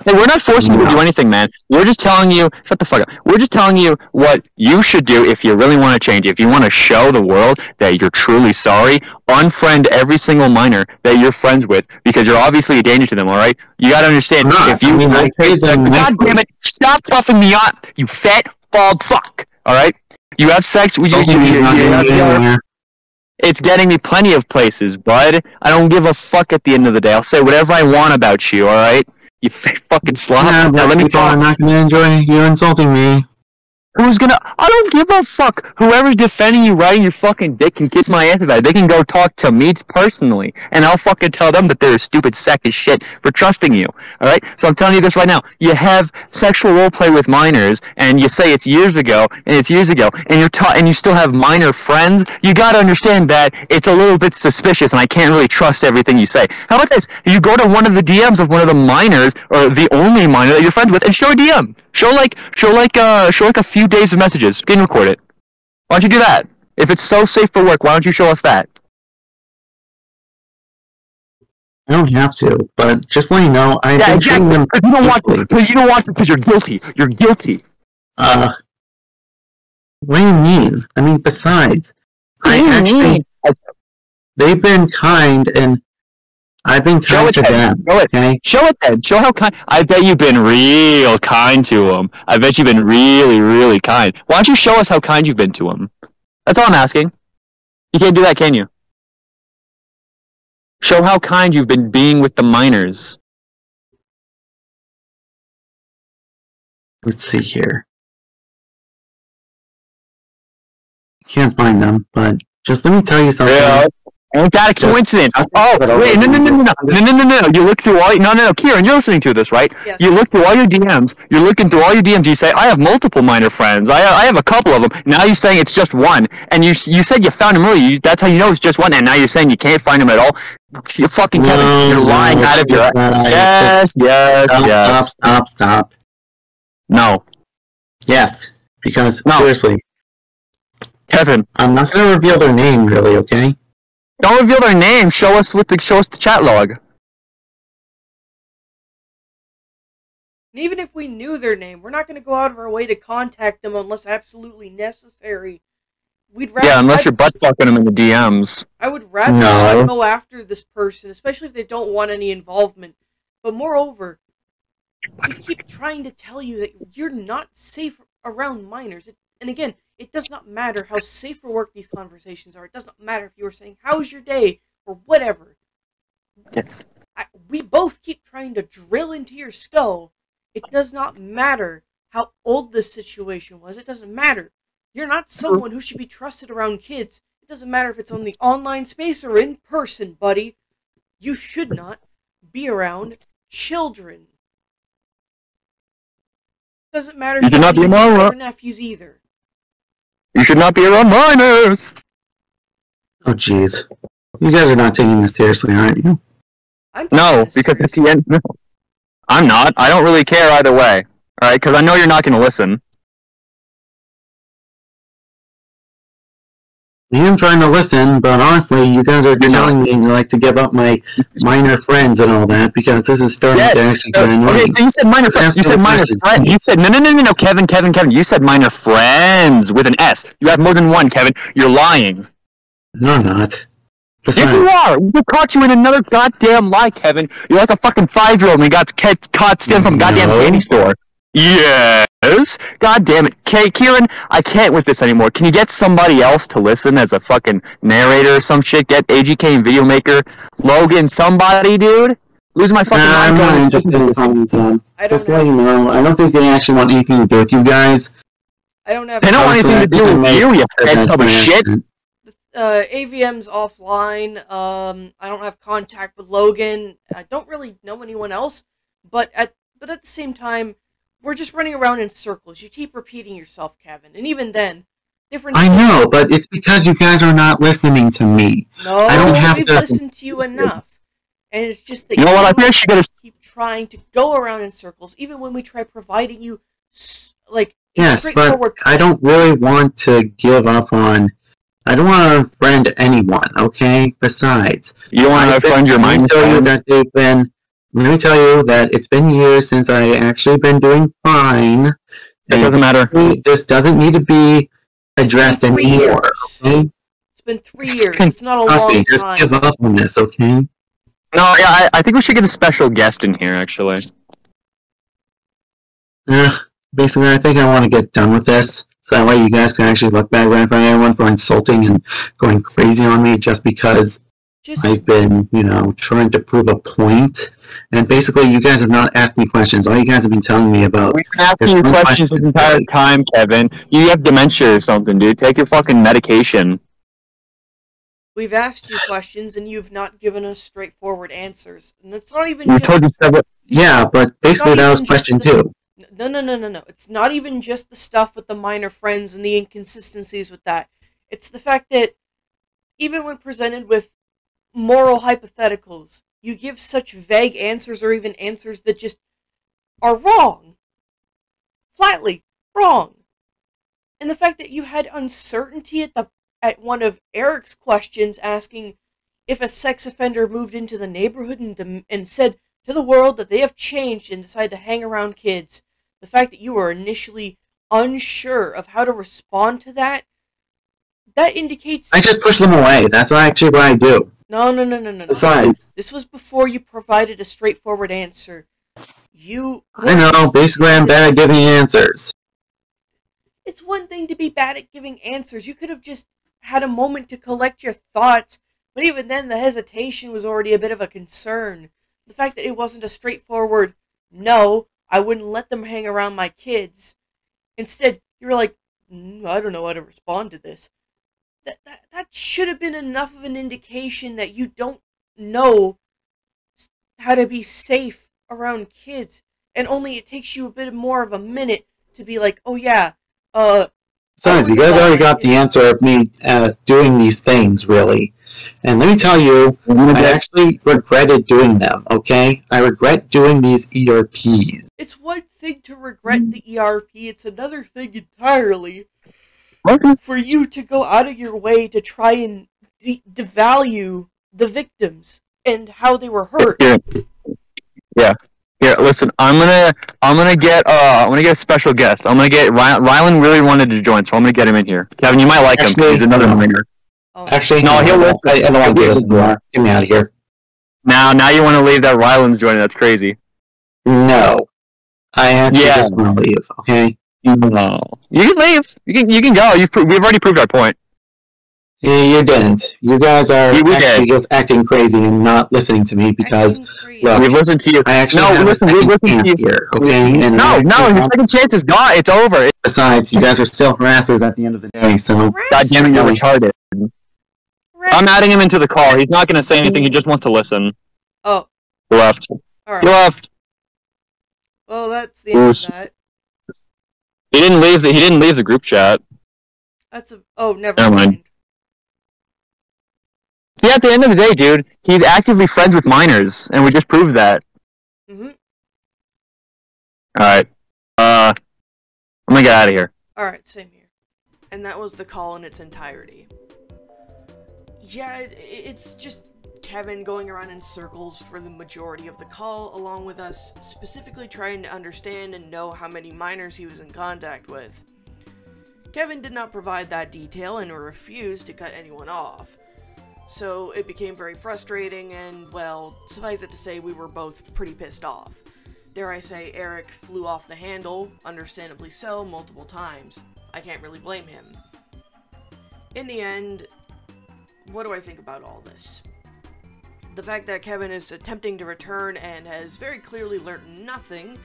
Hey, we're not forcing you to do anything, man. We're just telling you, shut the fuck up. We're just telling you what you should do if you really want to change. If you want to show the world that you're truly sorry, unfriend every single minor that you're friends with because you're obviously a danger to them, alright? You gotta understand, if you... God damn it, stop puffing me up, you fat, bald fuck, alright? You have sex... It's getting me plenty of places, bud. I don't give a fuck at the end of the day. I'll say whatever I want about you, alright? You fake fucking slob. Yeah, but let me people are not going to enjoy you insulting me. Who's gonna... I don't give a fuck. Whoever's defending you riding your fucking dick can kiss my ass about it. They can go talk to me personally, and I'll fucking tell them that they're a stupid sack of shit for trusting you. Alright? So I'm telling you this right now. You have sexual roleplay with minors, and you say it's years ago, and it's years ago, and and you still have minor friends. You gotta understand that it's a little bit suspicious, and I can't really trust everything you say. How about this? You go to one of the DMs of one of the minors, or the only minor that you're friends with, and show a DM. Show like a few days of messages. Screen record it. Why don't you do that? If it's so safe for work, why don't you show us that? I don't have to, but just let you know, I've been treating them. Because you don't want to, because you're guilty. You're guilty. What do you mean? I mean, besides, they've been kind, and I've been kind to them. Show it then. Show how kind. I bet you've been real kind to them. I bet you've been really, really kind. Why don't you show us how kind you've been to them? That's all I'm asking. You can't do that, can you? Show how kind you've been being with the minors. Let's see here. Can't find them, but just let me tell you something. Yeah. Ain't that a coincidence? Oh, wait, no. You look through all... No, Kieran, you're listening to this, right? Yes. You look through all your DMs. You're looking through all your DMs. You say, I have multiple minor friends. I have a couple of them. Now you're saying it's just one. And you said you found him earlier. That's how you know it's just one. And now you're saying you can't find him at all. You're fucking Kevin. You're lying out of your... Yes. Stop. No. Yes, because, seriously. Kevin. I'm not going to reveal their name, really, okay? Don't reveal their name. Show us the chat log. And even if we knew their name, we're not going to go out of our way to contact them unless absolutely necessary. Unless you're butt fucking them in the DMs. I would rather not go after this person, especially if they don't want any involvement. But moreover, we keep trying to tell you that you're not safe around minors. And again, it does not matter how safe for work these conversations are. It does not matter if you were saying, how's your day? Or whatever. Yes. We both keep trying to drill into your skull. It does not matter how old this situation was. It doesn't matter. You're not someone who should be trusted around kids. It doesn't matter if it's on the online space or in person, buddy. You should not be around children. Doesn't matter if you have your nephews either. You should not be around minors! Oh, jeez. You guys are not taking this seriously, aren't you? No, because at the end... No. I'm not. I don't really care either way. Alright, because I know you're not going to listen. I am trying to listen, but honestly, you guys are telling me like to give up my minor friends and all that, because this is starting to actually get annoying. Okay, so you said minor friends. You said minor friends. You said, no, Kevin. You said minor friends with an S. You have more than one, Kevin. You're lying. No, I'm not. Yes, you are. We caught you in another goddamn lie, Kevin. You're like a fucking 5-year-old and we got caught stealing from a goddamn candy store. Yes. God damn it. Kieran, I can't with this anymore. Can you get somebody else to listen as a fucking narrator or some shit? Get AGK and Video Maker. Logan, somebody, dude? Losing my fucking mind. I'm not interested in talking to them. Just let you know. I don't think they actually want anything to do with you guys. I don't have... They don't want anything to do with you fed tub of shit. AVM's offline. I don't have contact with Logan. I don't really know anyone else. But at the same time, we're just running around in circles. You keep repeating yourself, Kevin. And even then, different... I know, but it's because you guys are not listening to me. No, I don't have we've to listened to you enough. And it's just that You know what? I think I should get a... keep trying to go around in circles, even when we try providing you, like, Yes, but straightforward... I don't really want to give up on... I don't want to unfriend anyone, okay? Besides, You want to unfriend your mind? Let me tell you that it's been years since I actually been doing fine. It doesn't matter. This doesn't need to be addressed anymore, okay? It's been 3 years. It's not a long time. Just give up on this, okay? No, yeah, I think we should get a special guest in here, actually. Basically, I think I want to get done with this, so that way you guys can actually look back right in front of everyone for insulting and going crazy on me just because I've been, trying to prove a point. And basically, you guys have not asked me questions. All you guys have been telling me about... We've been asking you questions this entire time, Kevin. You have dementia or something, dude. Take your fucking medication. We've asked you questions, and you've not given us straightforward answers. And it's not even Yeah, but basically that was question 2. No. It's not even just the stuff with the minor friends and the inconsistencies with that. It's the fact that even when presented with moral hypotheticals, you give such vague answers or even answers that just are wrong. Flatly wrong. And the fact that you had uncertainty at one of Eric's questions asking if a sex offender moved into the neighborhood and said to the world that they have changed and decided to hang around kids. The fact that you were initially unsure of how to respond to that indicates... I just push them away. That's actually what I do. No. Besides... This was before you provided a straightforward answer. I know, basically I'm bad at giving answers. It's one thing to be bad at giving answers. You could have just had a moment to collect your thoughts, but even then the hesitation was already a bit of a concern. The fact that it wasn't a straightforward, no, I wouldn't let them hang around my kids. Instead, you were like, I don't know how to respond to this. That should have been enough of an indication that you don't know how to be safe around kids. And only it takes you a bit more of a minute to be like, oh yeah, Besides, you guys already got the answer of me doing these things, really. And let me tell you, I actually regretted doing them, okay? I regret doing these ERPs. It's one thing to regret the ERP, it's another thing entirely for you to go out of your way to try and devalue the victims and how they were hurt. Yeah. Here, listen. I'm gonna get a special guest. I'm gonna get Rylan. Really wanted to join, so I'm gonna get him in here. Kevin, you might like him. He's another minor. Oh. Actually, no, he'll listen. I don't want to do this anymore. Get me out of here. Now you want to leave that Rylan's joining? That's crazy. No, I actually just want to leave. Okay. No, you can leave. You can go. We've already proved our point. You didn't. You guys are actually just acting crazy and not listening to me because look, we've listened to you. We've listened to you here. Okay. And your second chance is gone. It's over. Besides, you guys are still harassers at the end of the day. So God damn it, you're retarded. I'm adding him into the call. He's not going to say anything. He just wants to listen. Oh. He left. All right. He left. Well, that's the end of that. He didn't leave the group chat. Never mind. See, at the end of the day, dude, he's actively friends with minors, and we just proved that. Mhm. Alright. I'm gonna get out of here. Alright, same here. And that was the call in its entirety. Yeah, it's just Kevin going around in circles for the majority of the call, along with us specifically trying to understand and know how many minors he was in contact with. Kevin did not provide that detail and refused to cut anyone off. So it became very frustrating and, well, suffice it to say we were both pretty pissed off. Dare I say, Eric flew off the handle, understandably so, multiple times. I can't really blame him. In the end, what do I think about all this? The fact that Kevin is attempting to return and has very clearly learned nothing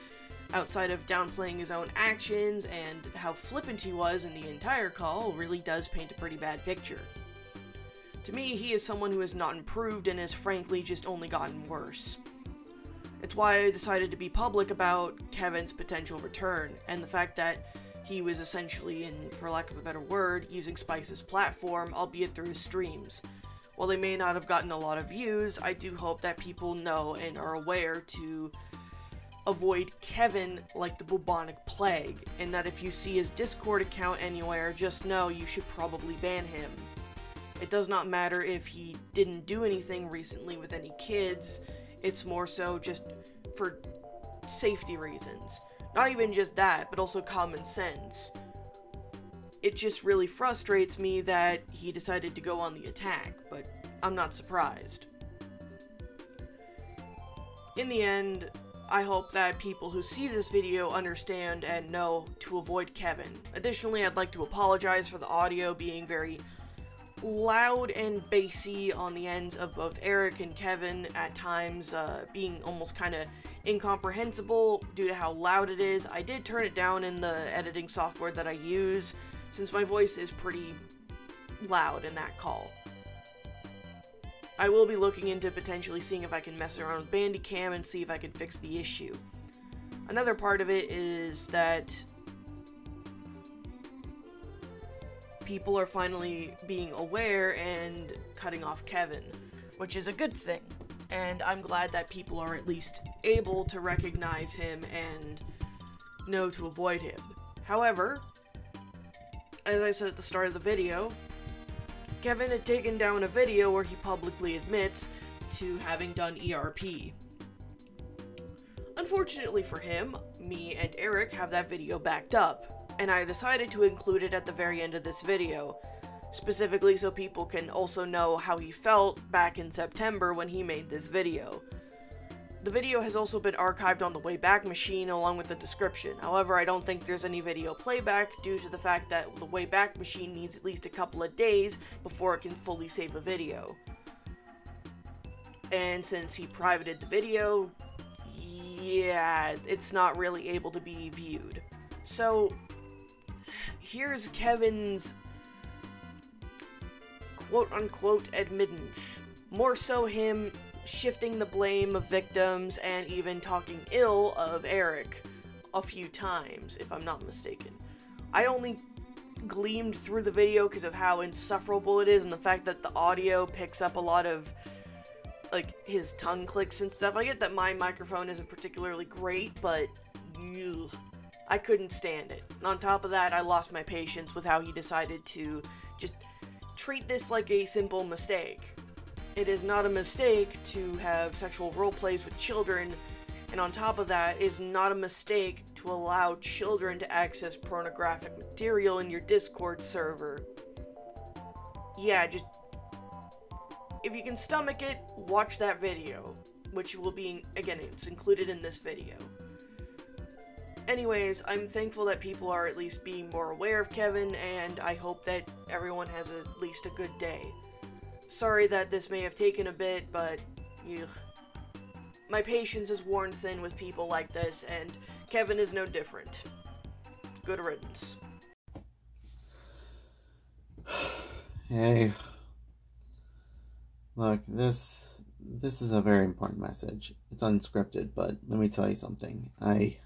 outside of downplaying his own actions and how flippant he was in the entire call really does paint a pretty bad picture. To me, he is someone who has not improved and has frankly just only gotten worse. It's why I decided to be public about Kevin's potential return, and the fact that he was essentially, and for lack of a better word, using Spice's platform, albeit through his streams. While they may not have gotten a lot of views, I do hope that people know and are aware to avoid Kevin like the bubonic plague, and that if you see his Discord account anywhere, just know you should probably ban him. It does not matter if he didn't do anything recently with any kids, it's more so just for safety reasons. Not even just that, but also common sense. It just really frustrates me that he decided to go on the attack, but I'm not surprised. In the end, I hope that people who see this video understand and know to avoid Kevin. Additionally, I'd like to apologize for the audio being very loud and bassy on the ends of both Erik and Kevin, at times being almost kind of incomprehensible due to how loud it is. I did turn it down in the editing software that I use, since my voice is pretty loud in that call. I will be looking into potentially seeing if I can mess around with Bandicam and see if I can fix the issue. Another part of it is that people are finally being aware and cutting off Kevin, which is a good thing. And I'm glad that people are at least able to recognize him and know to avoid him. However, as I said at the start of the video, Kevin had taken down a video where he publicly admits to having done ERP. Unfortunately for him, me and Erik have that video backed up, and I decided to include it at the very end of this video, specifically so people can also know how he felt back in September when he made this video. The video has also been archived on the Wayback Machine along with the description. However, I don't think there's any video playback due to the fact that the Wayback Machine needs at least a couple of days before it can fully save a video. And since he privated the video, yeah, it's not really able to be viewed. So, here's Kevin's quote-unquote admittance. More so him shifting the blame of victims and even talking ill of Erik a few times, if I'm not mistaken. I only gleamed through the video because of how insufferable it is and the fact that the audio picks up a lot of, like, his tongue clicks and stuff. I get that my microphone isn't particularly great, but ugh, I couldn't stand it. And on top of that, I lost my patience with how he decided to just treat this like a simple mistake. It is not a mistake to have sexual role plays with children, and on top of that, it is not a mistake to allow children to access pornographic material in your Discord server. Yeah, just, if you can stomach it, watch that video, which will be, again, it's included in this video. Anyways, I'm thankful that people are at least being more aware of Kevin, and I hope that everyone has at least a good day. Sorry that this may have taken a bit, but ugh. My patience is worn thin with people like this, and Kevin is no different. Good riddance. Hey, look, this is a very important message. It's unscripted, but let me tell you something. I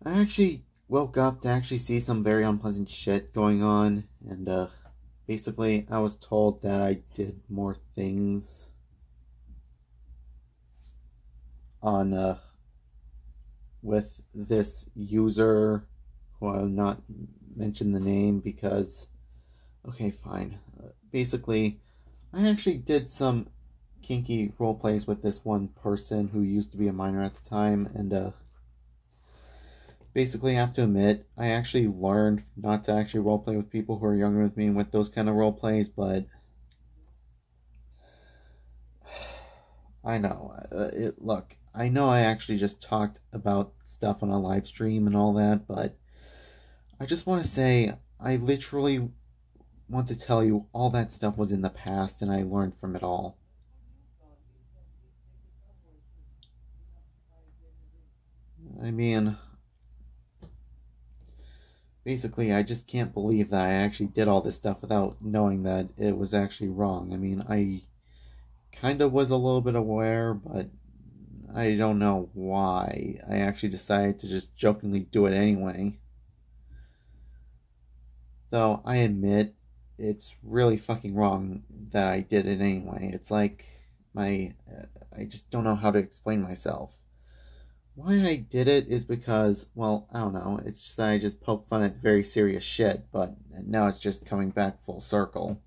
actually woke up to actually see some very unpleasant shit going on, and basically I was told that I did more things on with this user, who I will not mention the name because, okay, fine. Basically, I actually did some kinky role plays with this one person who used to be a minor at the time, and basically, I have to admit, I actually learned not to actually roleplay with people who are younger than me and with those kind of role plays, but I know. Look, I know I actually just talked about stuff on a live stream and all that, but I just want to say, I literally want to tell you all that stuff was in the past and I learned from it all. I mean, basically, I just can't believe that I actually did all this stuff without knowing that it was actually wrong. I mean, I kind of was a little bit aware, but I don't know why. I actually decided to just jokingly do it anyway. Though I admit it's really fucking wrong that I did it anyway. It's like I just don't know how to explain myself. Why I did it is because, well, I don't know. It's just that I just poke fun at very serious shit, but now it's just coming back full circle.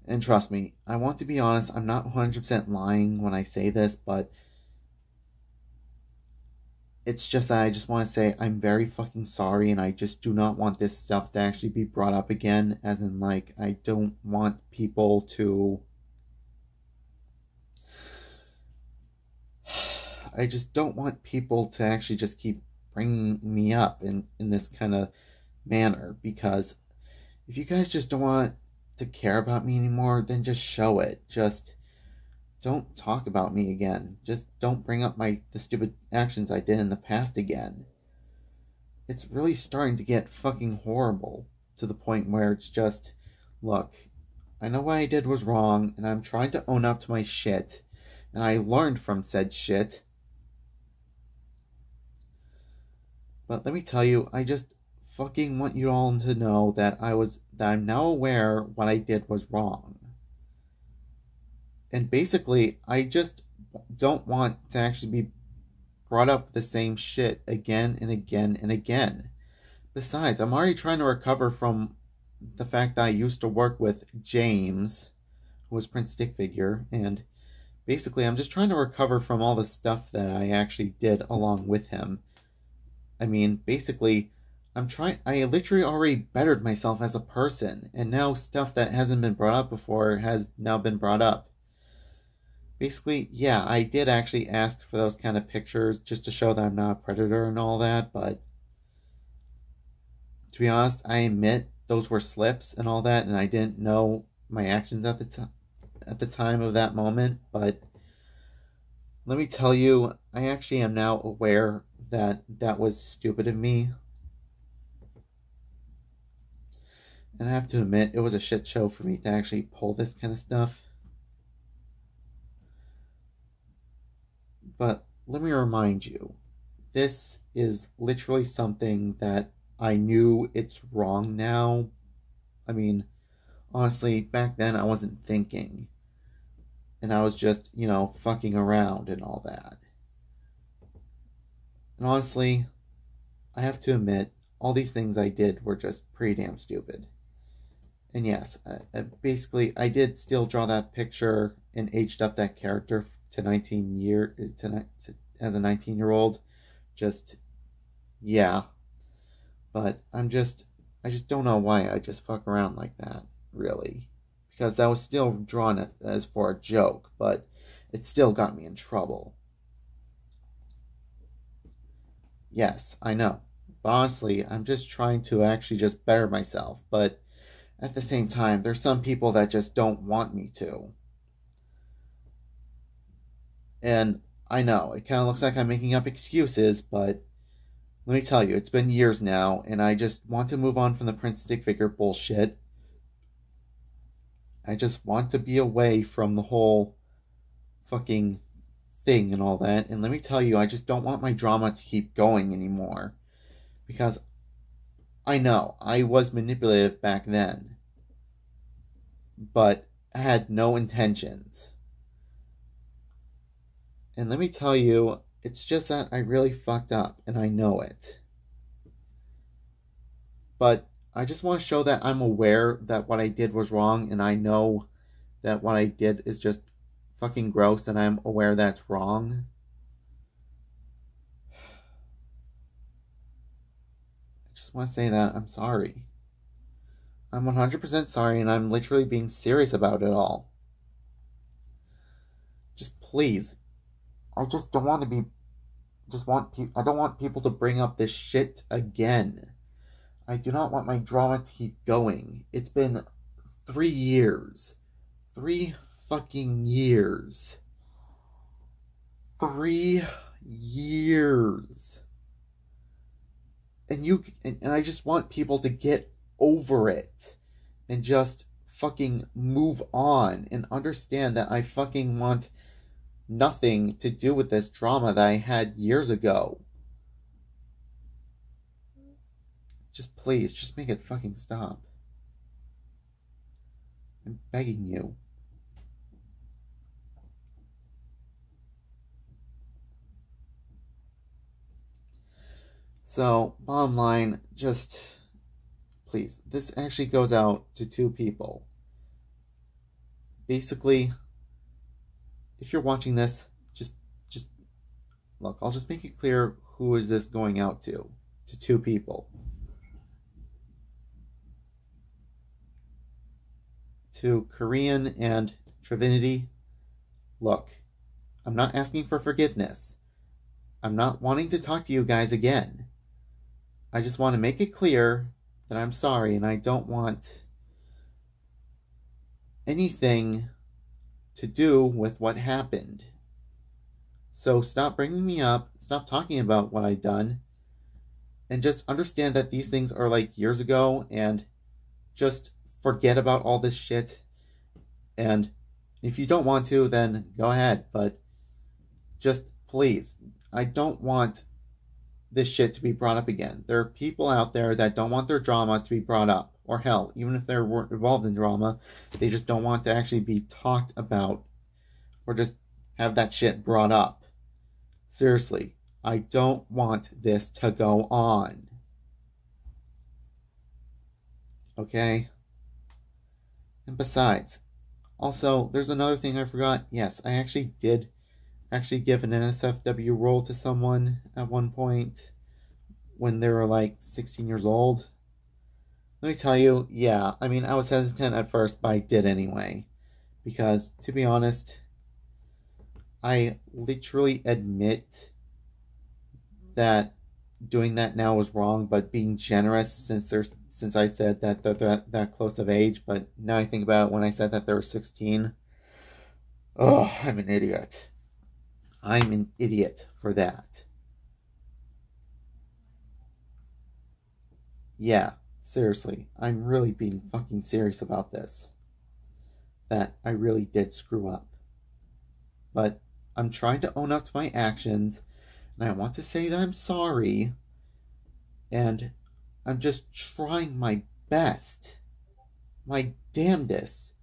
And trust me, I want to be honest, I'm not 100% lying when I say this, but it's just that I just want to say I'm very fucking sorry, and I just do not want this stuff to actually be brought up again, as in, like, I don't want people to... I just don't want people to actually just keep bringing me up in this kind of manner, because if you guys just don't want to care about me anymore, then just show it. Just don't talk about me again. Just don't bring up the stupid actions I did in the past again. It's really starting to get fucking horrible to the point where it's just, look, I know what I did was wrong, and I'm trying to own up to my shit, and I learned from said shit. But let me tell you, I just fucking want you all to know that I'm now aware what I did was wrong. And basically, I just don't want to actually be brought up the same shit again and again and again. Besides, I'm already trying to recover from the fact that I used to work with James, who was Prince Stick Figure, and basically I'm just trying to recover from all the stuff that I actually did along with him. I mean, basically, I literally already bettered myself as a person, and now stuff that hasn't been brought up before has now been brought up. Basically, yeah, I did actually ask for those kind of pictures just to show that I'm not a predator and all that, but to be honest, I admit those were slips and all that, and I didn't know my actions at the time of that moment, but let me tell you, I actually am now aware that that was stupid of me. And I have to admit, it was a shit show for me to actually pull this kind of stuff. But let me remind you, this is literally something that I knew it's wrong now. I mean, honestly, back then I wasn't thinking. And I was just, fucking around and all that. And honestly, I have to admit, all these things I did were just pretty damn stupid. And yes, basically, I did still draw that picture and aged up that character to as a 19-year-old. Just, yeah. But I just don't know why I just fuck around like that, really. Because that was still drawn as for a joke, but it still got me in trouble. Yes, I know. But honestly, I'm just trying to actually just better myself. But at the same time, there's some people that just don't want me to. And I know, it kind of looks like I'm making up excuses, but let me tell you, it's been years now, and I just want to move on from the Prince Stick Figure bullshit. I just want to be away from the whole fucking thing and all that. And let me tell you, I just don't want my drama to keep going anymore. Because I know, I was manipulative back then. But I had no intentions. And let me tell you, it's just that I really fucked up, and I know it. But I just want to show that I'm aware that what I did was wrong, and I know that what I did is just fucking gross, and I'm aware that's wrong. I just want to say that I'm sorry. I'm 100% sorry, and I'm literally being serious about it all. Just please. I just don't want to be... I don't want people to bring up this shit again. I do not want my drama to keep going. It's been 3 years. 3 fucking years. 3 years. And I just want people to get over it. And just fucking move on and understand that I fucking want nothing to do with this drama that I had years ago. Just please, just make it fucking stop. I'm begging you. So, bottom line, just please, this actually goes out to two people. Basically, if you're watching this, just look, I'll just make it clear who is this going out to. To two people. To Korean and Trinity, look, I'm not asking for forgiveness. I'm not wanting to talk to you guys again. I just want to make it clear that I'm sorry and I don't want anything to do with what happened. So stop bringing me up, stop talking about what I've done, and just understand that these things are like years ago, and just forget about all this shit. And if you don't want to, then go ahead, but just please, I don't want this shit to be brought up again. There are people out there that don't want their drama to be brought up, or hell, even if they weren't involved in drama, they just don't want to actually be talked about or just have that shit brought up. Seriously, I don't want this to go on. Okay? And besides, also, there's another thing I forgot. Yes, I actually did give an NSFW role to someone at one point when they were like 16 years old. Let me tell you, yeah, I mean, I was hesitant at first, but I did anyway. Because, to be honest, I literally admit that doing that now was wrong, but being generous since I said that they're that close of age, but now I think about it, when I said that they were 16, oh, I'm an idiot. I'm an idiot for that. Yeah, seriously, I'm really being fucking serious about this. That I really did screw up. But I'm trying to own up to my actions, and I want to say that I'm sorry, and I'm just trying my best, my damnedest,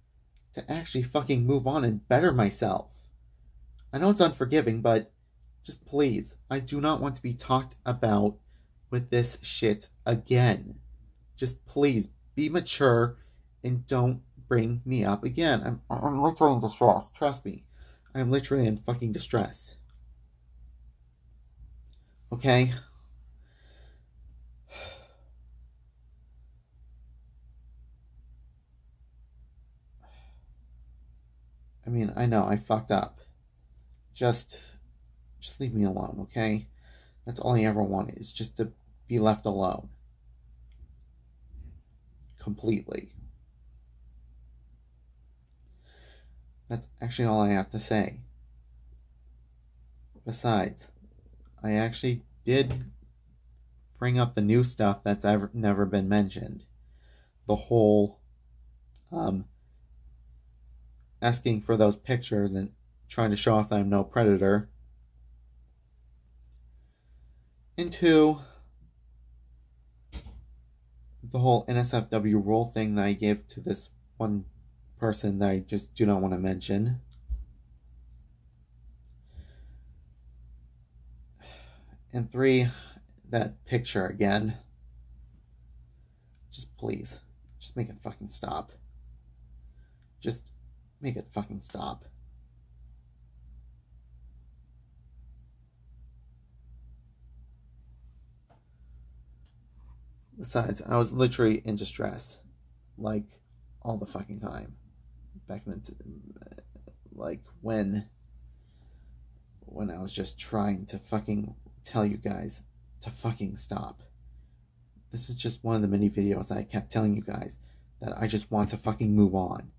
to actually fucking move on and better myself. I know it's unforgiving, but just please, I do not want to be talked about with this shit again. Just please, be mature and don't bring me up again. I'm literally in distress. Trust me. I'm literally in fucking distress. Okay? I mean, I know, I fucked up. Just leave me alone, okay? That's all I ever wanted, is just to be left alone. Completely. That's actually all I have to say. Besides, I actually did bring up the new stuff that's never been mentioned. The whole, asking for those pictures and trying to show off that I'm no predator. And two, the whole NSFW role thing that I gave to this one person that I just do not want to mention. And three, that picture again. Just please, just make it fucking stop. Just make it fucking stop. Besides, I was literally in distress, like, all the fucking time. Back in the, like, when I was just trying to fucking tell you guys to fucking stop. This is just one of the many videos that I kept telling you guys that I just want to fucking move on.